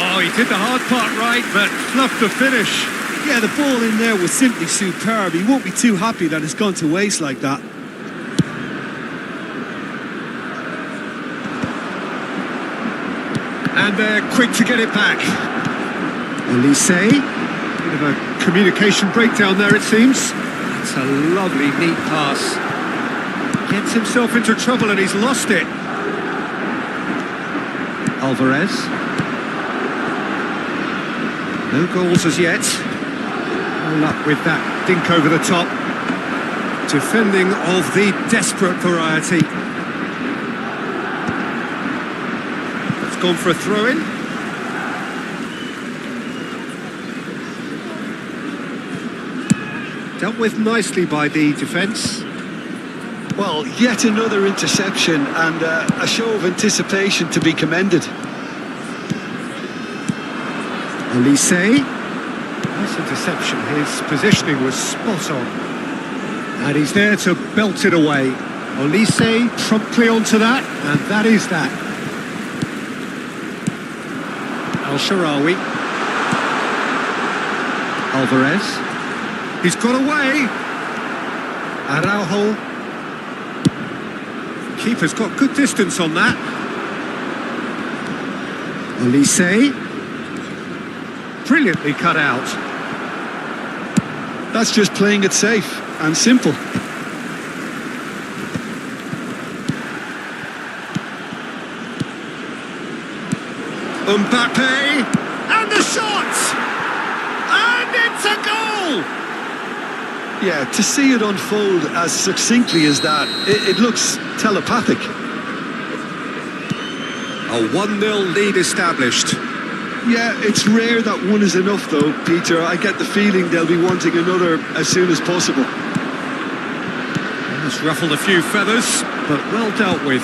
Oh, he did the hard part right, but fluffed the finish. Yeah, the ball in there was simply superb. He won't be too happy that it's gone to waste like that. And they're quick to get it back. Olise. Bit of a communication breakdown there, it seems. That's a lovely, neat pass. Gets himself into trouble and he's lost it. Alvarez. No goals as yet. No luck with that dink over the top. Defending of the desperate variety. Gone for a throw-in. Dealt with nicely by the defence. Well, yet another interception and a show of anticipation to be commended. Olise. Nice interception. His positioning was spot on. And he's there to belt it away. Olise promptly onto that, and that is that. El-Shaarawy. Alvarez. He's got away. Araujo. Keeper's got good distance on that. Olise. Brilliantly cut out. That's just playing it safe and simple. Mbappe, and the shot! And it's a goal! Yeah, to see it unfold as succinctly as that, it looks telepathic. A 1-0 lead established. Yeah, it's rare that one is enough though, Peter. I get the feeling they'll be wanting another as soon as possible. Has ruffled a few feathers, but well dealt with.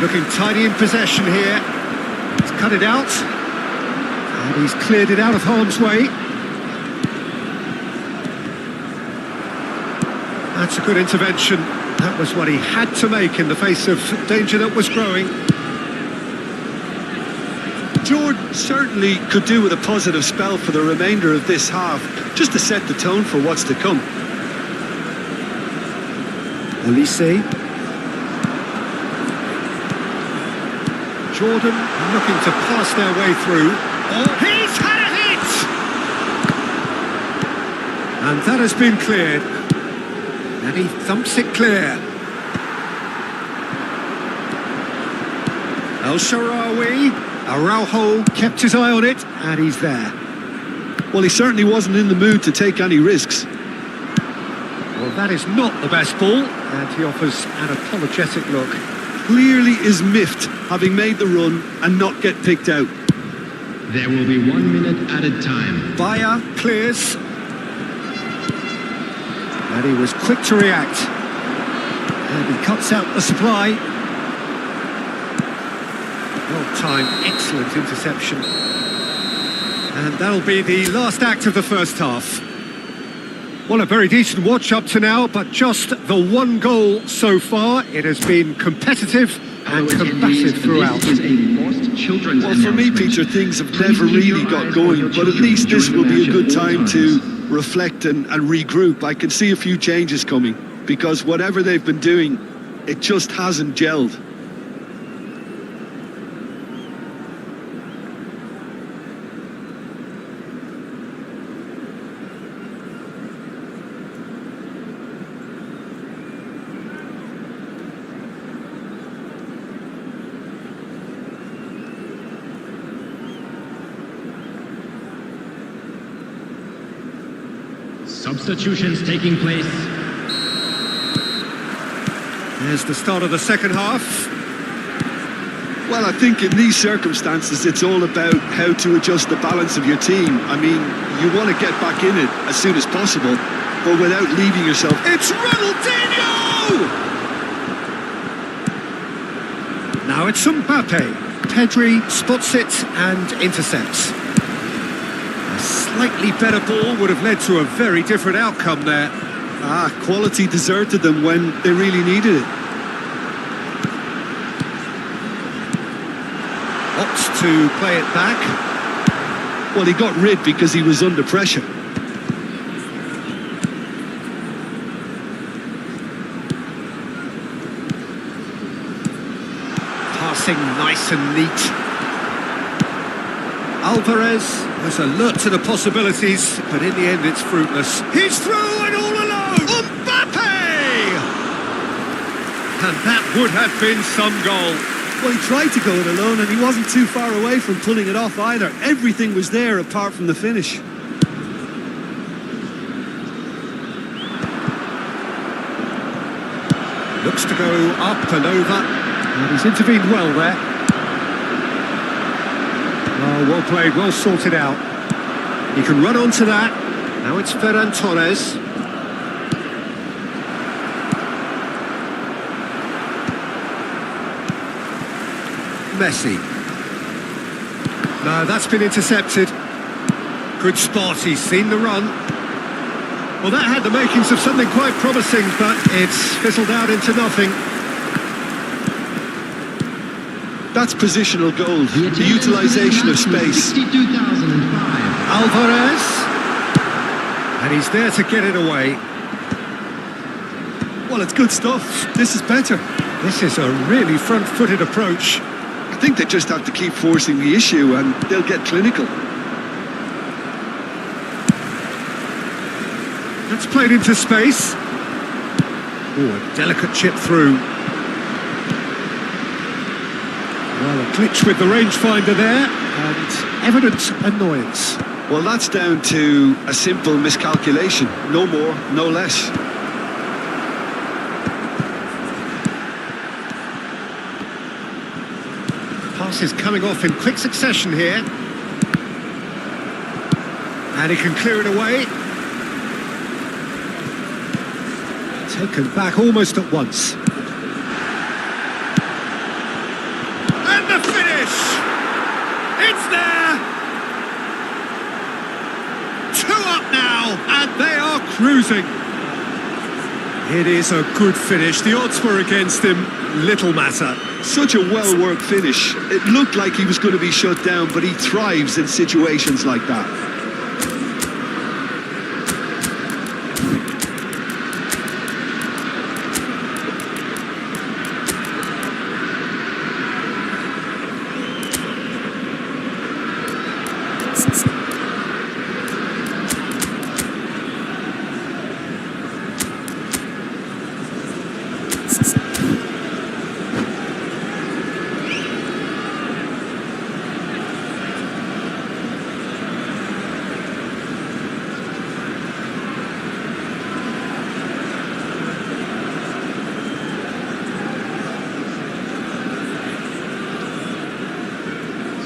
Looking tidy in possession here. He's cut it out. And he's cleared it out of harm's way. That's a good intervention. That was what he had to make in the face of danger that was growing. Jordan certainly could do with a positive spell for the remainder of this half, just to set the tone for what's to come. Olise. Jordan looking to pass their way through. Oh, he's had a hit! And that has been cleared. And he thumps it clear. El Shaarawy. Araujo kept his eye on it, and he's there. Well, he certainly wasn't in the mood to take any risks. Well, that is not the best ball, and he offers an apologetic look. Clearly is miffed, having made the run and not get picked out. There will be 1 minute added time. Bayer clears. And he was quick to react. And he cuts out the supply. Well-timed, excellent interception. And that'll be the last act of the first half. Well, a very decent watch up to now, but just the one goal so far. It has been competitive and combative throughout. This is a forced children's Well, for me, Peter, things have never really got going, but at least this will be a good time to reflect and regroup. I can see a few changes coming, because whatever they've been doing, it just hasn't gelled. Substitutions taking place. There's the start of the second half. Well, I think in these circumstances, it's all about how to adjust the balance of your team. I mean, you want to get back in it as soon as possible, but without leaving yourself. It's Ronaldinho! Now it's Mbappe. Pedri spots it and intercepts. A slightly better ball would have led to a very different outcome there. Quality deserted them when they really needed it. Opts to play it back. Well, he got rid because he was under pressure. Passing nice and neat. Alvarez was alert to the possibilities, but in the end it's fruitless. He's through and all alone! Mbappe! And that would have been some goal. Well, he tried to go it alone and he wasn't too far away from pulling it off either. Everything was there apart from the finish. Looks to go up and over, and he's intervened well there. Oh, well played, well sorted out. He can run onto that. Now it's Ferran Torres. Messi. No, that's been intercepted. Good spot, he's seen the run. Well, that had the makings of something quite promising, but it's fizzled out into nothing. That's positional gold, the utilisation of space. 62,005. Alvarez. And he's there to get it away. Well, it's good stuff. This is better. This is a really front-footed approach. I think they just have to keep forcing the issue and they'll get clinical. That's played into space. Oh, a delicate chip through. Well, a glitch with the rangefinder there, and evident annoyance. Well, that's down to a simple miscalculation. No more, no less. Passes coming off in quick succession here. And he can clear it away. Taken back almost at once. And the finish! It's there! 2 up now, and they are cruising. It is a good finish. The odds were against him. Little matter. Such a well-worked finish. It looked like he was going to be shut down, but he thrives in situations like that.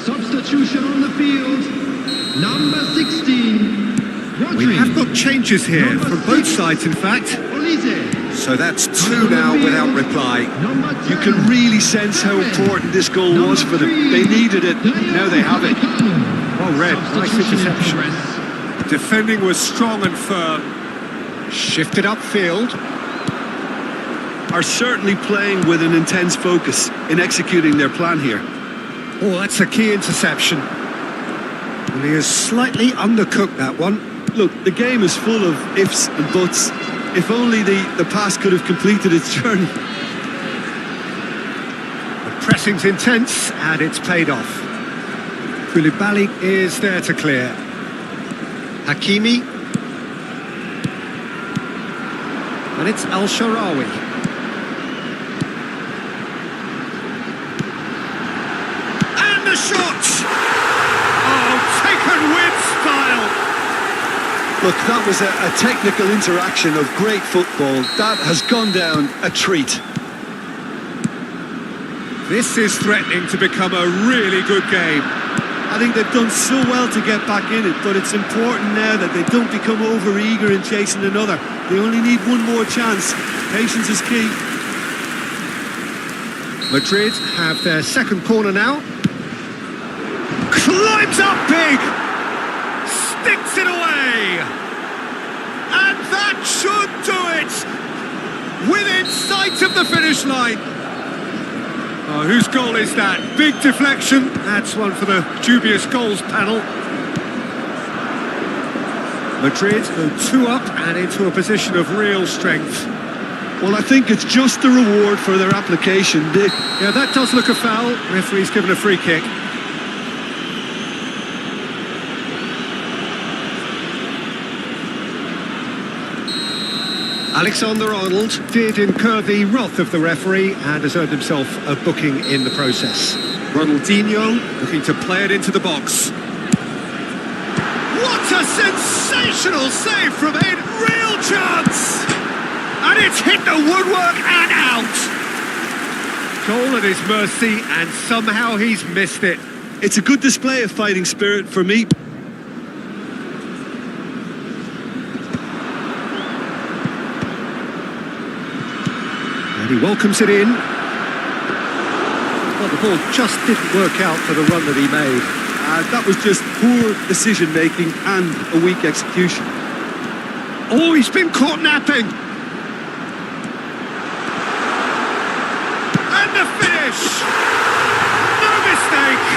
Substitution on the field, number 16. We have got changes here from both sides, in fact. So that's 2 now without reply. You can really sense how important this goal was for them. They needed it, now they have it. Well read, nice interception. Defending was strong and firm. Shifted upfield. Are certainly playing with an intense focus in executing their plan here. Oh, that's a key interception. And he has slightly undercooked that one. Look, the game is full of ifs and buts. If only the pass could have completed its journey. The pressing's intense, and it's paid off. Koulibaly is there to clear. Hakimi. And it's Al-Sharawi. And the shot! Oh, taken with style! Look, that was a technical interaction of great football. That has gone down a treat. This is threatening to become a really good game. I think they've done so well to get back in it, but it's important now that they don't become over-eager in chasing another. They only need one more chance. Patience is key. Madrid have their second corner now. Climbs up big! Sticks it away! And that should do it! Within sight of the finish line! Oh, whose goal is that? Big deflection. That's one for the dubious goals panel. Madrid go 2 up and into a position of real strength. Well, I think it's just the reward for their application. Yeah, that does look a foul. Referee's given a free kick. Alexander-Arnold did incur the wrath of the referee and has earned himself a booking in the process. Ronaldinho looking to play it into the box. What a sensational save from him! Real chance! And it's hit the woodwork and out! Goal at his mercy, and somehow he's missed it. It's a good display of fighting spirit for me. And he welcomes it in. Well, the ball just didn't work out for the run that he made. That was just poor decision-making and a weak execution. Oh, he's been caught napping. And the finish! No mistake!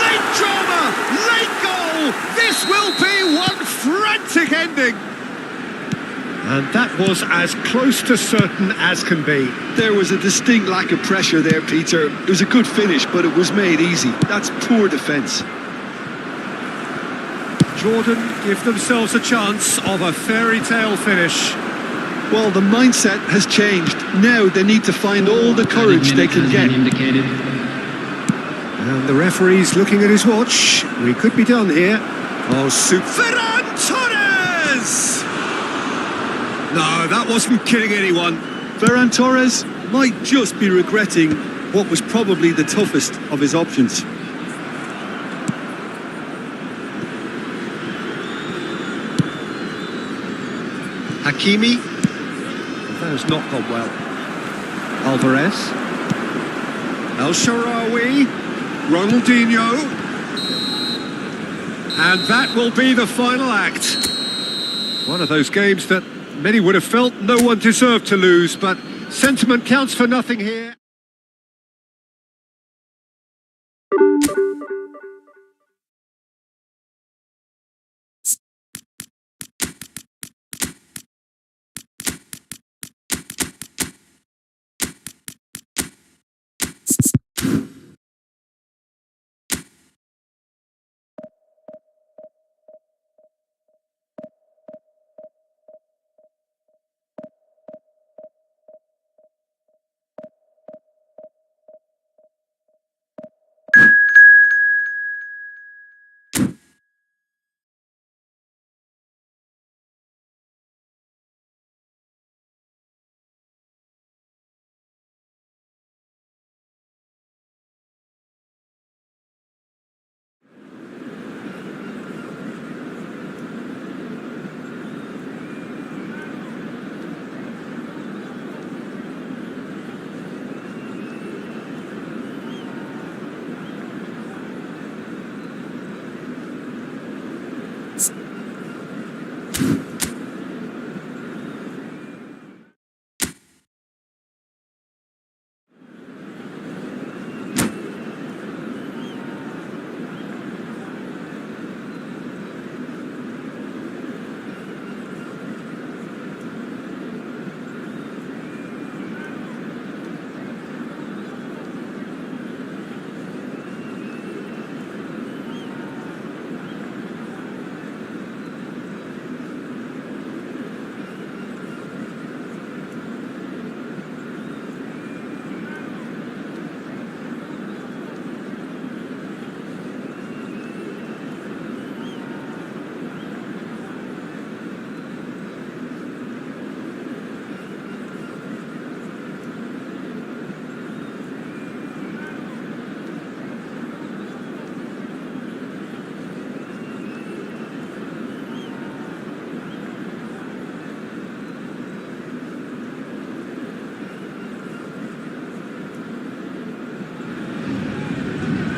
Late drama, late goal! This will be one frantic ending! And that was as close to certain as can be. There was a distinct lack of pressure there, Peter. It was a good finish, but it was made easy. That's poor defence. Jordan give themselves a chance of a fairy tale finish. Well, the mindset has changed. Now they need to find all the courage they can get. And the referee's looking at his watch. We could be done here. Oh, Ferran Torres! No, that wasn't killing anyone. Ferran Torres might just be regretting what was probably the toughest of his options. Hakimi. That has not gone well. Alvarez. El Shaarawy. Ronaldinho. And that will be the final act. One of those games that many would have felt no one deserved to lose, but sentiment counts for nothing here.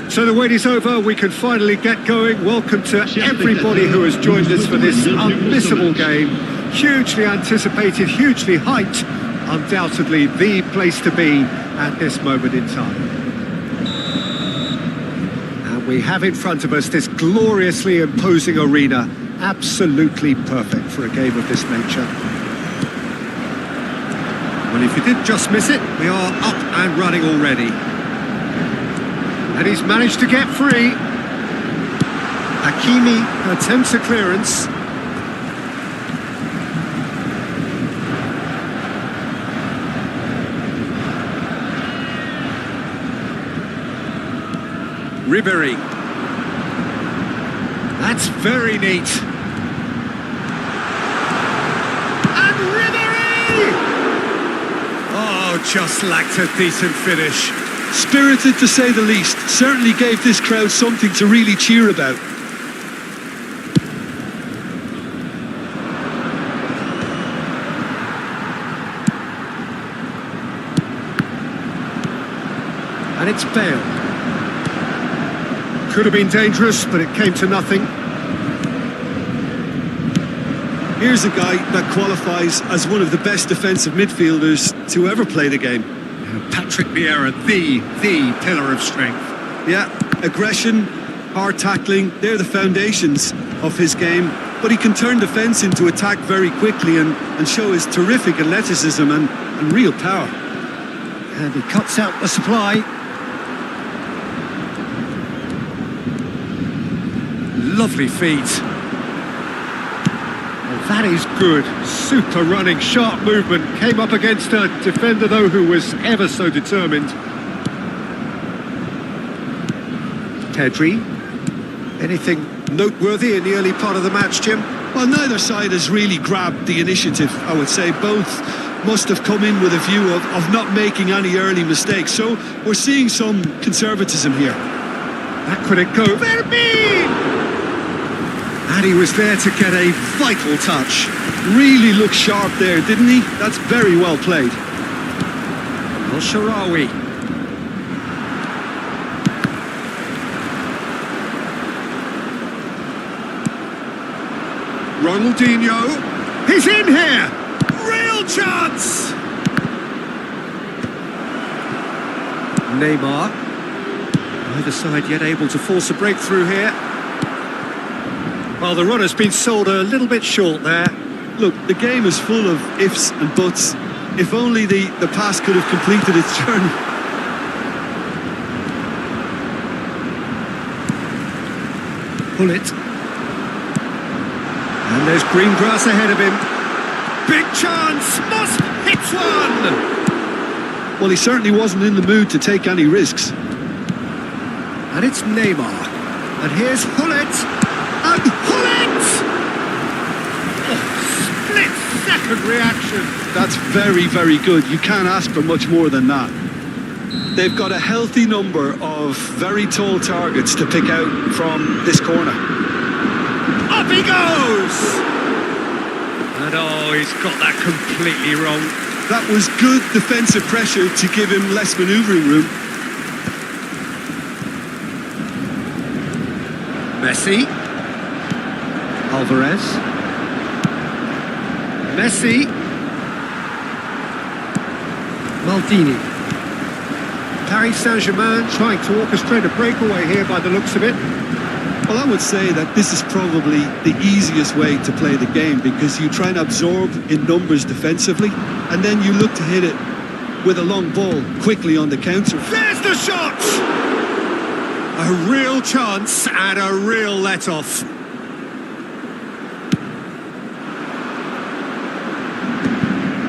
So the wait is over, we can finally get going. Welcome to everybody who has joined us for this unmissable game. Hugely anticipated, hugely hyped. Undoubtedly the place to be at this moment in time. And we have in front of us this gloriously imposing arena. Absolutely perfect for a game of this nature. Well, if you did just miss it, we are up and running already. And he's managed to get free. Hakimi attempts a clearance. Ribéry. That's very neat. And Ribéry! Oh, just lacked a decent finish. Spirited to say the least, certainly gave this crowd something to really cheer about. And it's Bale. Could have been dangerous, but it came to nothing. Here's a guy that qualifies as one of the best defensive midfielders to ever play the game. Patrick Vieira, the pillar of strength. Yeah, aggression, hard tackling, they're the foundations of his game. But he can turn defence into attack very quickly and show his terrific athleticism and real power. And he cuts out the supply. Lovely feet. That is good. Super running, sharp movement. Came up against a defender, though, who was ever so determined. Pedri. Anything noteworthy in the early part of the match, Jim? Well, neither side has really grabbed the initiative, I would say. Both must have come in with a view of not making any early mistakes. So we're seeing some conservatism here. Back could it go. Verbi! And he was there to get a vital touch. Really looked sharp there, didn't he? That's very well played. Al-Sharawi. Ronaldinho. He's in here. Real chance. Neymar. Neither side yet able to force a breakthrough here. Well, the run has been sold a little bit short there. Look, the game is full of ifs and buts. If only the pass could have completed its journey. Pull it. And there's green grass ahead of him. Big chance! Must hit one! Well, he certainly wasn't in the mood to take any risks. And it's Neymar. And here's Hullet. And Hullet! Oh, split-second reaction. That's very, very good. You can't ask for much more than that. They've got a healthy number of very tall targets to pick out from this corner. Up he goes! And oh, he's got that completely wrong. That was good defensive pressure to give him less manoeuvring room. Messi. Alvarez. Messi. Maldini. Paris Saint-Germain trying to orchestrate a breakaway here by the looks of it. Well, I would say that this is probably the easiest way to play the game because you try and absorb in numbers defensively and then you look to hit it with a long ball quickly on the counter. There's the shot! A real chance and a real let-off.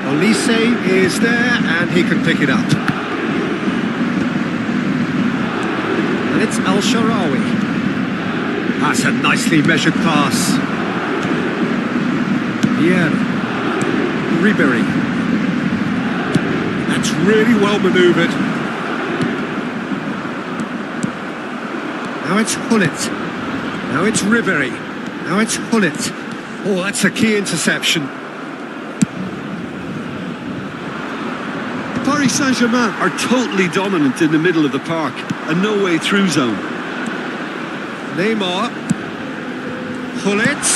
Olise is there and he can pick it up. And it's Al-Sharawi. That's a nicely measured pass. Yeah. Ribery. That's really well manoeuvred. Now it's Hullet. Now it's Ribery. Now it's Hullet. Oh, that's a key interception. Paris Saint-Germain are totally dominant in the middle of the park. A no-way through zone. Neymar. Hullet.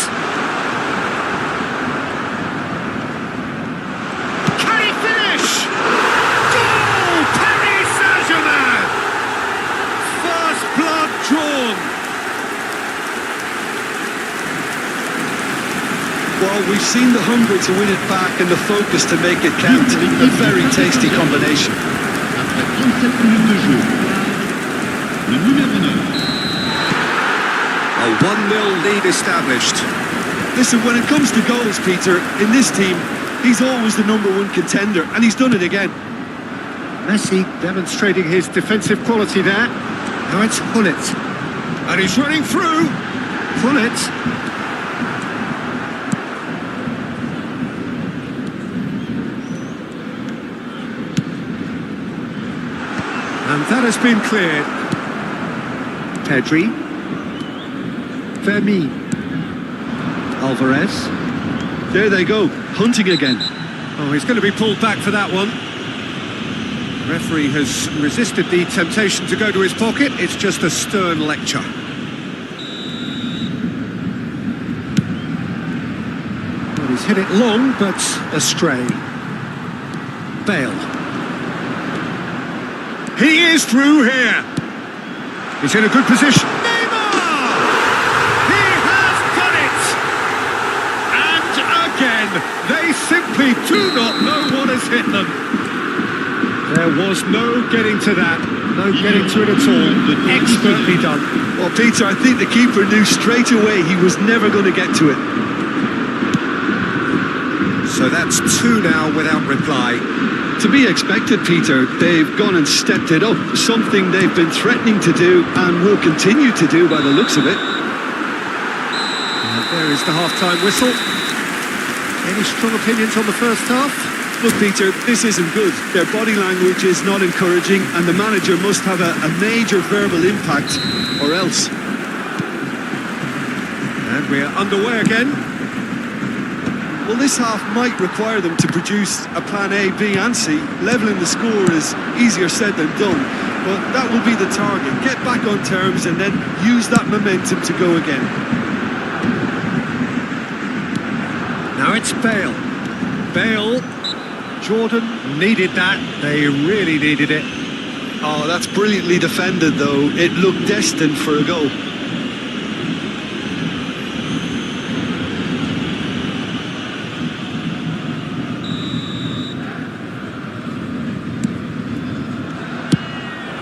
Can he finish? Goal! Paris Saint-Germain! First blood drawn. Well, we've seen the hunger to win it back and the focus to make it count. A very tasty combination. Après 37 minutes de jeu, le numéro 9. A 1-0 lead established. Listen, when it comes to goals, Peter, in this team, he's always the #1 contender, and he's done it again. Messi demonstrating his defensive quality there. Now it's Hullet. And he's running through. Hullet. And that has been cleared. Pedri. Fermi. Alvarez. There they go, hunting again. Oh, he's going to be pulled back for that one. The referee has resisted the temptation to go to his pocket. It's just a stern lecture. Well, he's hit it long, but astray. Bale. He is through here. He's in a good position. They simply do not know what has hit them. There was no getting to that, no getting to it at all. Expertly done. Well, Peter, I think the keeper knew straight away he was never going to get to it. So that's 2 now without reply. To be expected, Peter. They've gone and stepped it up, something they've been threatening to do and will continue to do by the looks of it. And there is the half-time whistle. Any strong opinions on the first half? Look, Peter, this isn't good. Their body language is not encouraging and the manager must have a major verbal impact or else. And we're underway again. Well, this half might require them to produce a plan A, B and C. Levelling the score is easier said than done, but that will be the target. Get back on terms and then use that momentum to go again. Now it's Bale. Bale. Jordan needed that. They really needed it. Oh, that's brilliantly defended, though. It looked destined for a goal.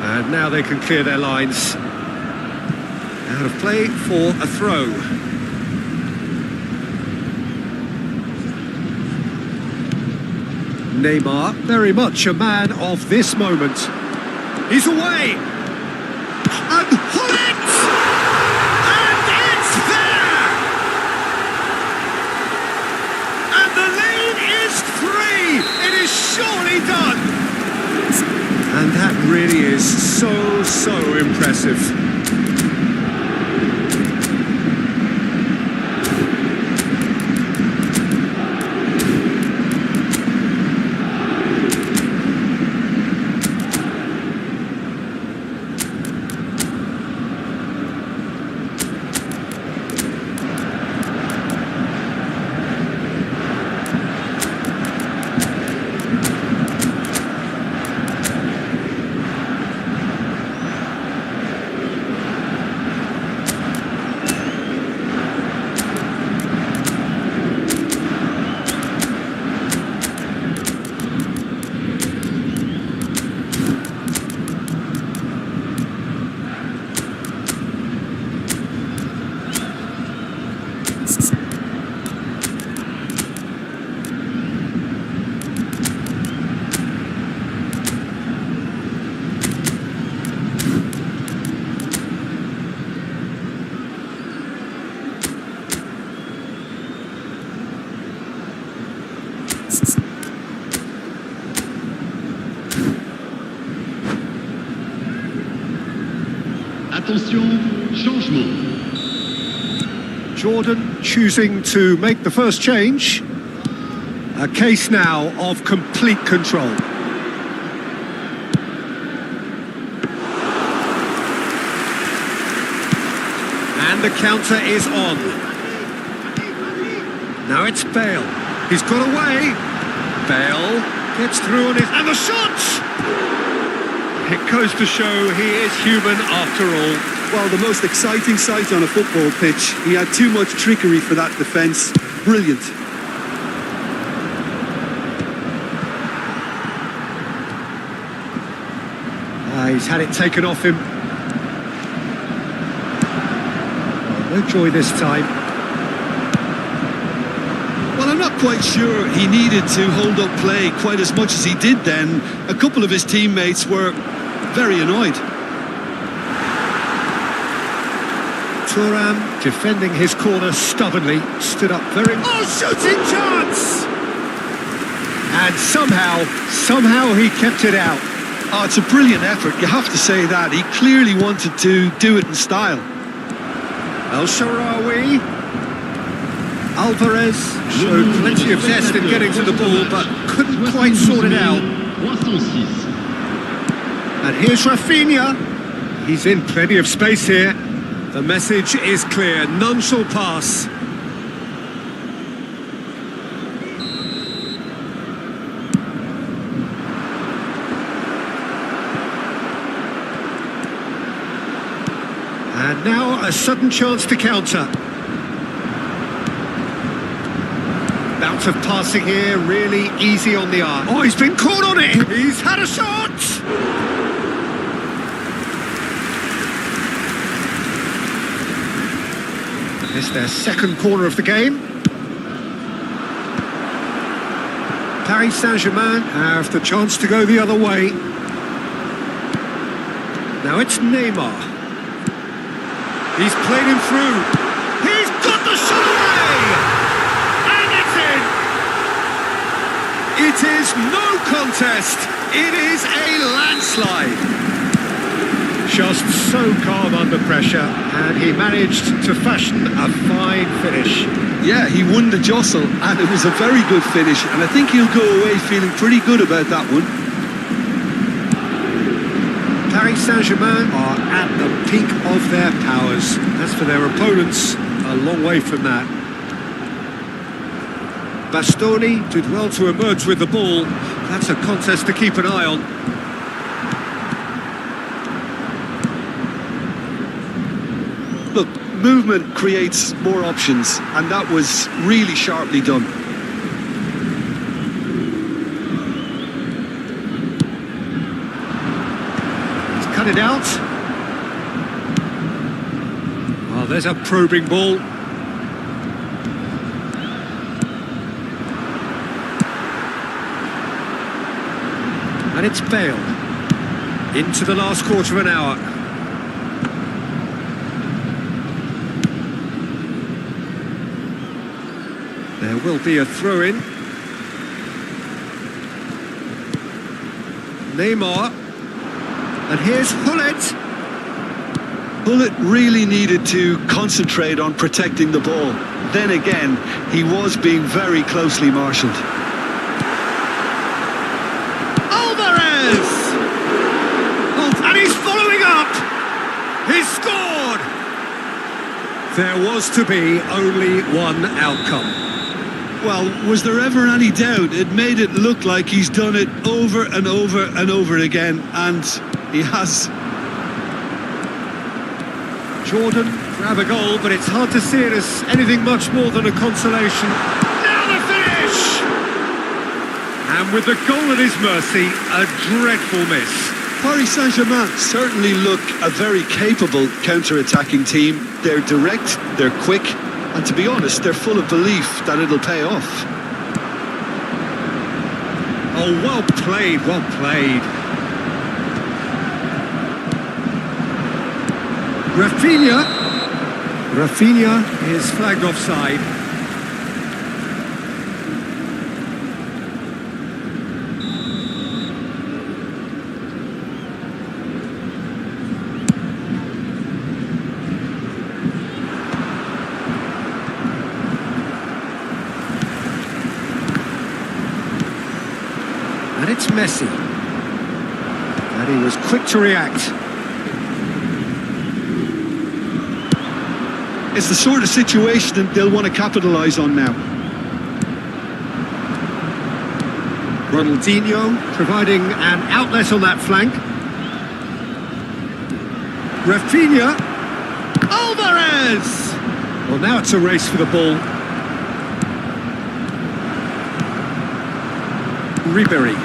And now they can clear their lines. Out of play for a throw. Neymar, very much a man of this moment. He's away! And Hullet! And it's there! And the lead is 3! It is surely done! And that really is so impressive. Attention, changement. Jordan choosing to make the first change. A case now of complete control. And the counter is on. Now it's Bale. He's got away. Bale gets through on it. And the shot! It goes to show he is human after all. Well, the most exciting sight on a football pitch. He had too much trickery for that defence. Brilliant. He's had it taken off him. No joy this time. Well, I'm not quite sure he needed to hold up play quite as much as he did then. A couple of his teammates were very annoyed. Thuram defending his corner stubbornly, stood up very... Oh, shooting chance! And somehow he kept it out. Oh, it's a brilliant effort, you have to say that. He clearly wanted to do it in style. El Shaarawy. Alvarez showed plenty of zest in getting to the ball, but couldn't quite sort it out. 306. And here's Rafinha. He's in plenty of space here. The message is clear, none shall pass. And now a sudden chance to counter. Bout of passing here, really easy on the arm. Oh, he's been caught on it! He's had a shot! It's their second corner of the game. Paris Saint-Germain have the chance to go the other way. Now it's Neymar. He's played him through. He's got the shot away! And it's in! It is no contest. It is a landslide. Just so calm under pressure, and he managed to fashion a fine finish. Yeah, he won the jostle, and it was a very good finish, and I think he'll go away feeling pretty good about that one. Paris Saint-Germain are at the peak of their powers. As for their opponents, a long way from that. Bastoni did well to emerge with the ball. That's a contest to keep an eye on. Look, movement creates more options, and that was really sharply done. He's cut it out. Oh, there's a probing ball. And it's Bale. Into the last quarter of an hour. There will be a throw-in. Neymar. And here's Hullet. Hullet really needed to concentrate on protecting the ball. Then again, he was being very closely marshalled. Alvarez! Oh, and he's following up! He's scored! There was to be only one outcome. Well, was there ever any doubt? It made it look like he's done it over and over and over again, and he has. Jordan grab a goal, but it's hard to see it as anything much more than a consolation. Now the finish! And with the goal at his mercy, a dreadful miss. Paris Saint-Germain certainly look a very capable counter-attacking team. They're direct, they're quick, and to be honest, they're full of belief that it'll pay off. Oh, well played, well played. Rafinha is flagged offside. And it's Messi. And he was quick to react. It's the sort of situation that they'll want to capitalise on now. Ronaldinho providing an outlet on that flank. Rafinha. Alvarez! Well, now it's a race for the ball. Ribéry.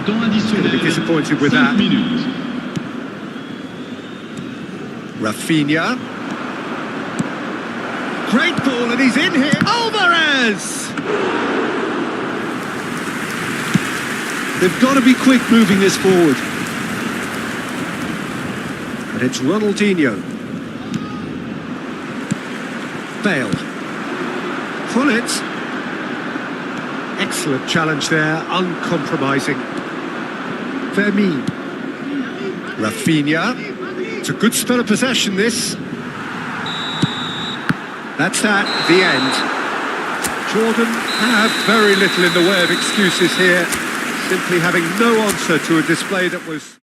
Temps additionnel. Gonna be disappointed with 5 that. minutes. Rafinha. Great ball, and he's in here. Alvarez! They've got to be quick moving this forward. And it's Ronaldinho. Bale. Hullet. Excellent challenge there, uncompromising. Vermeer. Rafinha. It's a good spell of possession, this. That's that, the end. Jordan have very little in the way of excuses here, simply having no answer to a display that was...